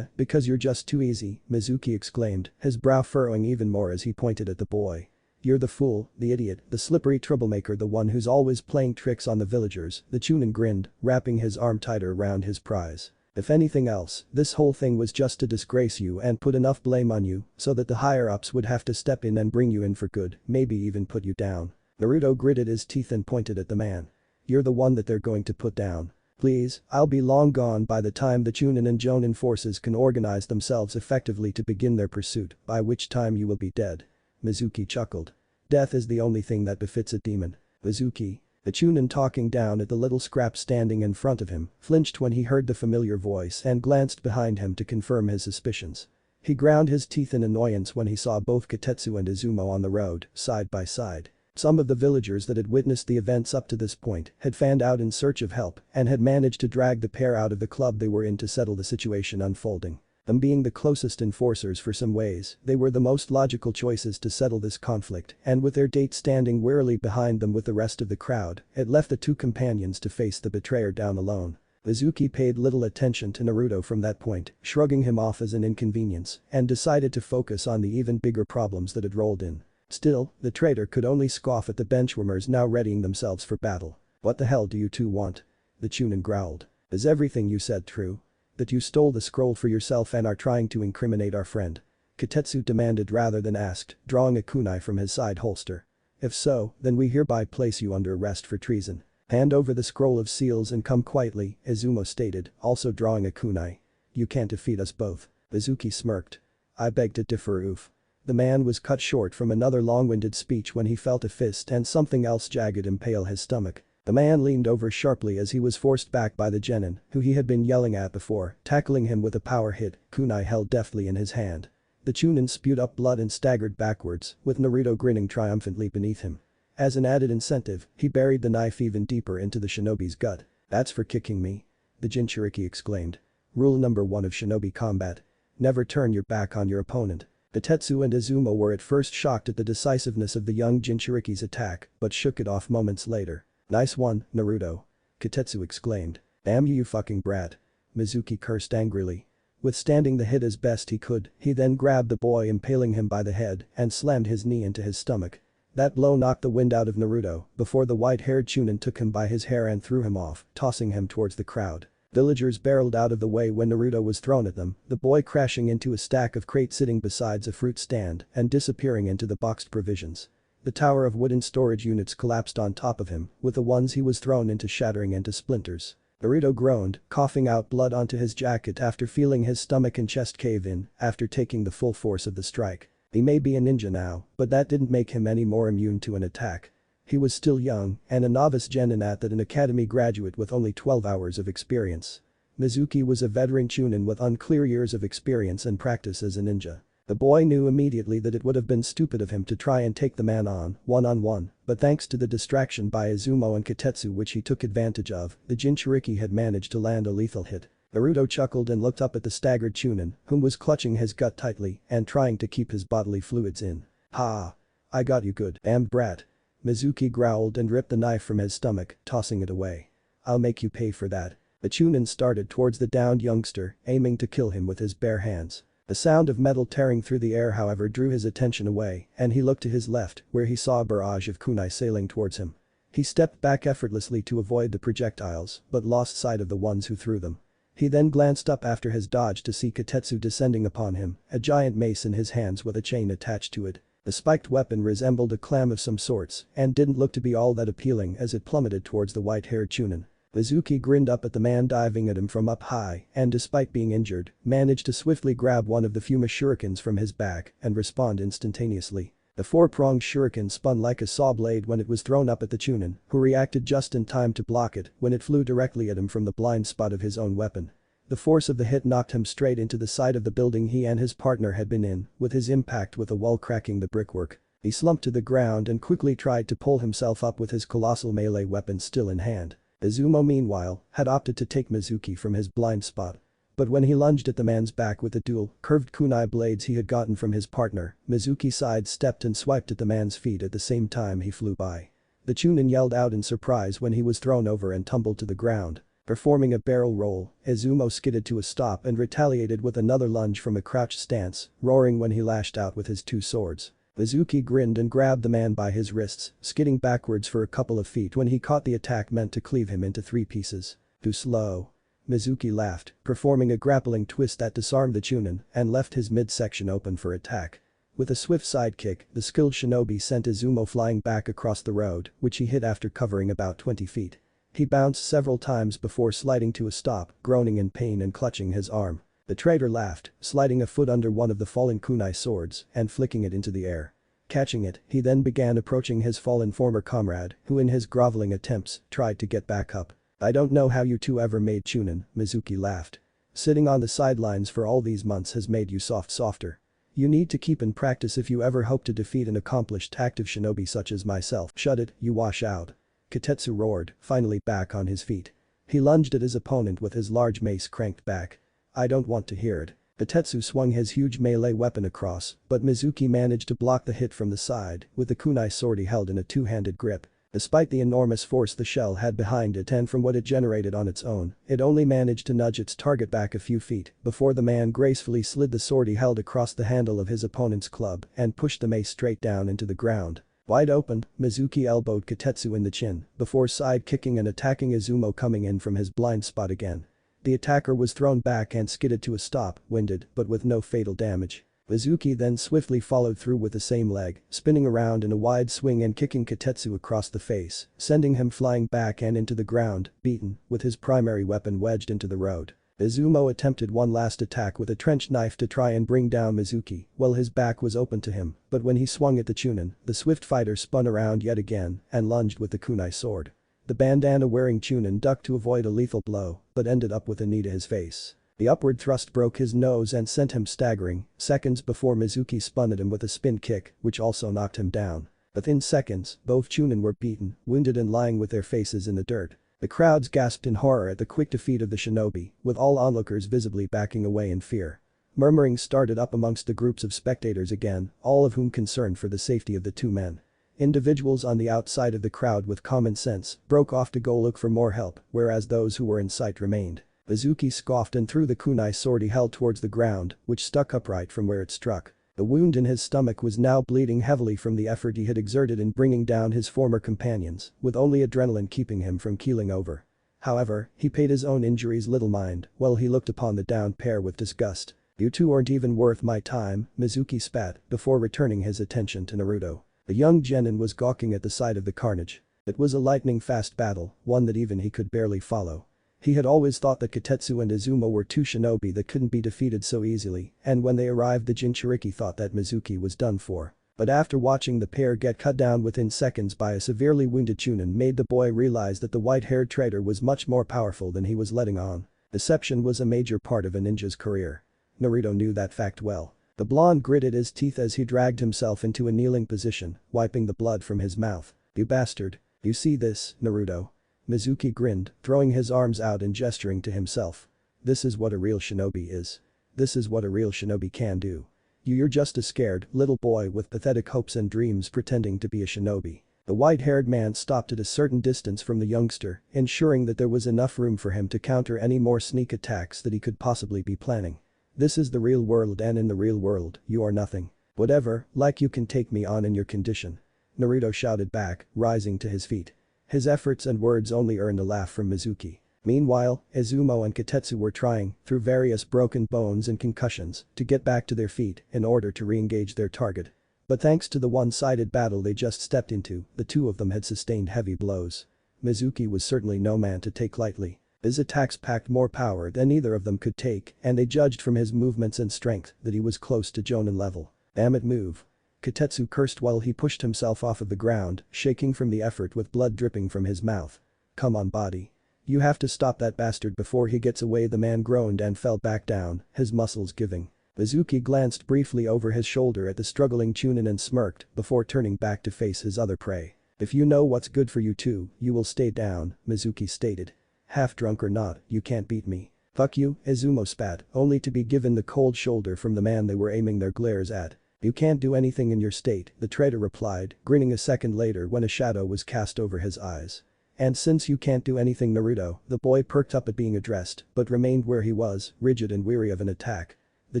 [SPEAKER 1] Because you're just too easy, Mizuki exclaimed, his brow furrowing even more as he pointed at the boy. You're the fool, the idiot, the slippery troublemaker, the one who's always playing tricks on the villagers, the Chunin grinned, wrapping his arm tighter around his prize. If anything else, this whole thing was just to disgrace you and put enough blame on you so that the higher-ups would have to step in and bring you in for good, maybe even put you down. Naruto gritted his teeth and pointed at the man. You're the one that they're going to put down. Please, I'll be long gone by the time the Chunin and Jonin forces can organize themselves effectively to begin their pursuit, by which time you will be dead. Mizuki chuckled. Death is the only thing that befits a demon. Mizuki. The Chunin, talking down at the little scrap standing in front of him, flinched when he heard the familiar voice and glanced behind him to confirm his suspicions. He ground his teeth in annoyance when he saw both Kitetsu and Izumo on the road, side by side. Some of the villagers that had witnessed the events up to this point had fanned out in search of help and had managed to drag the pair out of the club they were in to settle the situation unfolding. Them being the closest enforcers for some ways, they were the most logical choices to settle this conflict, and with their date standing wearily behind them with the rest of the crowd, it left the two companions to face the betrayer down alone. Mizuki paid little attention to Naruto from that point, shrugging him off as an inconvenience, and decided to focus on the even bigger problems that had rolled in. Still, the traitor could only scoff at the benchwarmers now readying themselves for battle. What the hell do you two want? The Chunin growled. Is everything you said true? That you stole the scroll for yourself and are trying to incriminate our friend? Kitetsu demanded rather than asked, drawing a kunai from his side holster. If so, then we hereby place you under arrest for treason. Hand over the scroll of seals and come quietly, Izumo stated, also drawing a kunai. You can't defeat us both. Mizuki smirked. I beg to differ, oof. The man was cut short from another long-winded speech when he felt a fist and something else jagged impale his stomach. The man leaned over sharply as he was forced back by the genin, who he had been yelling at before, tackling him with a power hit, kunai held deftly in his hand. The Chunin spewed up blood and staggered backwards, with Naruto grinning triumphantly beneath him. As an added incentive, he buried the knife even deeper into the shinobi's gut. That's for kicking me. The Jinchuriki exclaimed. Rule number 1 of shinobi combat. Never turn your back on your opponent. Kitetsu and Izumo were at first shocked at the decisiveness of the young Jinchuriki's attack, but shook it off moments later. Nice one, Naruto. Kitetsu exclaimed. Damn you fucking brat. Mizuki cursed angrily. Withstanding the hit as best he could, he then grabbed the boy, impaling him by the head and slammed his knee into his stomach. That blow knocked the wind out of Naruto before the white-haired Chunin took him by his hair and threw him off, tossing him towards the crowd. Villagers barreled out of the way when Naruto was thrown at them, the boy crashing into a stack of crates sitting beside a fruit stand and disappearing into the boxed provisions. The tower of wooden storage units collapsed on top of him, with the ones he was thrown into shattering into splinters. Naruto groaned, coughing out blood onto his jacket after feeling his stomach and chest cave in after taking the full force of the strike. He may be a ninja now, but that didn't make him any more immune to an attack. He was still young and a novice genin at that, an academy graduate with only 12 hours of experience. Mizuki was a veteran Chunin with unclear years of experience and practice as a ninja. The boy knew immediately that it would have been stupid of him to try and take the man on, one-on-one, but thanks to the distraction by Izumo and Kitetsu which he took advantage of, the Jinchuriki had managed to land a lethal hit. Naruto chuckled and looked up at the staggered Chunin, whom was clutching his gut tightly and trying to keep his bodily fluids in. Ha! I got you good, damned brat. Mizuki growled and ripped the knife from his stomach, tossing it away. I'll make you pay for that. The Chunin started towards the downed youngster, aiming to kill him with his bare hands. The sound of metal tearing through the air however drew his attention away and he looked to his left where he saw a barrage of kunai sailing towards him. He stepped back effortlessly to avoid the projectiles but lost sight of the ones who threw them. He then glanced up after his dodge to see Kitetsu descending upon him, a giant mace in his hands with a chain attached to it. The spiked weapon resembled a clam of some sorts and didn't look to be all that appealing as it plummeted towards the white-haired Chunin. Mizuki grinned up at the man diving at him from up high and despite being injured, managed to swiftly grab one of the Fuma shurikens from his back and respond instantaneously. The four-pronged shuriken spun like a saw blade when it was thrown up at the Chunin, who reacted just in time to block it when it flew directly at him from the blind spot of his own weapon. The force of the hit knocked him straight into the side of the building he and his partner had been in, with his impact with the wall cracking the brickwork. He slumped to the ground and quickly tried to pull himself up with his colossal melee weapon still in hand. Izumo meanwhile had opted to take Mizuki from his blind spot. But when he lunged at the man's back with the dual, curved kunai blades he had gotten from his partner, Mizuki sidestepped and swiped at the man's feet at the same time he flew by. The Chunin yelled out in surprise when he was thrown over and tumbled to the ground. Performing a barrel roll, Izumo skidded to a stop and retaliated with another lunge from a crouched stance, roaring when he lashed out with his two swords. Mizuki grinned and grabbed the man by his wrists, skidding backwards for a couple of feet when he caught the attack meant to cleave him into 3 pieces. Too slow. Mizuki laughed, performing a grappling twist that disarmed the Chunin and left his midsection open for attack. With a swift sidekick, the skilled shinobi sent Izumo flying back across the road, which he hit after covering about 20 feet. He bounced several times before sliding to a stop, groaning in pain and clutching his arm. The traitor laughed, sliding a foot under one of the fallen kunai swords and flicking it into the air. Catching it, he then began approaching his fallen former comrade, who in his groveling attempts, tried to get back up. "I don't know how you two ever made Chunin," Mizuki laughed. "Sitting on the sidelines for all these months has made you softer. You need to keep in practice if you ever hope to defeat an accomplished active shinobi such as myself. Shut it, you wash out." Kitetsu roared, finally back on his feet. He lunged at his opponent with his large mace cranked back. "I don't want to hear it." Kitetsu swung his huge melee weapon across, but Mizuki managed to block the hit from the side, with the kunai sword he held in a two-handed grip. Despite the enormous force the shell had behind it and from what it generated on its own, it only managed to nudge its target back a few feet before the man gracefully slid the sword he held across the handle of his opponent's club and pushed the mace straight down into the ground. Wide open, Mizuki elbowed Kitetsu in the chin before side-kicking and attacking Izumo coming in from his blind spot again. The attacker was thrown back and skidded to a stop, winded but with no fatal damage. Mizuki then swiftly followed through with the same leg, spinning around in a wide swing and kicking Kitetsu across the face, sending him flying back and into the ground, beaten, with his primary weapon wedged into the road. Izumo attempted one last attack with a trench knife to try and bring down Mizuki while his back was open to him, but when he swung at the Chunin, the swift fighter spun around yet again and lunged with the kunai sword. The bandana-wearing Chunin ducked to avoid a lethal blow, but ended up with a knee to his face. The upward thrust broke his nose and sent him staggering, seconds before Mizuki spun at him with a spin kick, which also knocked him down. Within seconds, both Chunin were beaten, wounded and lying with their faces in the dirt. The crowds gasped in horror at the quick defeat of the shinobi, with all onlookers visibly backing away in fear. Murmuring started up amongst the groups of spectators again, all of whom concerned for the safety of the two men. Individuals on the outside of the crowd with common sense broke off to go look for more help, whereas those who were in sight remained. Mizuki scoffed and threw the kunai sword he held towards the ground, which stuck upright from where it struck. The wound in his stomach was now bleeding heavily from the effort he had exerted in bringing down his former companions, with only adrenaline keeping him from keeling over. However, he paid his own injuries little mind while he looked upon the downed pair with disgust. "You two aren't even worth my time," Mizuki spat before returning his attention to Naruto. The young genin was gawking at the sight of the carnage. It was a lightning-fast battle, one that even he could barely follow. He had always thought that Kitetsu and Izumo were two shinobi that couldn't be defeated so easily, and when they arrived the Jinchuriki thought that Mizuki was done for. But after watching the pair get cut down within seconds by a severely wounded Chunin made the boy realize that the white-haired traitor was much more powerful than he was letting on. Deception was a major part of a ninja's career. Naruto knew that fact well. The blonde gritted his teeth as he dragged himself into a kneeling position, wiping the blood from his mouth. "You bastard. You see this, Naruto?" Mizuki grinned, throwing his arms out and gesturing to himself. "This is what a real shinobi is. This is what a real shinobi can do. You're just a scared, little boy with pathetic hopes and dreams pretending to be a shinobi." The white-haired man stopped at a certain distance from the youngster, ensuring that there was enough room for him to counter any more sneak attacks that he could possibly be planning. "This is the real world and in the real world, you are nothing. Whatever, like you can take me on in your condition." Naruto shouted back, rising to his feet. His efforts and words only earned a laugh from Mizuki. Meanwhile, Izumo and Kitetsu were trying, through various broken bones and concussions, to get back to their feet in order to re-engage their target. But thanks to the one-sided battle they just stepped into, the two of them had sustained heavy blows. Mizuki was certainly no man to take lightly. His attacks packed more power than either of them could take, and they judged from his movements and strength that he was close to Jonin level. "Damn it, move." Kitetsu cursed while he pushed himself off of the ground, shaking from the effort with blood dripping from his mouth. "Come on, body." You have to stop that bastard before he gets away, the man groaned and fell back down, his muscles giving. Mizuki glanced briefly over his shoulder at the struggling Chunin and smirked before turning back to face his other prey. If you know what's good for you too, you will stay down, Mizuki stated. Half drunk or not, you can't beat me. Fuck you, Izumo spat, only to be given the cold shoulder from the man they were aiming their glares at. You can't do anything in your state, the traitor replied, grinning a second later when a shadow was cast over his eyes. And since you can't do anything, Naruto, the boy perked up at being addressed, but remained where he was, rigid and weary of an attack. The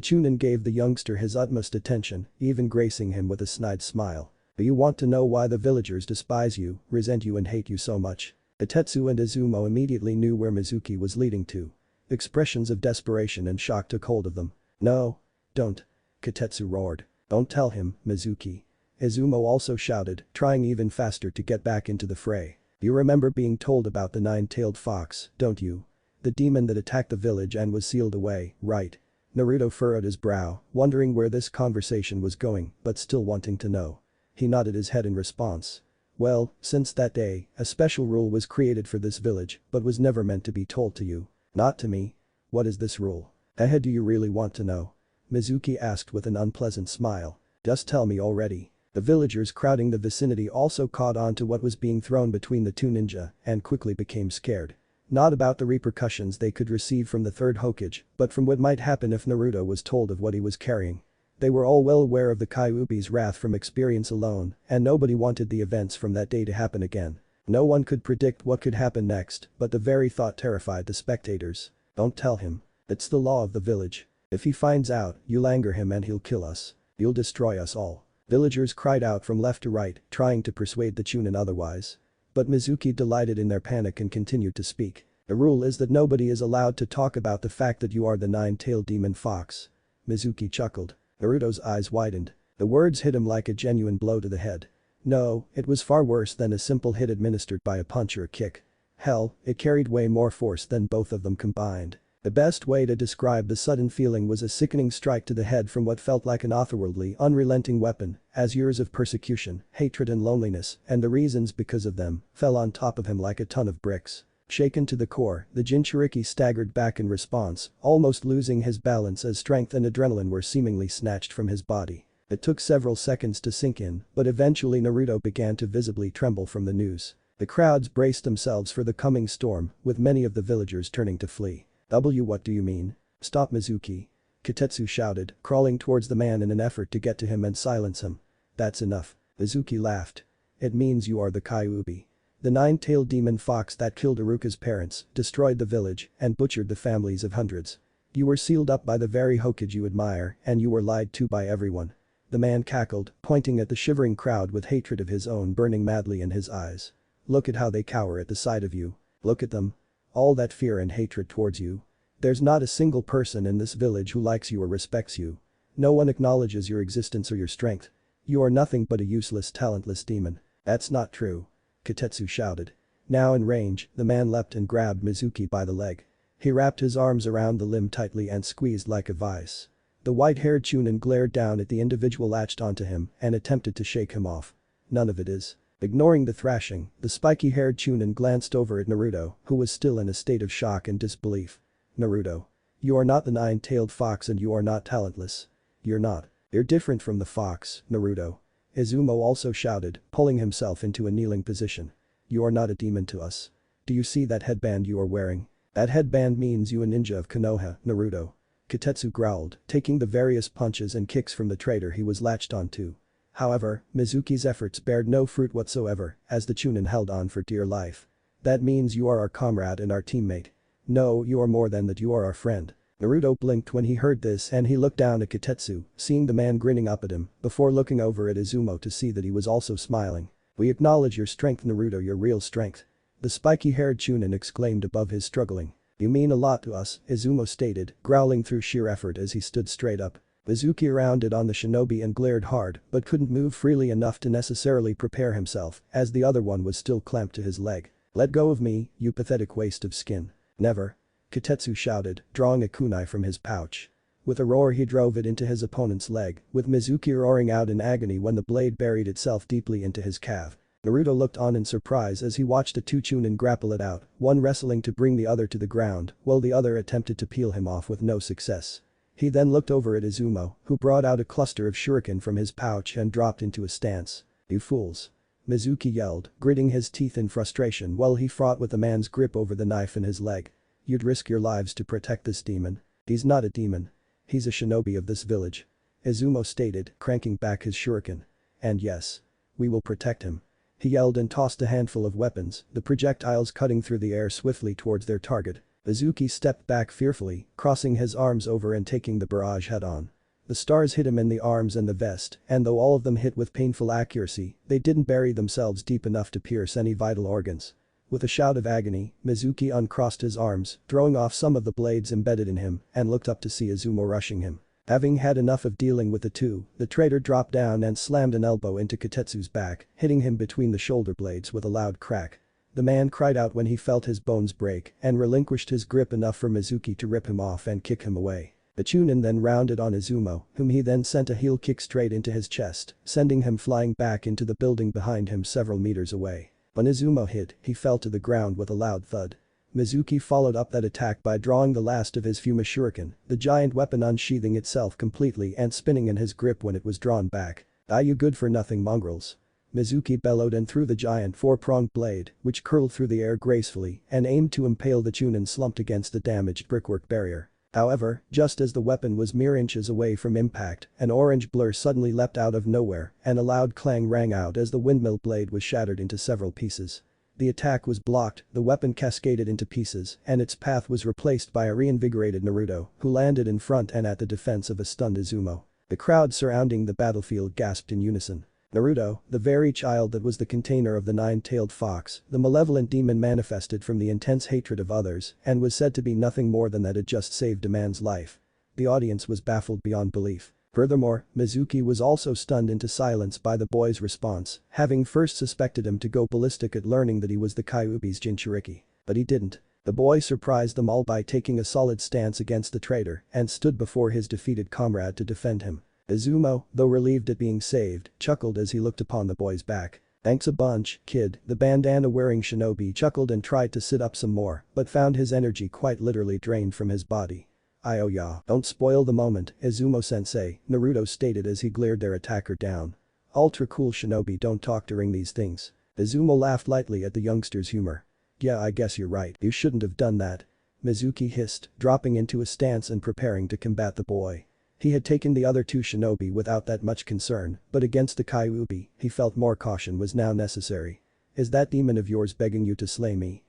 [SPEAKER 1] Chunin gave the youngster his utmost attention, even gracing him with a snide smile. Do you want to know why the villagers despise you, resent you and hate you so much? Itetsu and Izumo immediately knew where Mizuki was leading to. Expressions of desperation and shock took hold of them. No. Don't. Kitetsu roared. Don't tell him, Mizuki. Izumo also shouted, trying even faster to get back into the fray. You remember being told about the nine-tailed fox, don't you? The demon that attacked the village and was sealed away, right? Naruto furrowed his brow, wondering where this conversation was going, but still wanting to know. He nodded his head in response. Well, since that day, a special rule was created for this village, but was never meant to be told to you. Not to me. What is this rule? Do you really want to know? Mizuki asked with an unpleasant smile. Just tell me already. The villagers crowding the vicinity also caught on to what was being thrown between the two ninja and quickly became scared. Not about the repercussions they could receive from the third Hokage, but from what might happen if Naruto was told of what he was carrying. They were all well aware of the Kyuubi's wrath from experience alone, and nobody wanted the events from that day to happen again. No one could predict what could happen next, but the very thought terrified the spectators. Don't tell him. It's the law of the village. If he finds out, you'll anger him and he'll kill us. You'll destroy us all. Villagers cried out from left to right, trying to persuade the Chunin otherwise. But Mizuki delighted in their panic and continued to speak. The rule is that nobody is allowed to talk about the fact that you are the nine-tailed demon fox. Mizuki chuckled. Naruto's eyes widened. The words hit him like a genuine blow to the head. No, it was far worse than a simple hit administered by a punch or a kick. Hell, it carried way more force than both of them combined. The best way to describe the sudden feeling was a sickening strike to the head from what felt like an otherworldly, unrelenting weapon, as years of persecution, hatred and loneliness, and the reasons because of them, fell on top of him like a ton of bricks. Shaken to the core, the Jinchuriki staggered back in response, almost losing his balance as strength and adrenaline were seemingly snatched from his body. It took several seconds to sink in, but eventually Naruto began to visibly tremble from the news. The crowds braced themselves for the coming storm, with many of the villagers turning to flee. What do you mean? Stop, Mizuki. Kitetsu shouted, crawling towards the man in an effort to get to him and silence him. That's enough. Mizuki laughed. It means you are the Kyuubi. The nine-tailed demon fox that killed Iruka's parents, destroyed the village, and butchered the families of hundreds. You were sealed up by the very Hokage you admire, and you were lied to by everyone. The man cackled, pointing at the shivering crowd with hatred of his own burning madly in his eyes. Look at how they cower at the sight of you. Look at them. All that fear and hatred towards you. There's not a single person in this village who likes you or respects you. No one acknowledges your existence or your strength. You are nothing but a useless, talentless demon. That's not true. Kitetsu shouted. Now in range, the man leapt and grabbed Mizuki by the leg. He wrapped his arms around the limb tightly and squeezed like a vice. The white-haired Chunin glared down at the individual latched onto him and attempted to shake him off. None of it is. Ignoring the thrashing, the spiky-haired Chunin glanced over at Naruto, who was still in a state of shock and disbelief. Naruto. You are not the nine-tailed fox and you are not talentless. You're not. You're different from the fox, Naruto. Izumo also shouted, pulling himself into a kneeling position. You are not a demon to us. Do you see that headband you are wearing? That headband means you a ninja of Konoha, Naruto. Kitetsu growled, taking the various punches and kicks from the traitor he was latched onto. However, Mizuki's efforts bared no fruit whatsoever, as the Chunin held on for dear life. That means you are our comrade and our teammate. No, you are more than that, you are our friend. Naruto blinked when he heard this and he looked down at Kitetsu, seeing the man grinning up at him, before looking over at Izumo to see that he was also smiling. We acknowledge your strength, Naruto, your real strength. The spiky-haired Chunin exclaimed above his struggling. You mean a lot to us, Izumo stated, growling through sheer effort as he stood straight up. Mizuki rounded on the shinobi and glared hard, but couldn't move freely enough to necessarily prepare himself, as the other one was still clamped to his leg. Let go of me, you pathetic waste of skin. Never. Kitetsu shouted, drawing a kunai from his pouch. With a roar he drove it into his opponent's leg, with Mizuki roaring out in agony when the blade buried itself deeply into his calf. Naruto looked on in surprise as he watched the two Chunin grapple it out, one wrestling to bring the other to the ground, while the other attempted to peel him off with no success. He then looked over at Izumo, who brought out a cluster of shuriken from his pouch and dropped into a stance. "You fools." Mizuki yelled, gritting his teeth in frustration while he fought with the man's grip over the knife in his leg. "You'd risk your lives to protect this demon. He's not a demon. He's a shinobi of this village," Izumo stated, cranking back his shuriken. "And yes. We will protect him." He yelled and tossed a handful of weapons, the projectiles cutting through the air swiftly towards their target. Mizuki stepped back fearfully, crossing his arms over and taking the barrage head-on. The stars hit him in the arms and the vest, and though all of them hit with painful accuracy, they didn't bury themselves deep enough to pierce any vital organs. With a shout of agony, Mizuki uncrossed his arms, throwing off some of the blades embedded in him, and looked up to see Izumo rushing him. Having had enough of dealing with the two, the traitor dropped down and slammed an elbow into Katetsu's back, hitting him between the shoulder blades with a loud crack. The man cried out when he felt his bones break and relinquished his grip enough for Mizuki to rip him off and kick him away. The Chunin then rounded on Izumo, whom he then sent a heel kick straight into his chest, sending him flying back into the building behind him several meters away. When Izumo hit, he fell to the ground with a loud thud. Mizuki followed up that attack by drawing the last of his Fuma shuriken, the giant weapon unsheathing itself completely and spinning in his grip when it was drawn back. "Ah, you good-for-nothing mongrels." Mizuki bellowed and threw the giant four-pronged blade, which curled through the air gracefully and aimed to impale the Chunin slumped against the damaged brickwork barrier. However, just as the weapon was mere inches away from impact, an orange blur suddenly leapt out of nowhere and a loud clang rang out as the windmill blade was shattered into several pieces. The attack was blocked, the weapon cascaded into pieces, and its path was replaced by a reinvigorated Naruto, who landed in front and at the defense of a stunned Izumo. The crowd surrounding the battlefield gasped in unison. Naruto, the very child that was the container of the nine-tailed fox, the malevolent demon manifested from the intense hatred of others and was said to be nothing more than that, had just saved a man's life. The audience was baffled beyond belief. Furthermore, Mizuki was also stunned into silence by the boy's response, having first suspected him to go ballistic at learning that he was the Kyuubi's Jinchuriki. But he didn't. The boy surprised them all by taking a solid stance against the traitor and stood before his defeated comrade to defend him. Izumo, though relieved at being saved, chuckled as he looked upon the boy's back. "Thanks a bunch, kid," the bandana-wearing shinobi chuckled and tried to sit up some more, but found his energy quite literally drained from his body. "Oh yeah, don't spoil the moment, Izumo-sensei," Naruto stated as he glared their attacker down. "Ultra cool shinobi don't talk during these things." Izumo laughed lightly at the youngster's humor. "Yeah, I guess you're right, you shouldn't have done that," Mizuki hissed, dropping into a stance and preparing to combat the boy. He had taken the other two shinobi without that much concern, but against the Kyuubi, he felt more caution was now necessary. "Is that demon of yours begging you to slay me?"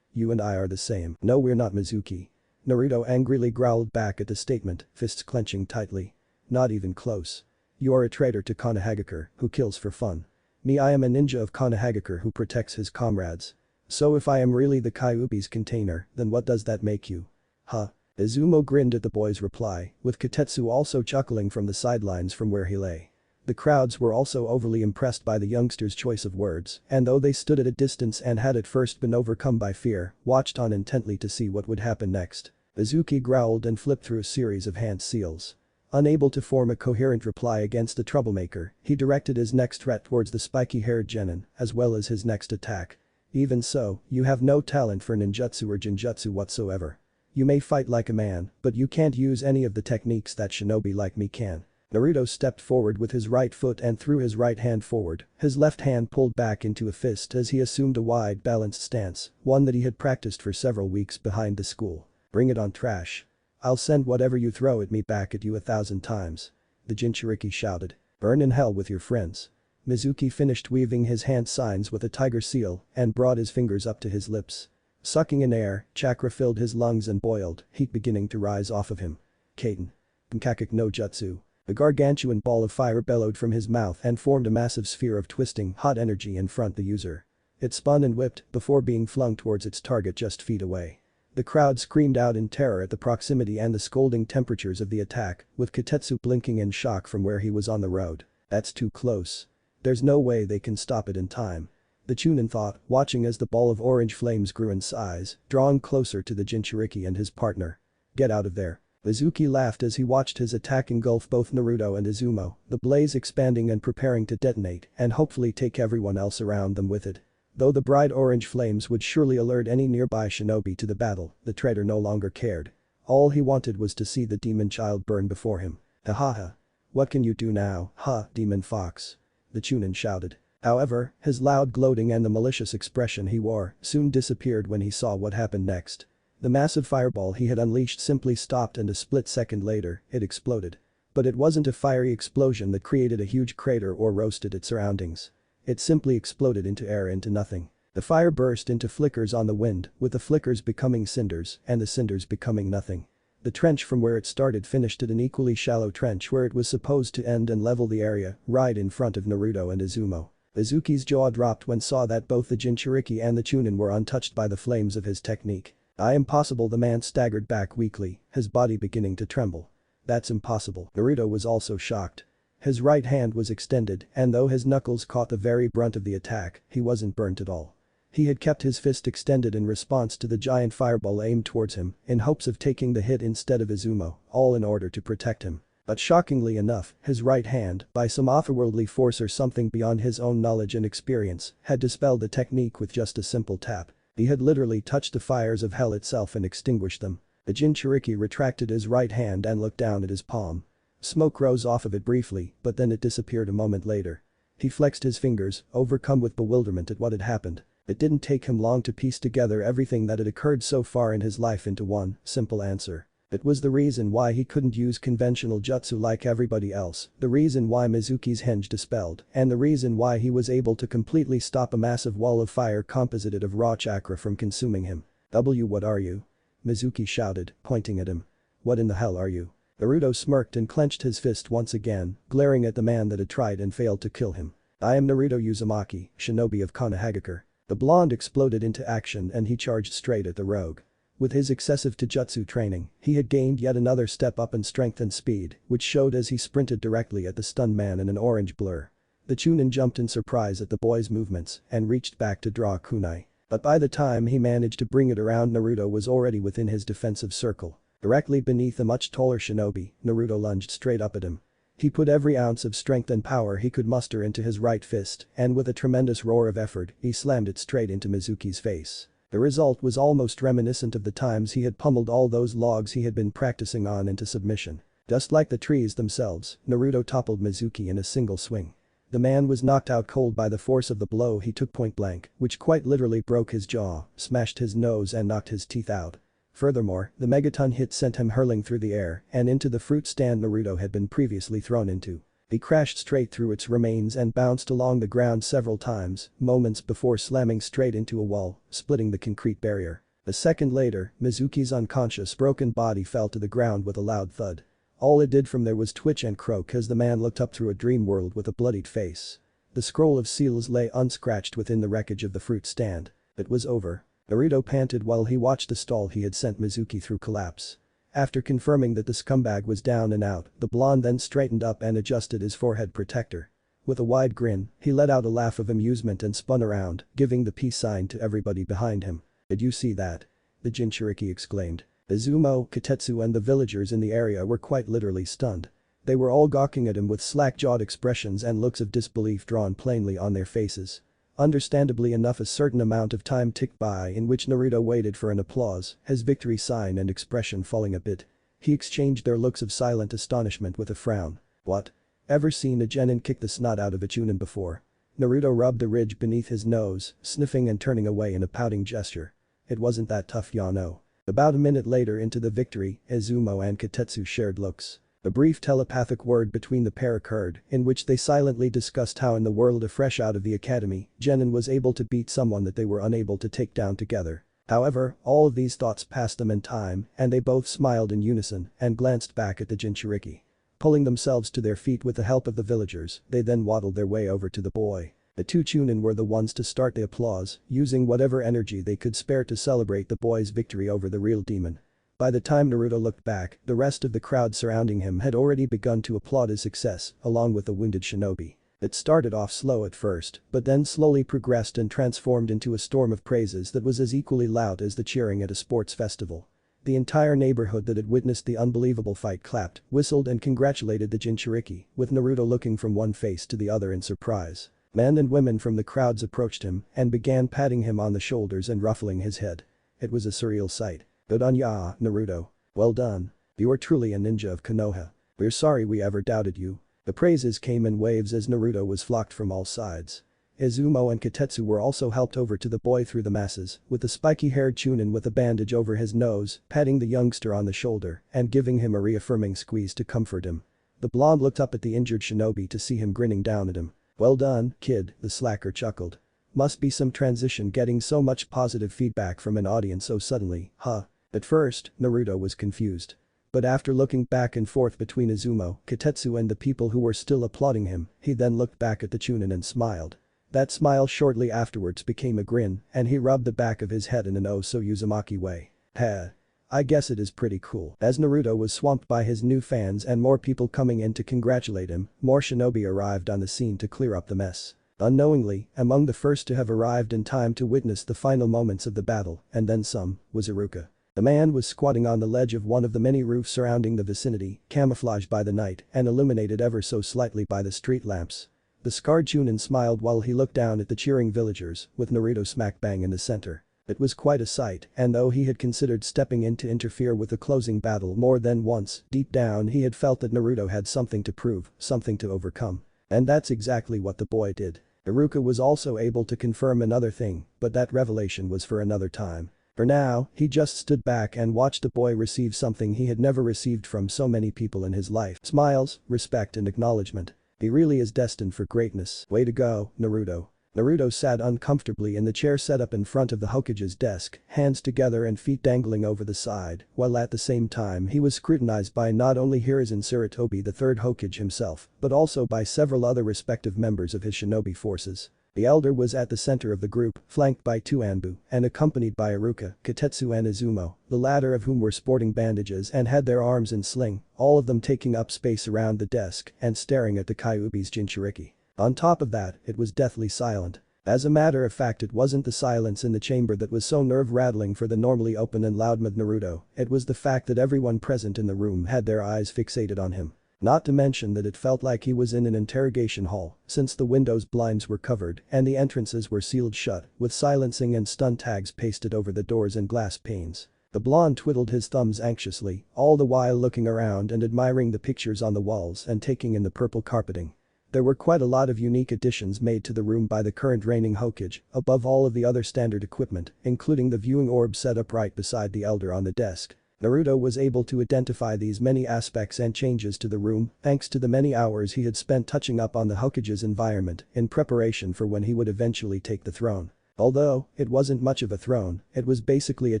[SPEAKER 1] You and I are the same." "No, we're not, Mizuki." Naruto angrily growled back at the statement, fists clenching tightly. "Not even close. You are a traitor to Konohagakure, who kills for fun. Me, I am a ninja of Konohagakure who protects his comrades. So if I am really the Kyuubi's container, then what does that make you?" "Huh?" Izumo grinned at the boy's reply, with Katetsu also chuckling from the sidelines from where he lay. The crowds were also overly impressed by the youngster's choice of words, and though they stood at a distance and had at first been overcome by fear, watched on intently to see what would happen next. Mizuki growled and flipped through a series of hand seals. Unable to form a coherent reply against the troublemaker, he directed his next threat towards the spiky-haired genin, as well as his next attack. "Even so, you have no talent for ninjutsu or jinjutsu whatsoever. You may fight like a man, but you can't use any of the techniques that shinobi like me can." Naruto stepped forward with his right foot and threw his right hand forward, his left hand pulled back into a fist as he assumed a wide balanced stance, one that he had practiced for several weeks behind the school. "Bring it on, trash. I'll send whatever you throw at me back at you 1,000 times." The Jinchuriki shouted. "Burn in hell with your friends." Mizuki finished weaving his hand signs with a tiger seal and brought his fingers up to his lips. Sucking in air, chakra filled his lungs and boiled, heat beginning to rise off of him. "Kaiten. Nkakik no jutsu." The gargantuan ball of fire bellowed from his mouth and formed a massive sphere of twisting, hot energy in front the user. It spun and whipped before being flung towards its target just feet away. The crowd screamed out in terror at the proximity and the scalding temperatures of the attack, with Katetsu blinking in shock from where he was on the road. "That's too close. There's no way they can stop it in time," the Chunin thought, watching as the ball of orange flames grew in size, drawing closer to the Jinchuriki and his partner. "Get out of there." Mizuki laughed as he watched his attack engulf both Naruto and Izumo, the blaze expanding and preparing to detonate and hopefully take everyone else around them with it. Though the bright orange flames would surely alert any nearby shinobi to the battle, the traitor no longer cared. All he wanted was to see the demon child burn before him. Hahaha. What can you do now, demon fox? The Chunin shouted. However, his loud gloating and the malicious expression he wore soon disappeared when he saw what happened next. The massive fireball he had unleashed simply stopped and a split second later, it exploded. But it wasn't a fiery explosion that created a huge crater or roasted its surroundings. It simply exploded into air into nothing. The fire burst into flickers on the wind, with the flickers becoming cinders and the cinders becoming nothing. The trench from where it started finished at an equally shallow trench where it was supposed to end and level the area, right in front of Naruto and Izumo. Mizuki's jaw dropped when saw that both the Jinchuriki and the Chunin were untouched by the flames of his technique. Impossible, the man staggered back weakly, his body beginning to tremble. That's impossible. Naruto was also shocked. His right hand was extended and though his knuckles caught the very brunt of the attack, he wasn't burnt at all. He had kept his fist extended in response to the giant fireball aimed towards him in hopes of taking the hit instead of Izumo, all in order to protect him. But shockingly enough, his right hand, by some otherworldly force or something beyond his own knowledge and experience, had dispelled the technique with just a simple tap. He had literally touched the fires of hell itself and extinguished them. The Jinchuriki retracted his right hand and looked down at his palm. Smoke rose off of it briefly, but then it disappeared a moment later. He flexed his fingers, overcome with bewilderment at what had happened. It didn't take him long to piece together everything that had occurred so far in his life into one simple answer. It was the reason why he couldn't use conventional jutsu like everybody else, the reason why Mizuki's henge dispelled, and the reason why he was able to completely stop a massive wall of fire composited of raw chakra from consuming him. What are you? Mizuki shouted, pointing at him. What in the hell are you? Naruto smirked and clenched his fist once again, glaring at the man that had tried and failed to kill him. I am Naruto Uzumaki, shinobi of Konohagakure. The blonde exploded into action and he charged straight at the rogue. With his excessive taijutsu training, he had gained yet another step up in strength and speed, which showed as he sprinted directly at the stunned man in an orange blur. The Chunin jumped in surprise at the boy's movements and reached back to draw a kunai. But by the time he managed to bring it around, Naruto was already within his defensive circle. Directly beneath a much taller shinobi, Naruto lunged straight up at him. He put every ounce of strength and power he could muster into his right fist and with a tremendous roar of effort, he slammed it straight into Mizuki's face. The result was almost reminiscent of the times he had pummeled all those logs he had been practicing on into submission. Just like the trees themselves, Naruto toppled Mizuki in a single swing. The man was knocked out cold by the force of the blow he took point blank, which quite literally broke his jaw, smashed his nose and knocked his teeth out. Furthermore, the megaton hit sent him hurling through the air and into the fruit stand Naruto had been previously thrown into. He crashed straight through its remains and bounced along the ground several times, moments before slamming straight into a wall, splitting the concrete barrier. A second later, Mizuki's unconscious broken body fell to the ground with a loud thud. All it did from there was twitch and croak as the man looked up through a dream world with a bloodied face. The scroll of seals lay unscratched within the wreckage of the fruit stand. It was over. Naruto panted while he watched the stall he had sent Mizuki through collapse. After confirming that the scumbag was down and out, the blonde then straightened up and adjusted his forehead protector. With a wide grin, he let out a laugh of amusement and spun around, giving the peace sign to everybody behind him. Did you see that? The Jinchuriki exclaimed. Izumo, Katetsu and the villagers in the area were quite literally stunned. They were all gawking at him with slack-jawed expressions and looks of disbelief drawn plainly on their faces. Understandably enough, a certain amount of time ticked by in which Naruto waited for an applause, his victory sign and expression falling a bit. He exchanged their looks of silent astonishment with a frown. What? Ever seen a genin kick the snot out of a Chunin before? Naruto rubbed the ridge beneath his nose, sniffing and turning away in a pouting gesture. It wasn't that tough, Yano. About a minute later into the victory, Izumo and Katetsu shared looks. A brief telepathic word between the pair occurred, in which they silently discussed how in the world of fresh out of the academy, genin was able to beat someone that they were unable to take down together. However, all of these thoughts passed them in time, and they both smiled in unison and glanced back at the Jinchuriki. Pulling themselves to their feet with the help of the villagers, they then waddled their way over to the boy. The two Chunin were the ones to start the applause, using whatever energy they could spare to celebrate the boy's victory over the real demon. By the time Naruto looked back, the rest of the crowd surrounding him had already begun to applaud his success, along with the wounded shinobi. It started off slow at first, but then slowly progressed and transformed into a storm of praises that was as equally loud as the cheering at a sports festival. The entire neighborhood that had witnessed the unbelievable fight clapped, whistled and congratulated the Jinchuriki, with Naruto looking from one face to the other in surprise. Men and women from the crowds approached him and began patting him on the shoulders and ruffling his head. It was a surreal sight. Good on ya, Naruto. Well done. You are truly a ninja of Konoha. We're sorry we ever doubted you. The praises came in waves as Naruto was flocked from all sides. Izumo and Katetsu were also helped over to the boy through the masses, with the spiky-haired Chunin with a bandage over his nose, patting the youngster on the shoulder and giving him a reaffirming squeeze to comfort him. The blonde looked up at the injured shinobi to see him grinning down at him. Well done, kid, the slacker chuckled. Must be some transition getting so much positive feedback from an audience so suddenly, huh? At first, Naruto was confused. But after looking back and forth between Izumo, Katetsu and the people who were still applauding him, he then looked back at the Chunin and smiled. That smile shortly afterwards became a grin and he rubbed the back of his head in an oh-so-Uzumaki way. Heh. I guess it is pretty cool. As Naruto was swamped by his new fans and more people coming in to congratulate him, more shinobi arrived on the scene to clear up the mess. Unknowingly, among the first to have arrived in time to witness the final moments of the battle, and then some, was Iruka. The man was squatting on the ledge of one of the many roofs surrounding the vicinity, camouflaged by the night and illuminated ever so slightly by the street lamps. The scarred Chunin smiled while he looked down at the cheering villagers, with Naruto smack bang in the center. It was quite a sight, and though he had considered stepping in to interfere with the closing battle more than once, deep down he had felt that Naruto had something to prove, something to overcome. And that's exactly what the boy did. Iruka was also able to confirm another thing, but that revelation was for another time. For now, he just stood back and watched the boy receive something he had never received from so many people in his life. Smiles, respect and acknowledgement. He really is destined for greatness. Way to go, Naruto. Naruto sat uncomfortably in the chair set up in front of the Hokage's desk, hands together and feet dangling over the side, while at the same time he was scrutinized by not only Hiruzen Sarutobi the third Hokage himself, but also by several other respective members of his shinobi forces. The elder was at the center of the group, flanked by two Anbu, and accompanied by Iruka, Katetsu and Izumo, the latter of whom were sporting bandages and had their arms in sling, all of them taking up space around the desk and staring at the Kyuubi's Jinchuriki. On top of that, it was deathly silent. As a matter of fact, it wasn't the silence in the chamber that was so nerve-rattling for the normally open and loudmouthed Naruto, it was the fact that everyone present in the room had their eyes fixated on him. Not to mention that it felt like he was in an interrogation hall, since the windows' blinds were covered and the entrances were sealed shut, with silencing and stun tags pasted over the doors and glass panes. The blonde twiddled his thumbs anxiously, all the while looking around and admiring the pictures on the walls and taking in the purple carpeting. There were quite a lot of unique additions made to the room by the current reigning Hokage, above all of the other standard equipment, including the viewing orb set up right beside the elder on the desk. Naruto was able to identify these many aspects and changes to the room thanks to the many hours he had spent touching up on the Hokage's environment in preparation for when he would eventually take the throne. Although, it wasn't much of a throne, it was basically a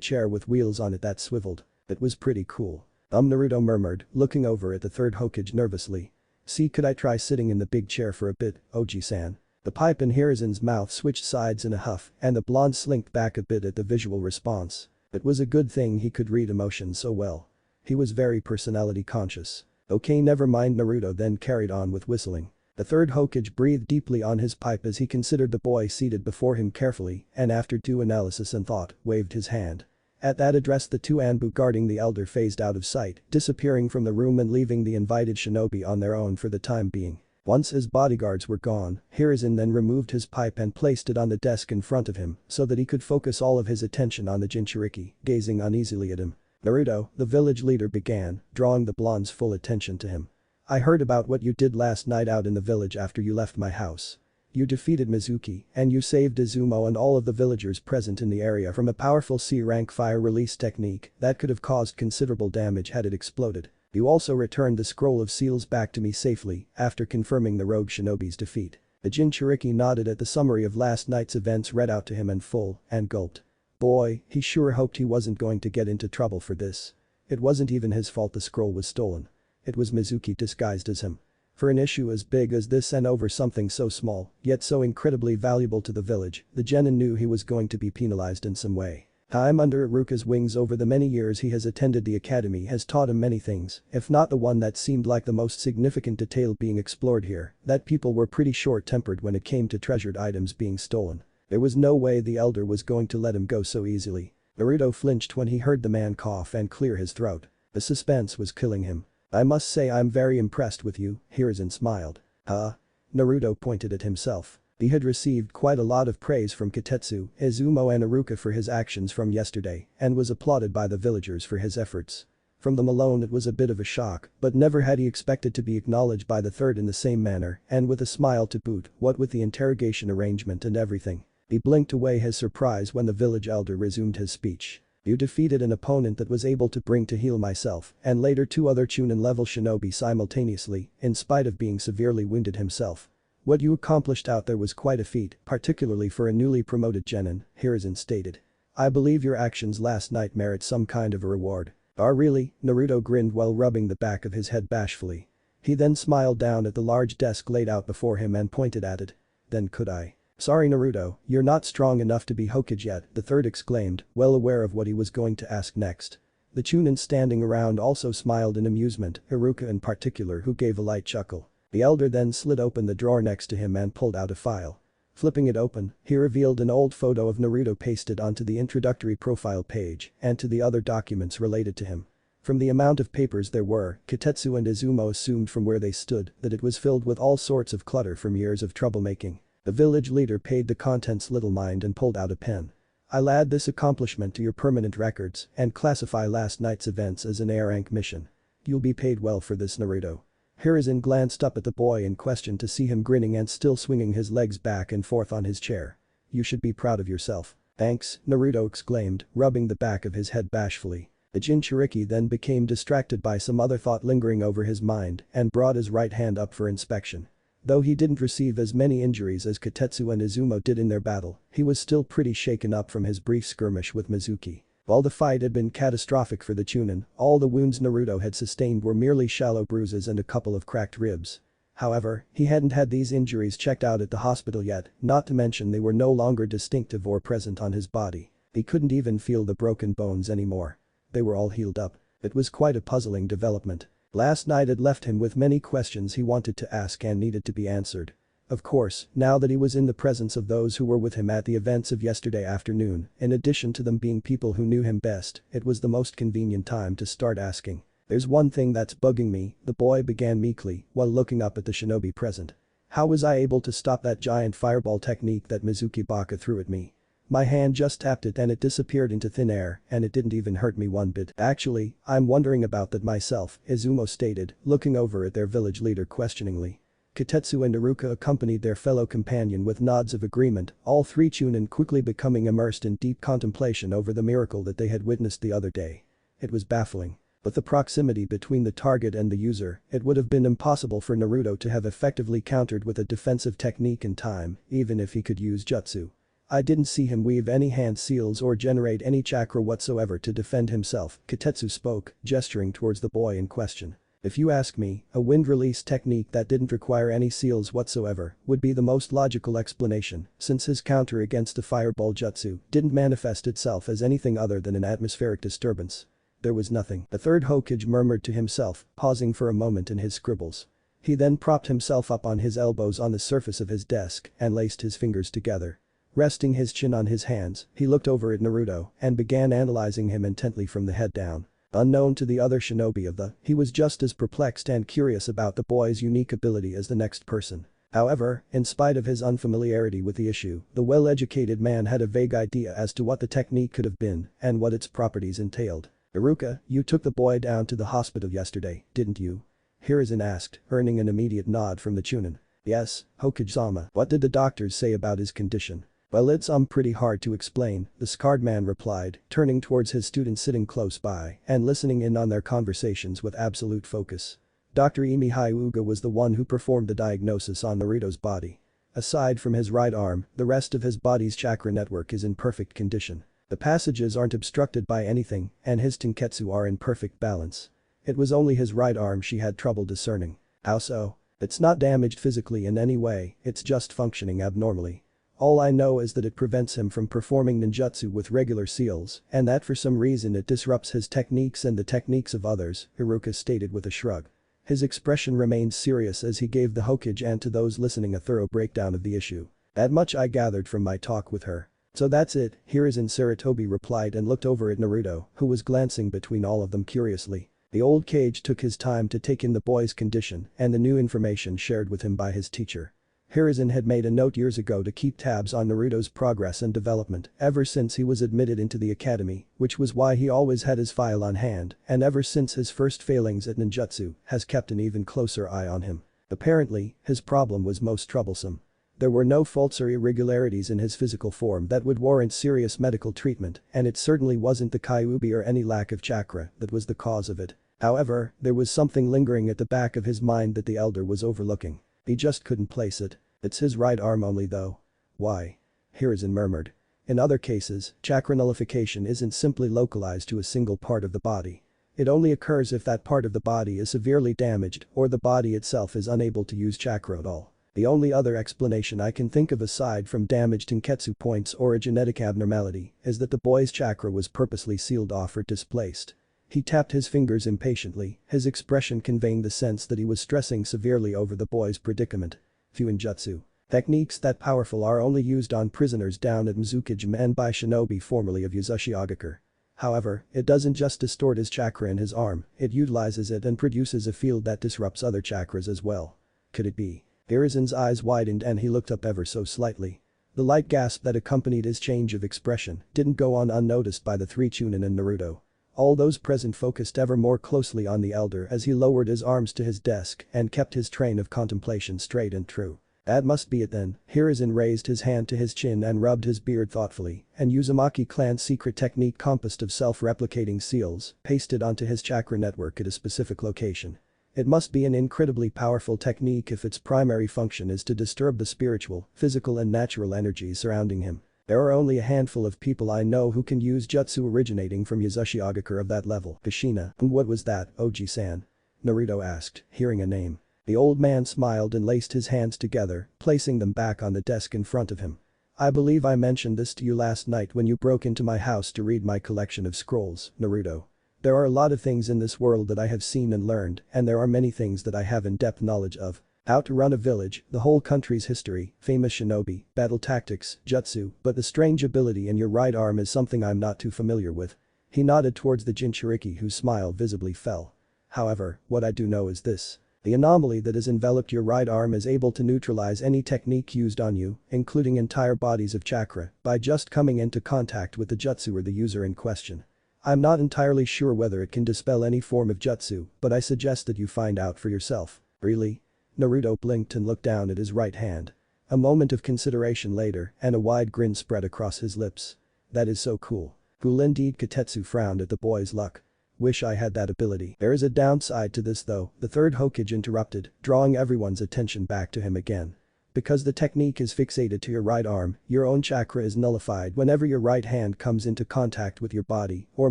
[SPEAKER 1] chair with wheels on it that swiveled. It was pretty cool. Naruto murmured, looking over at the third Hokage nervously. See, could I try sitting in the big chair for a bit, Oji-san? The pipe in Hiruzen's mouth switched sides in a huff and the blonde slinked back a bit at the visual response. It was a good thing he could read emotion so well. He was very personality conscious. Okay, never mind, Naruto then carried on with whistling. The third Hokage breathed deeply on his pipe as he considered the boy seated before him carefully and after due analysis and thought, waved his hand. At that address the two Anbu guarding the elder phased out of sight, disappearing from the room and leaving the invited shinobi on their own for the time being. Once his bodyguards were gone, Hiruzen then removed his pipe and placed it on the desk in front of him so that he could focus all of his attention on the Jinchuriki, gazing uneasily at him. Naruto, the village leader began, drawing the blonde's full attention to him. I heard about what you did last night out in the village after you left my house. You defeated Mizuki, and you saved Izumo and all of the villagers present in the area from a powerful C-rank fire release technique that could have caused considerable damage had it exploded. You also returned the scroll of seals back to me safely after confirming the rogue shinobi's defeat. The Jinchuriki nodded at the summary of last night's events read out to him in full and gulped. Boy, he sure hoped he wasn't going to get into trouble for this. It wasn't even his fault the scroll was stolen. It was Mizuki disguised as him. For an issue as big as this and over something so small, yet so incredibly valuable to the village, the genin knew he was going to be penalized in some way. Time under Iruka's wings over the many years he has attended the academy has taught him many things, if not the one that seemed like the most significant detail being explored here, that people were pretty short-tempered when it came to treasured items being stolen. There was no way the elder was going to let him go so easily. Naruto flinched when he heard the man cough and clear his throat. The suspense was killing him. I must say I'm very impressed with you, Hiruzen smiled. Huh? Naruto pointed at himself. He had received quite a lot of praise from Kitetsu, Izumo and Iruka for his actions from yesterday and was applauded by the villagers for his efforts. From them alone it was a bit of a shock, but never had he expected to be acknowledged by the third in the same manner and with a smile to boot, what with the interrogation arrangement and everything. He blinked away his surprise when the village elder resumed his speech. You defeated an opponent that was able to bring to heal myself and later 2 other Chunin level shinobi simultaneously, in spite of being severely wounded himself. What you accomplished out there was quite a feat, particularly for a newly promoted genin, Hiruzen stated. I believe your actions last night merit some kind of a reward. Oh really? Naruto grinned while rubbing the back of his head bashfully. He then smiled down at the large desk laid out before him and pointed at it. Then could I? Sorry Naruto, you're not strong enough to be Hokage yet, the third exclaimed, well aware of what he was going to ask next. The Chunin standing around also smiled in amusement, Iruka in particular who gave a light chuckle. The elder then slid open the drawer next to him and pulled out a file. Flipping it open, he revealed an old photo of Naruto pasted onto the introductory profile page and to the other documents related to him. From the amount of papers there were, Kitetsu and Izumo assumed from where they stood that it was filled with all sorts of clutter from years of troublemaking. The village leader paid the contents little mind and pulled out a pen. I'll add this accomplishment to your permanent records and classify last night's events as an A-rank mission. You'll be paid well for this Naruto. Hiruzen glanced up at the boy in question to see him grinning and still swinging his legs back and forth on his chair. You should be proud of yourself. Thanks, Naruto exclaimed, rubbing the back of his head bashfully. The Jinchuriki then became distracted by some other thought lingering over his mind and brought his right hand up for inspection. Though he didn't receive as many injuries as Kitetsu and Izumo did in their battle, he was still pretty shaken up from his brief skirmish with Mizuki. While the fight had been catastrophic for the Chunin, all the wounds Naruto had sustained were merely shallow bruises and a couple of cracked ribs. However, he hadn't had these injuries checked out at the hospital yet, not to mention they were no longer distinctive or present on his body. He couldn't even feel the broken bones anymore. They were all healed up. It was quite a puzzling development. Last night had left him with many questions he wanted to ask and needed to be answered. Of course, now that he was in the presence of those who were with him at the events of yesterday afternoon, in addition to them being people who knew him best, it was the most convenient time to start asking. There's one thing that's bugging me, the boy began meekly while looking up at the shinobi present. How was I able to stop that giant fireball technique that Mizuki Baka threw at me? My hand just tapped it and it disappeared into thin air and it didn't even hurt me one bit. Actually, I'm wondering about that myself, Izumo stated, looking over at their village leader questioningly. Kitetsu and Iruka accompanied their fellow companion with nods of agreement, all 3 Chunin quickly becoming immersed in deep contemplation over the miracle that they had witnessed the other day. It was baffling. With the proximity between the target and the user, it would have been impossible for Naruto to have effectively countered with a defensive technique in time, even if he could use jutsu. I didn't see him weave any hand seals or generate any chakra whatsoever to defend himself, Kitetsu spoke, gesturing towards the boy in question. If you ask me, a wind release technique that didn't require any seals whatsoever would be the most logical explanation, since his counter against the fireball jutsu didn't manifest itself as anything other than an atmospheric disturbance. There was nothing, the third Hokage murmured to himself, pausing for a moment in his scribbles. He then propped himself up on his elbows on the surface of his desk and laced his fingers together. Resting his chin on his hands, he looked over at Naruto and began analyzing him intently from the head down. Unknown to the other shinobi he was just as perplexed and curious about the boy's unique ability as the next person. However, in spite of his unfamiliarity with the issue, the well-educated man had a vague idea as to what the technique could have been and what its properties entailed. Iruka, you took the boy down to the hospital yesterday, didn't you? Hiruzen asked, earning an immediate nod from the Chunin. Yes, Hokage-sama. What did the doctors say about his condition? Well, it's pretty hard to explain, the scarred man replied, turning towards his student sitting close by and listening in on their conversations with absolute focus. Dr. Imihai Uga was the one who performed the diagnosis on Naruto's body. Aside from his right arm, the rest of his body's chakra network is in perfect condition. The passages aren't obstructed by anything and his tenketsu are in perfect balance. It was only his right arm she had trouble discerning. How so? It's not damaged physically in any way, it's just functioning abnormally. All I know is that it prevents him from performing ninjutsu with regular seals and that for some reason it disrupts his techniques and the techniques of others, Iruka stated with a shrug. His expression remained serious as he gave the Hokage and to those listening a thorough breakdown of the issue. That much I gathered from my talk with her. So that's it, Hiruzen Sarutobi replied and looked over at Naruto, who was glancing between all of them curiously. The old Kage took his time to take in the boy's condition and the new information shared with him by his teacher. Hiruzen had made a note years ago to keep tabs on Naruto's progress and development ever since he was admitted into the academy, which was why he always had his file on hand, and ever since his first failings at ninjutsu, has kept an even closer eye on him. Apparently, his problem was most troublesome. There were no faults or irregularities in his physical form that would warrant serious medical treatment, and it certainly wasn't the Kyuubi or any lack of chakra that was the cause of it. However, there was something lingering at the back of his mind that the elder was overlooking. He just couldn't place it. It's his right arm only though. Why? Hiruzen murmured. In other cases, chakra nullification isn't simply localized to a single part of the body. It only occurs if that part of the body is severely damaged or the body itself is unable to use chakra at all. The only other explanation I can think of aside from damaged Tenketsu points or a genetic abnormality is that the boy's chakra was purposely sealed off or displaced. He tapped his fingers impatiently, his expression conveying the sense that he was stressing severely over the boy's predicament. Fuinjutsu. Techniques that powerful are only used on prisoners down at Mizukijima and by shinobi formerly of Yuzashiogakur. However, it doesn't just distort his chakra in his arm, it utilizes it and produces a field that disrupts other chakras as well. Could it be? Hiruzen's eyes widened and he looked up ever so slightly. The light gasp that accompanied his change of expression didn't go on unnoticed by the three Chunin and Naruto. All those present focused ever more closely on the elder as he lowered his arms to his desk and kept his train of contemplation straight and true. That must be it then. Hiruzen raised his hand to his chin and rubbed his beard thoughtfully, and Uzumaki clan's secret technique composed of self-replicating seals pasted onto his chakra network at a specific location. It must be an incredibly powerful technique if its primary function is to disturb the spiritual, physical and natural energies surrounding him. There are only a handful of people I know who can use jutsu originating from Yuzashiogakur of that level. Kushina. And what was that, Oji-san? Naruto asked, hearing a name. The old man smiled and laced his hands together, placing them back on the desk in front of him. I believe I mentioned this to you last night when you broke into my house to read my collection of scrolls, Naruto. There are a lot of things in this world that I have seen and learned, and there are many things that I have in-depth knowledge of. How to run a village, the whole country's history, famous shinobi, battle tactics, jutsu, but the strange ability in your right arm is something I'm not too familiar with. He nodded towards the Jinchuriki whose smile visibly fell. However, what I do know is this. The anomaly that has enveloped your right arm is able to neutralize any technique used on you, including entire bodies of chakra, by just coming into contact with the jutsu or the user in question. I'm not entirely sure whether it can dispel any form of jutsu, but I suggest that you find out for yourself. Really? Naruto blinked and looked down at his right hand. A moment of consideration later, and a wide grin spread across his lips. That is so cool. Cool indeed. Katetsu frowned at the boy's luck. Wish I had that ability. There is a downside to this though, the third Hokage interrupted, drawing everyone's attention back to him again. Because the technique is fixated to your right arm, your own chakra is nullified whenever your right hand comes into contact with your body, or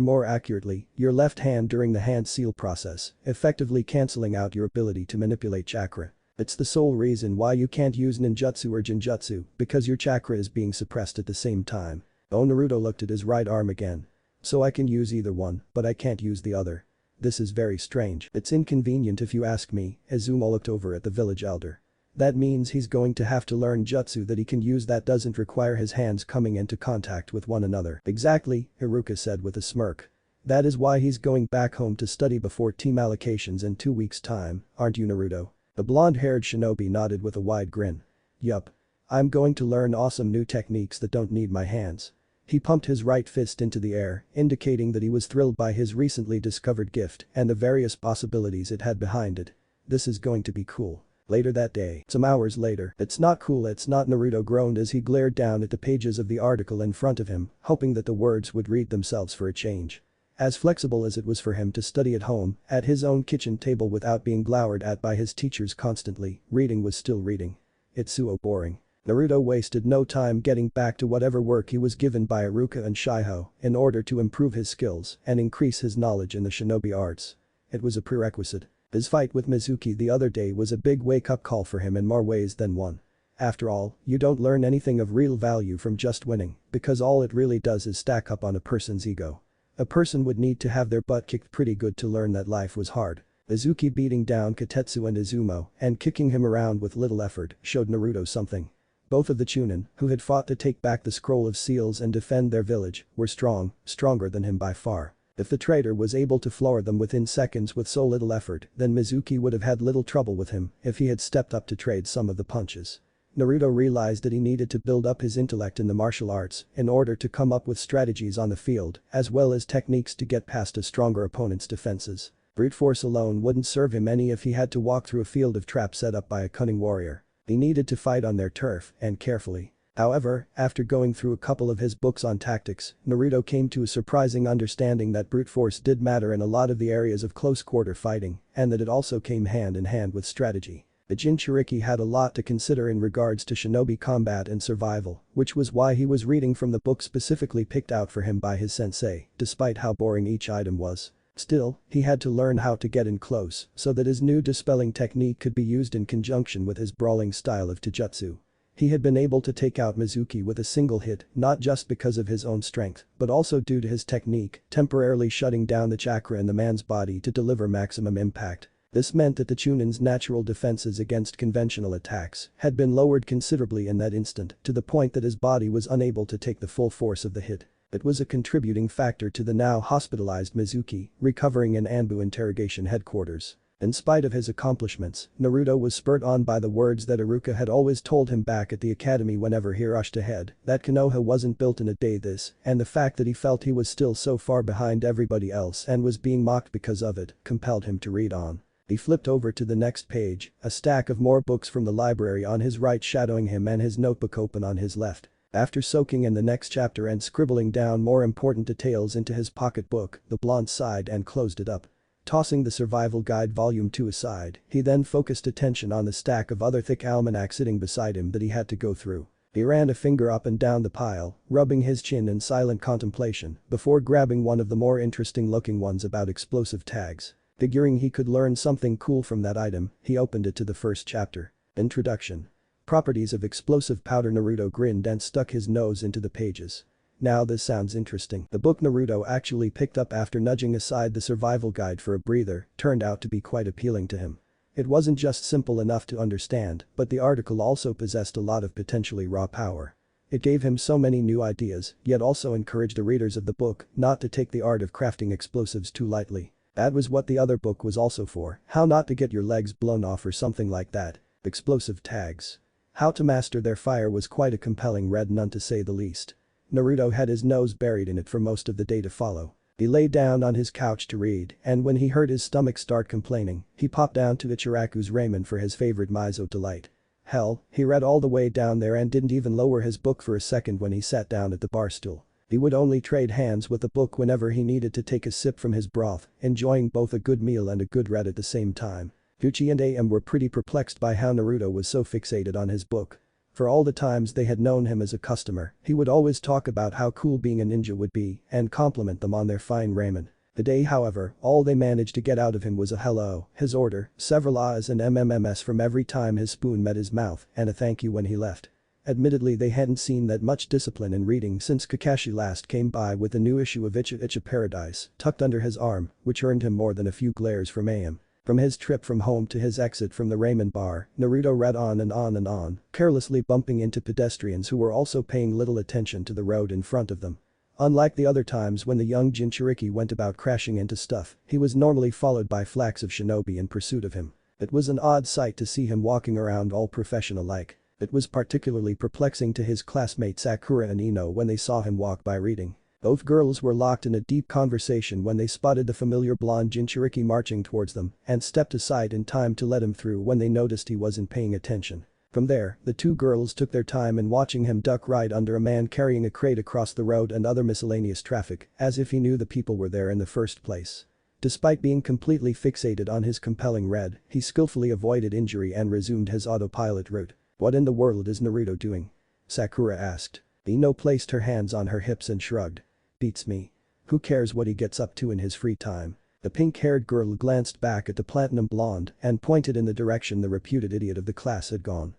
[SPEAKER 1] more accurately, your left hand during the hand seal process, effectively cancelling out your ability to manipulate chakra. It's the sole reason why you can't use ninjutsu or jinjutsu, because your chakra is being suppressed at the same time. Oh, Naruto looked at his right arm again. So I can use either one, but I can't use the other. This is very strange. It's inconvenient if you ask me, Azuma looked over at the village elder. That means he's going to have to learn jutsu that he can use that doesn't require his hands coming into contact with one another. Exactly, Haruka said with a smirk. That is why he's going back home to study before team allocations in 2 weeks' time, aren't you, Naruto? The blonde-haired shinobi nodded with a wide grin. Yup. I'm going to learn awesome new techniques that don't need my hands. He pumped his right fist into the air, indicating that he was thrilled by his recently discovered gift and the various possibilities it had behind it. This is going to be cool. Later that day, some hours later, it's not cool, it's not, Naruto groaned as he glared down at the pages of the article in front of him, hoping that the words would read themselves for a change. As flexible as it was for him to study at home, at his own kitchen table without being glowered at by his teachers constantly, reading was still reading. It's so boring. Naruto wasted no time getting back to whatever work he was given by Iruka and Shiho in order to improve his skills and increase his knowledge in the shinobi arts. It was a prerequisite. His fight with Mizuki the other day was a big wake-up call for him in more ways than one. After all, you don't learn anything of real value from just winning, because all it really does is stack up on a person's ego. A person would need to have their butt kicked pretty good to learn that life was hard. Mizuki beating down Katetsu and Izumo and kicking him around with little effort showed Naruto something. Both of the Chunin, who had fought to take back the scroll of seals and defend their village, were stronger than him by far. If the traitor was able to floor them within seconds with so little effort, then Mizuki would have had little trouble with him if he had stepped up to trade some of the punches. Naruto realized that he needed to build up his intellect in the martial arts in order to come up with strategies on the field, as well as techniques to get past a stronger opponent's defenses. Brute force alone wouldn't serve him any if he had to walk through a field of traps set up by a cunning warrior. He needed to fight on their turf, and carefully. However, after going through a couple of his books on tactics, Naruto came to a surprising understanding that brute force did matter in a lot of the areas of close-quarter fighting, and that it also came hand in hand with strategy. The Jinchuriki had a lot to consider in regards to shinobi combat and survival, which was why he was reading from the book specifically picked out for him by his sensei, despite how boring each item was. Still, he had to learn how to get in close so that his new dispelling technique could be used in conjunction with his brawling style of taijutsu. He had been able to take out Mizuki with a single hit, not just because of his own strength, but also due to his technique, temporarily shutting down the chakra in the man's body to deliver maximum impact. This meant that the Chunin's natural defenses against conventional attacks had been lowered considerably in that instant, to the point that his body was unable to take the full force of the hit. It was a contributing factor to the now hospitalized Mizuki recovering in Anbu interrogation headquarters. In spite of his accomplishments, Naruto was spurred on by the words that Iruka had always told him back at the academy whenever he rushed ahead, that Konoha wasn't built in a day, and the fact that he felt he was still so far behind everybody else and was being mocked because of it, compelled him to read on. He flipped over to the next page, a stack of more books from the library on his right shadowing him and his notebook open on his left. After soaking in the next chapter and scribbling down more important details into his pocketbook, the blonde sighed and closed it up. Tossing the Survival Guide Volume 2 aside, he then focused attention on the stack of other thick almanacs sitting beside him that he had to go through. He ran a finger up and down the pile, rubbing his chin in silent contemplation, before grabbing one of the more interesting looking ones about explosive tags. Figuring he could learn something cool from that item, he opened it to the first chapter. Introduction. Properties of explosive powder. Naruto grinned and stuck his nose into the pages. Now this sounds interesting. The book Naruto actually picked up after nudging aside the survival guide for a breather turned out to be quite appealing to him. It wasn't just simple enough to understand, but the article also possessed a lot of potentially raw power. It gave him so many new ideas, yet also encouraged the readers of the book not to take the art of crafting explosives too lightly. That was what the other book was also for, how not to get your legs blown off or something like that. Explosive tags. How to master their fire was quite a compelling read, none to say the least. Naruto had his nose buried in it for most of the day to follow. He lay down on his couch to read, and when he heard his stomach start complaining, he popped down to Ichiraku's ramen for his favorite miso delight. Hell, he read all the way down there and didn't even lower his book for a second when he sat down at the bar stool. He would only trade hands with the book whenever he needed to take a sip from his broth, enjoying both a good meal and a good read at the same time. Fuchi and AM were pretty perplexed by how Naruto was so fixated on his book. For all the times they had known him as a customer, he would always talk about how cool being a ninja would be and compliment them on their fine ramen. Today, however, all they managed to get out of him was a hello, his order, several ahs and mmms from every time his spoon met his mouth, and a thank you when he left. Admittedly, they hadn't seen that much discipline in reading since Kakashi last came by with a new issue of Icha Icha Paradise tucked under his arm, which earned him more than a few glares from AM. From his trip from home to his exit from the ramen bar, Naruto read on and on and on, carelessly bumping into pedestrians who were also paying little attention to the road in front of them. Unlike the other times when the young Jinchuriki went about crashing into stuff, he was normally followed by flaks of shinobi in pursuit of him. It was an odd sight to see him walking around all professional-like. It was particularly perplexing to his classmates Sakura and Ino when they saw him walk by reading. Both girls were locked in a deep conversation when they spotted the familiar blonde Jinchuriki marching towards them and stepped aside in time to let him through when they noticed he wasn't paying attention. From there, the two girls took their time in watching him duck right under a man carrying a crate across the road and other miscellaneous traffic, as if he knew the people were there in the first place. Despite being completely fixated on his compelling read, he skillfully avoided injury and resumed his autopilot route. "What in the world is Naruto doing?" Sakura asked. Ino placed her hands on her hips and shrugged. "Beats me. Who cares what he gets up to in his free time?" The pink-haired girl glanced back at the platinum blonde and pointed in the direction the reputed idiot of the class had gone.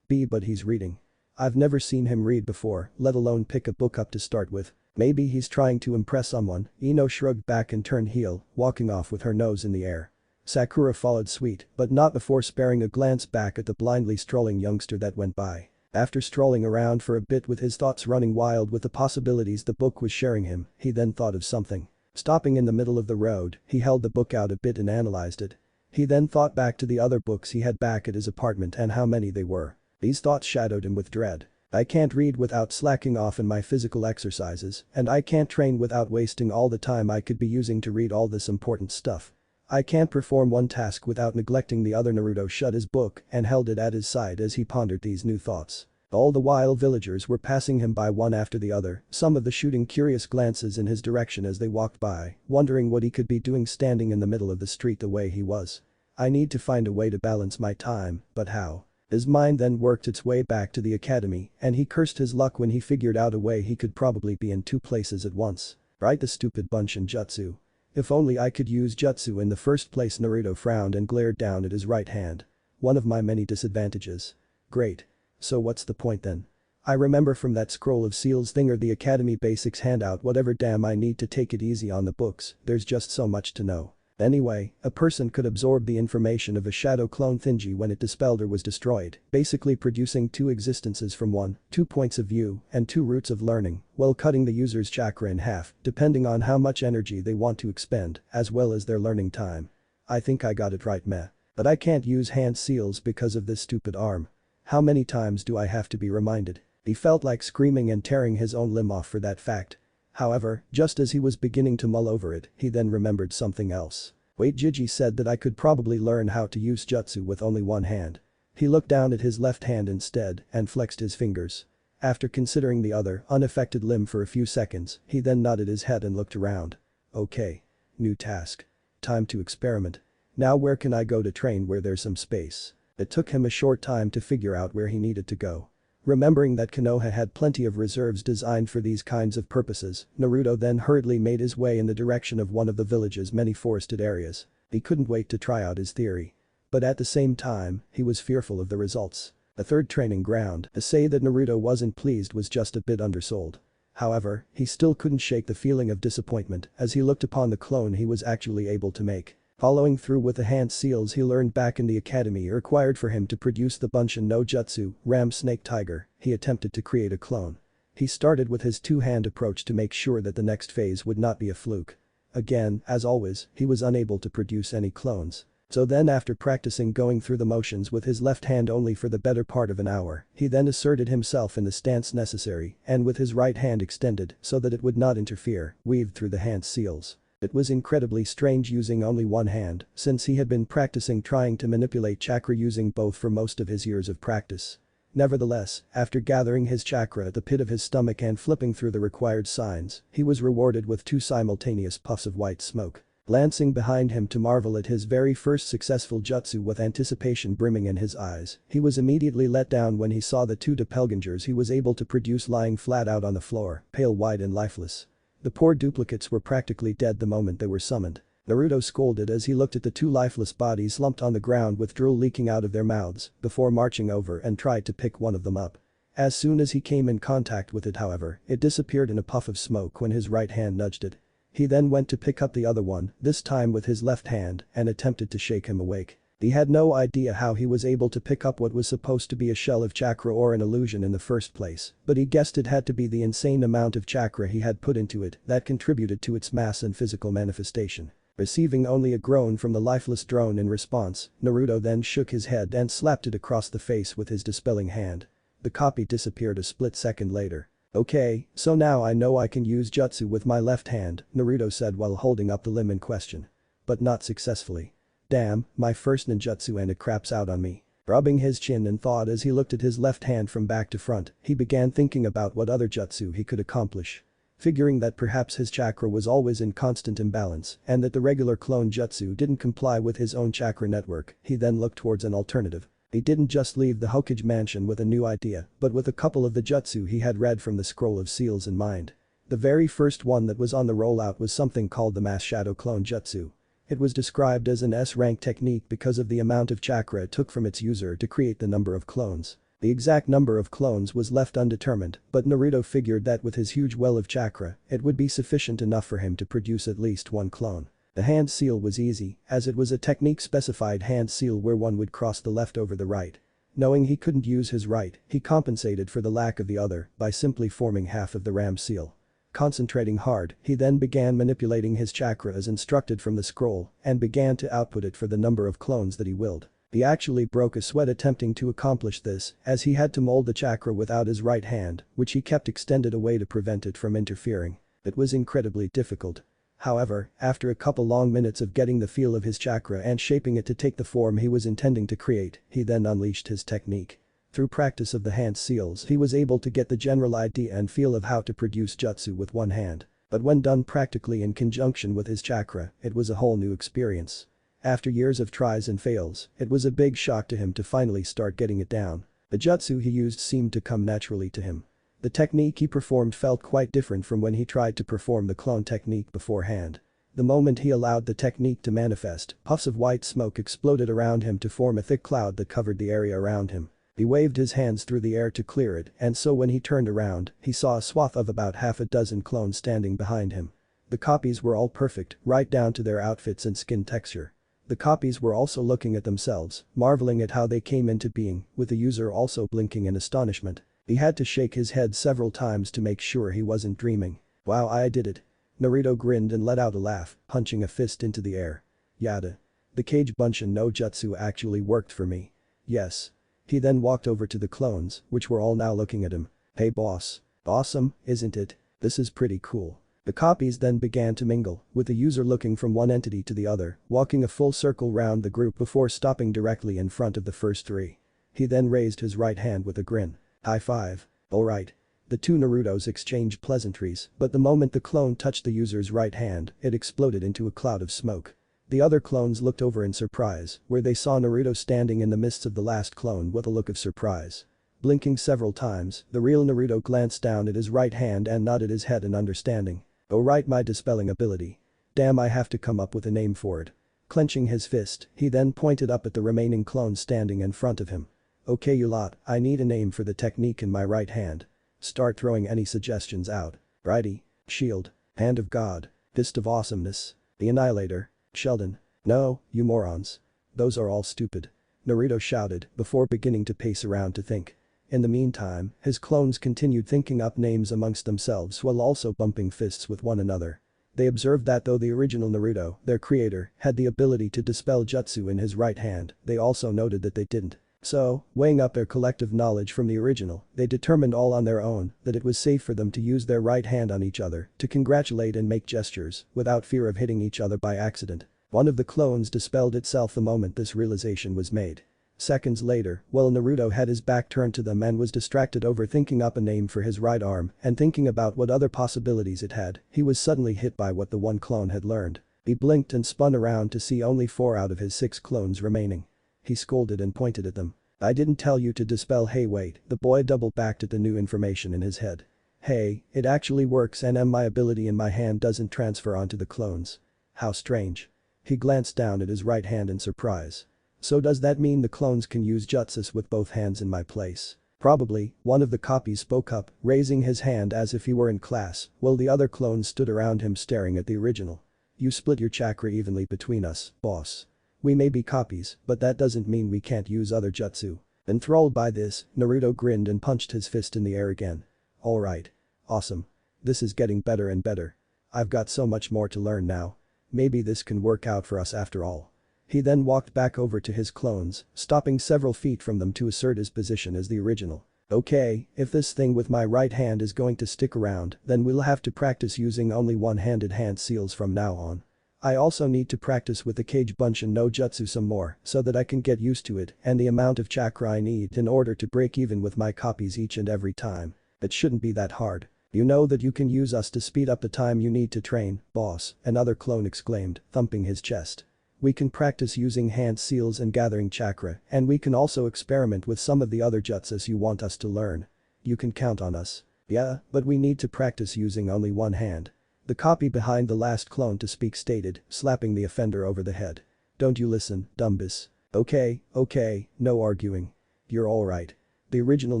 [SPEAKER 1] But he's reading. I've never seen him read before, let alone pick a book up to start with. Maybe he's trying to impress someone." Ino shrugged back and turned heel, walking off with her nose in the air. Sakura followed suit, but not before sparing a glance back at the blindly strolling youngster that went by. After strolling around for a bit with his thoughts running wild with the possibilities the book was sharing him, he then thought of something. Stopping in the middle of the road, he held the book out a bit and analyzed it. He then thought back to the other books he had back at his apartment and how many they were. These thoughts shadowed him with dread. I can't read without slacking off in my physical exercises, and I can't train without wasting all the time I could be using to read all this important stuff. I can't perform one task without neglecting the other. Naruto shut his book and held it at his side as he pondered these new thoughts. All the while villagers were passing him by one after the other, some of the shooting curious glances in his direction as they walked by, wondering what he could be doing standing in the middle of the street the way he was. I need to find a way to balance my time, but how? His mind then worked its way back to the academy, and he cursed his luck when he figured out a way he could probably be in two places at once. Right, the stupid bunch in jutsu. If only I could use jutsu in the first place. Naruto frowned and glared down at his right hand. One of my many disadvantages. Great. So what's the point then? I remember from that scroll of seals thing or the academy basics handout whatever, damn, I need to take it easy on the books, there's just so much to know. Anyway, a person could absorb the information of a shadow clone Thingy when it dispelled or was destroyed, basically producing two existences from one, two points of view, and two roots of learning, while cutting the user's chakra in half, depending on how much energy they want to expend, as well as their learning time. I think I got it right, meh. But I can't use hand seals because of this stupid arm. How many times do I have to be reminded? He felt like screaming and tearing his own limb off for that fact. However, just as he was beginning to mull over it, he then remembered something else. Wait, Gigi said that I could probably learn how to use jutsu with only one hand. He looked down at his left hand instead and flexed his fingers. After considering the other, unaffected limb for a few seconds, he then nodded his head and looked around. Okay. New task. Time to experiment. Now where can I go to train where there's some space? It took him a short time to figure out where he needed to go. Remembering that Konoha had plenty of reserves designed for these kinds of purposes, Naruto then hurriedly made his way in the direction of one of the village's many forested areas. He couldn't wait to try out his theory. But at the same time, he was fearful of the results. A third training ground, to say that Naruto wasn't pleased was just a bit undersold. However, he still couldn't shake the feeling of disappointment as he looked upon the clone he was actually able to make. Following through with the hand seals he learned back in the academy required for him to produce the Bunshin no Jutsu, Ram Snake Tiger, he attempted to create a clone. He started with his two-hand approach to make sure that the next phase would not be a fluke. Again, as always, he was unable to produce any clones. So then after practicing going through the motions with his left hand only for the better part of an hour, he then asserted himself in the stance necessary and with his right hand extended so that it would not interfere, weaved through the hand seals. It was incredibly strange using only one hand, since he had been practicing trying to manipulate chakra using both for most of his years of practice. Nevertheless, after gathering his chakra at the pit of his stomach and flipping through the required signs, he was rewarded with two simultaneous puffs of white smoke. Glancing behind him to marvel at his very first successful jutsu with anticipation brimming in his eyes, he was immediately let down when he saw the two doppelgangers he was able to produce lying flat out on the floor, pale white and lifeless. The poor duplicates were practically dead the moment they were summoned. Naruto scolded as he looked at the two lifeless bodies slumped on the ground with drool leaking out of their mouths before marching over and tried to pick one of them up. As soon as he came in contact with it, however, it disappeared in a puff of smoke when his right hand nudged it. He then went to pick up the other one, this time with his left hand, and attempted to shake him awake. He had no idea how he was able to pick up what was supposed to be a shell of chakra or an illusion in the first place, but he guessed it had to be the insane amount of chakra he had put into it that contributed to its mass and physical manifestation. Receiving only a groan from the lifeless drone in response, Naruto then shook his head and slapped it across the face with his dispelling hand. The copy disappeared a split second later. Okay, so now I know I can use jutsu with my left hand, Naruto said while holding up the limb in question. But not successfully. Damn, my first ninjutsu and it craps out on me. Rubbing his chin in thought as he looked at his left hand from back to front, he began thinking about what other jutsu he could accomplish. Figuring that perhaps his chakra was always in constant imbalance and that the regular clone jutsu didn't comply with his own chakra network, he then looked towards an alternative. He didn't just leave the Hokage mansion with a new idea, but with a couple of the jutsu he had read from the scroll of seals in mind. The very first one that was on the rollout was something called the mass shadow clone jutsu. It was described as an S-rank technique because of the amount of chakra it took from its user to create the number of clones. The exact number of clones was left undetermined, but Naruto figured that with his huge well of chakra, it would be sufficient enough for him to produce at least one clone. The hand seal was easy, as it was a technique-specified hand seal where one would cross the left over the right. Knowing he couldn't use his right, he compensated for the lack of the other by simply forming half of the ram seal. Concentrating hard, he then began manipulating his chakra as instructed from the scroll and began to output it for the number of clones that he willed. He actually broke a sweat attempting to accomplish this as he had to mold the chakra without his right hand, which he kept extended away to prevent it from interfering. It was incredibly difficult. However, after a couple long minutes of getting the feel of his chakra and shaping it to take the form he was intending to create, he then unleashed his technique. Through practice of the hand seals, he was able to get the general idea and feel of how to produce jutsu with one hand. But when done practically in conjunction with his chakra, it was a whole new experience. After years of tries and fails, it was a big shock to him to finally start getting it down. The jutsu he used seemed to come naturally to him. The technique he performed felt quite different from when he tried to perform the clone technique beforehand. The moment he allowed the technique to manifest, puffs of white smoke exploded around him to form a thick cloud that covered the area around him. He waved his hands through the air to clear it, and so when he turned around, he saw a swath of about half a dozen clones standing behind him. The copies were all perfect, right down to their outfits and skin texture. The copies were also looking at themselves, marveling at how they came into being, with the user also blinking in astonishment. He had to shake his head several times to make sure he wasn't dreaming. "Wow, I did it." Naruto grinned and let out a laugh, punching a fist into the air. "Yada. The Kage Bunshin no Jutsu actually worked for me. Yes." He then walked over to the clones, which were all now looking at him. "Hey boss. Awesome, isn't it? This is pretty cool." The copies then began to mingle, with the user looking from one entity to the other, walking a full circle round the group before stopping directly in front of the first three. He then raised his right hand with a grin. "High five. Alright." The two Narutos exchanged pleasantries, but the moment the clone touched the user's right hand, it exploded into a cloud of smoke. The other clones looked over in surprise, where they saw Naruto standing in the midst of the last clone with a look of surprise. Blinking several times, the real Naruto glanced down at his right hand and nodded his head in understanding. "Oh right, my dispelling ability. Damn, I have to come up with a name for it." Clenching his fist, he then pointed up at the remaining clones standing in front of him. "Okay you lot, I need a name for the technique in my right hand. Start throwing any suggestions out." "Righty. Shield. Hand of God. Fist of Awesomeness. The Annihilator. Sheldon." "No, you morons. Those are all stupid," Naruto shouted before beginning to pace around to think. In the meantime, his clones continued thinking up names amongst themselves while also bumping fists with one another. They observed that though the original Naruto, their creator, had the ability to dispel jutsu in his right hand, they also noted that they didn't. So, weighing up their collective knowledge from the original, they determined all on their own that it was safe for them to use their right hand on each other to congratulate and make gestures without fear of hitting each other by accident. One of the clones dispelled itself the moment this realization was made. Seconds later, while Naruto had his back turned to them and was distracted over thinking up a name for his right arm and thinking about what other possibilities it had, he was suddenly hit by what the one clone had learned. He blinked and spun around to see only 4 out of his 6 clones remaining. He scolded and pointed at them. "I didn't tell you to dispel." "Hey wait," the boy double-backed at the new information in his head. "Hey, it actually works and my ability in my hand doesn't transfer onto the clones. How strange." He glanced down at his right hand in surprise. "So does that mean the clones can use jutsus with both hands in my place?" "Probably," one of the copies spoke up, raising his hand as if he were in class, while the other clones stood around him staring at the original. "You split your chakra evenly between us, boss. We may be copies, but that doesn't mean we can't use other jutsu." Enthralled by this, Naruto grinned and punched his fist in the air again. "Alright. Awesome. This is getting better and better. I've got so much more to learn now. Maybe this can work out for us after all." He then walked back over to his clones, stopping several feet from them to assert his position as the original. "Okay, if this thing with my right hand is going to stick around, then we'll have to practice using only one-handed hand seals from now on. I also need to practice with the Kage Bunshin no Jutsu some more so that I can get used to it and the amount of chakra I need in order to break even with my copies each and every time. It shouldn't be that hard. You know that you can use us to speed up the time you need to train, boss," another clone exclaimed, thumping his chest. "We can practice using hand seals and gathering chakra, and we can also experiment with some of the other jutsus you want us to learn. You can count on us." "Yeah, but we need to practice using only one hand," the copy behind the last clone to speak stated, slapping the offender over the head. "Don't you listen, dumbass." Okay, no arguing. You're alright," the original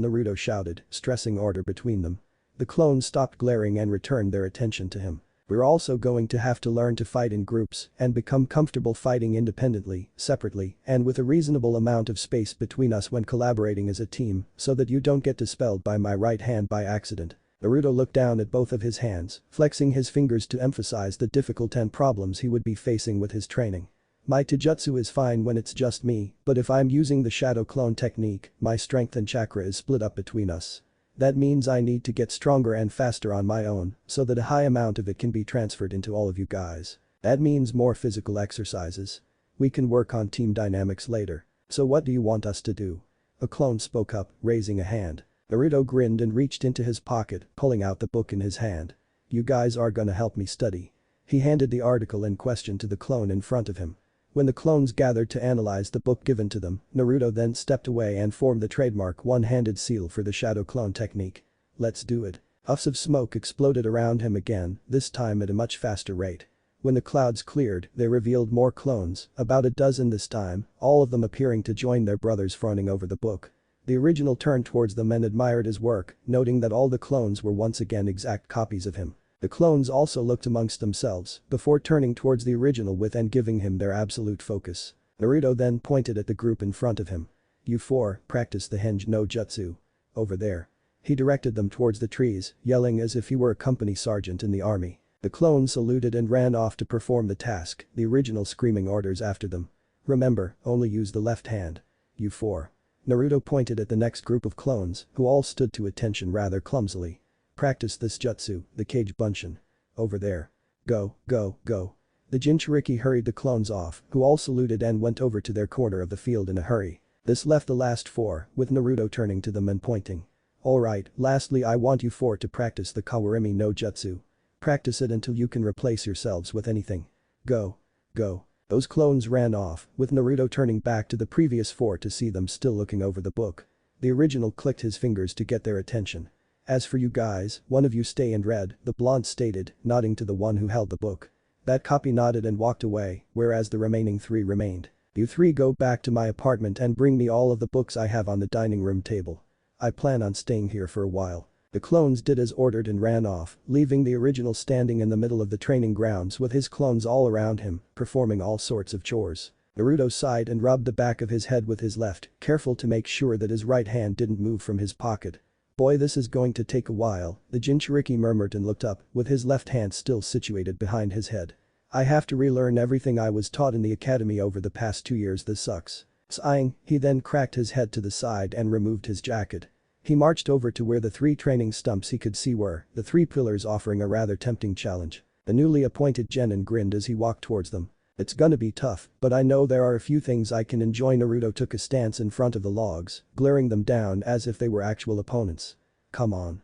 [SPEAKER 1] Naruto shouted, stressing order between them. The clones stopped glaring and returned their attention to him. We're also going to have to learn to fight in groups and become comfortable fighting independently, separately, and with a reasonable amount of space between us when collaborating as a team so that you don't get dispelled by my right hand by accident." Naruto looked down at both of his hands, flexing his fingers to emphasize the difficult and problems he would be facing with his training. "My taijutsu is fine when it's just me, but if I'm using the shadow clone technique, my strength and chakra is split up between us. That means I need to get stronger and faster on my own so that a high amount of it can be transferred into all of you guys. That means more physical exercises. We can work on team dynamics later. So what do you want us to do?" A clone spoke up, raising a hand. Naruto grinned and reached into his pocket, pulling out the book in his hand. "You guys are gonna help me study." He handed the article in question to the clone in front of him. When the clones gathered to analyze the book given to them, Naruto then stepped away and formed the trademark one-handed seal for the shadow clone technique. "Let's do it." Puffs of smoke exploded around him again, this time at a much faster rate. When the clouds cleared, they revealed more clones, about a dozen this time, all of them appearing to join their brothers fawning over the book. The original turned towards them and admired his work, noting that all the clones were once again exact copies of him. The clones also looked amongst themselves before turning towards the original with and giving him their absolute focus. Naruto then pointed at the group in front of him. "You four, practice the henge no jutsu. Over there." He directed them towards the trees, yelling as if he were a company sergeant in the army. The clones saluted and ran off to perform the task, the original screaming orders after them. "Remember, only use the left hand. You four." Naruto pointed at the next group of clones, who all stood to attention rather clumsily. "Practice this jutsu, the Kage Bunshin. Over there. Go, go, go." The Jinchuriki hurried the clones off, who all saluted and went over to their corner of the field in a hurry. This left the last four, with Naruto turning to them and pointing. "Alright, lastly I want you four to practice the Kawarimi no Jutsu. Practice it until you can replace yourselves with anything. Go. Go." Those clones ran off, with Naruto turning back to the previous four to see them still looking over the book. The original clicked his fingers to get their attention. "As for you guys, one of you stay and read," the blonde stated, nodding to the one who held the book. That copy nodded and walked away, whereas the remaining three remained. "You three go back to my apartment and bring me all of the books I have on the dining room table. I plan on staying here for a while." The clones did as ordered and ran off, leaving the original standing in the middle of the training grounds with his clones all around him, performing all sorts of chores. Naruto sighed and rubbed the back of his head with his left, careful to make sure that his right hand didn't move from his pocket. "Boy, this is going to take a while," the Jinchuriki murmured and looked up, with his left hand still situated behind his head. "I have to relearn everything I was taught in the academy over the past 2 years. This sucks." Sighing, he then cracked his head to the side and removed his jacket. He marched over to where the 3 training stumps he could see were, the 3 pillars offering a rather tempting challenge. The newly appointed genin grinned as he walked towards them. "It's gonna be tough, but I know there are a few things I can enjoy." Naruto took a stance in front of the logs, glaring them down as if they were actual opponents. "Come on."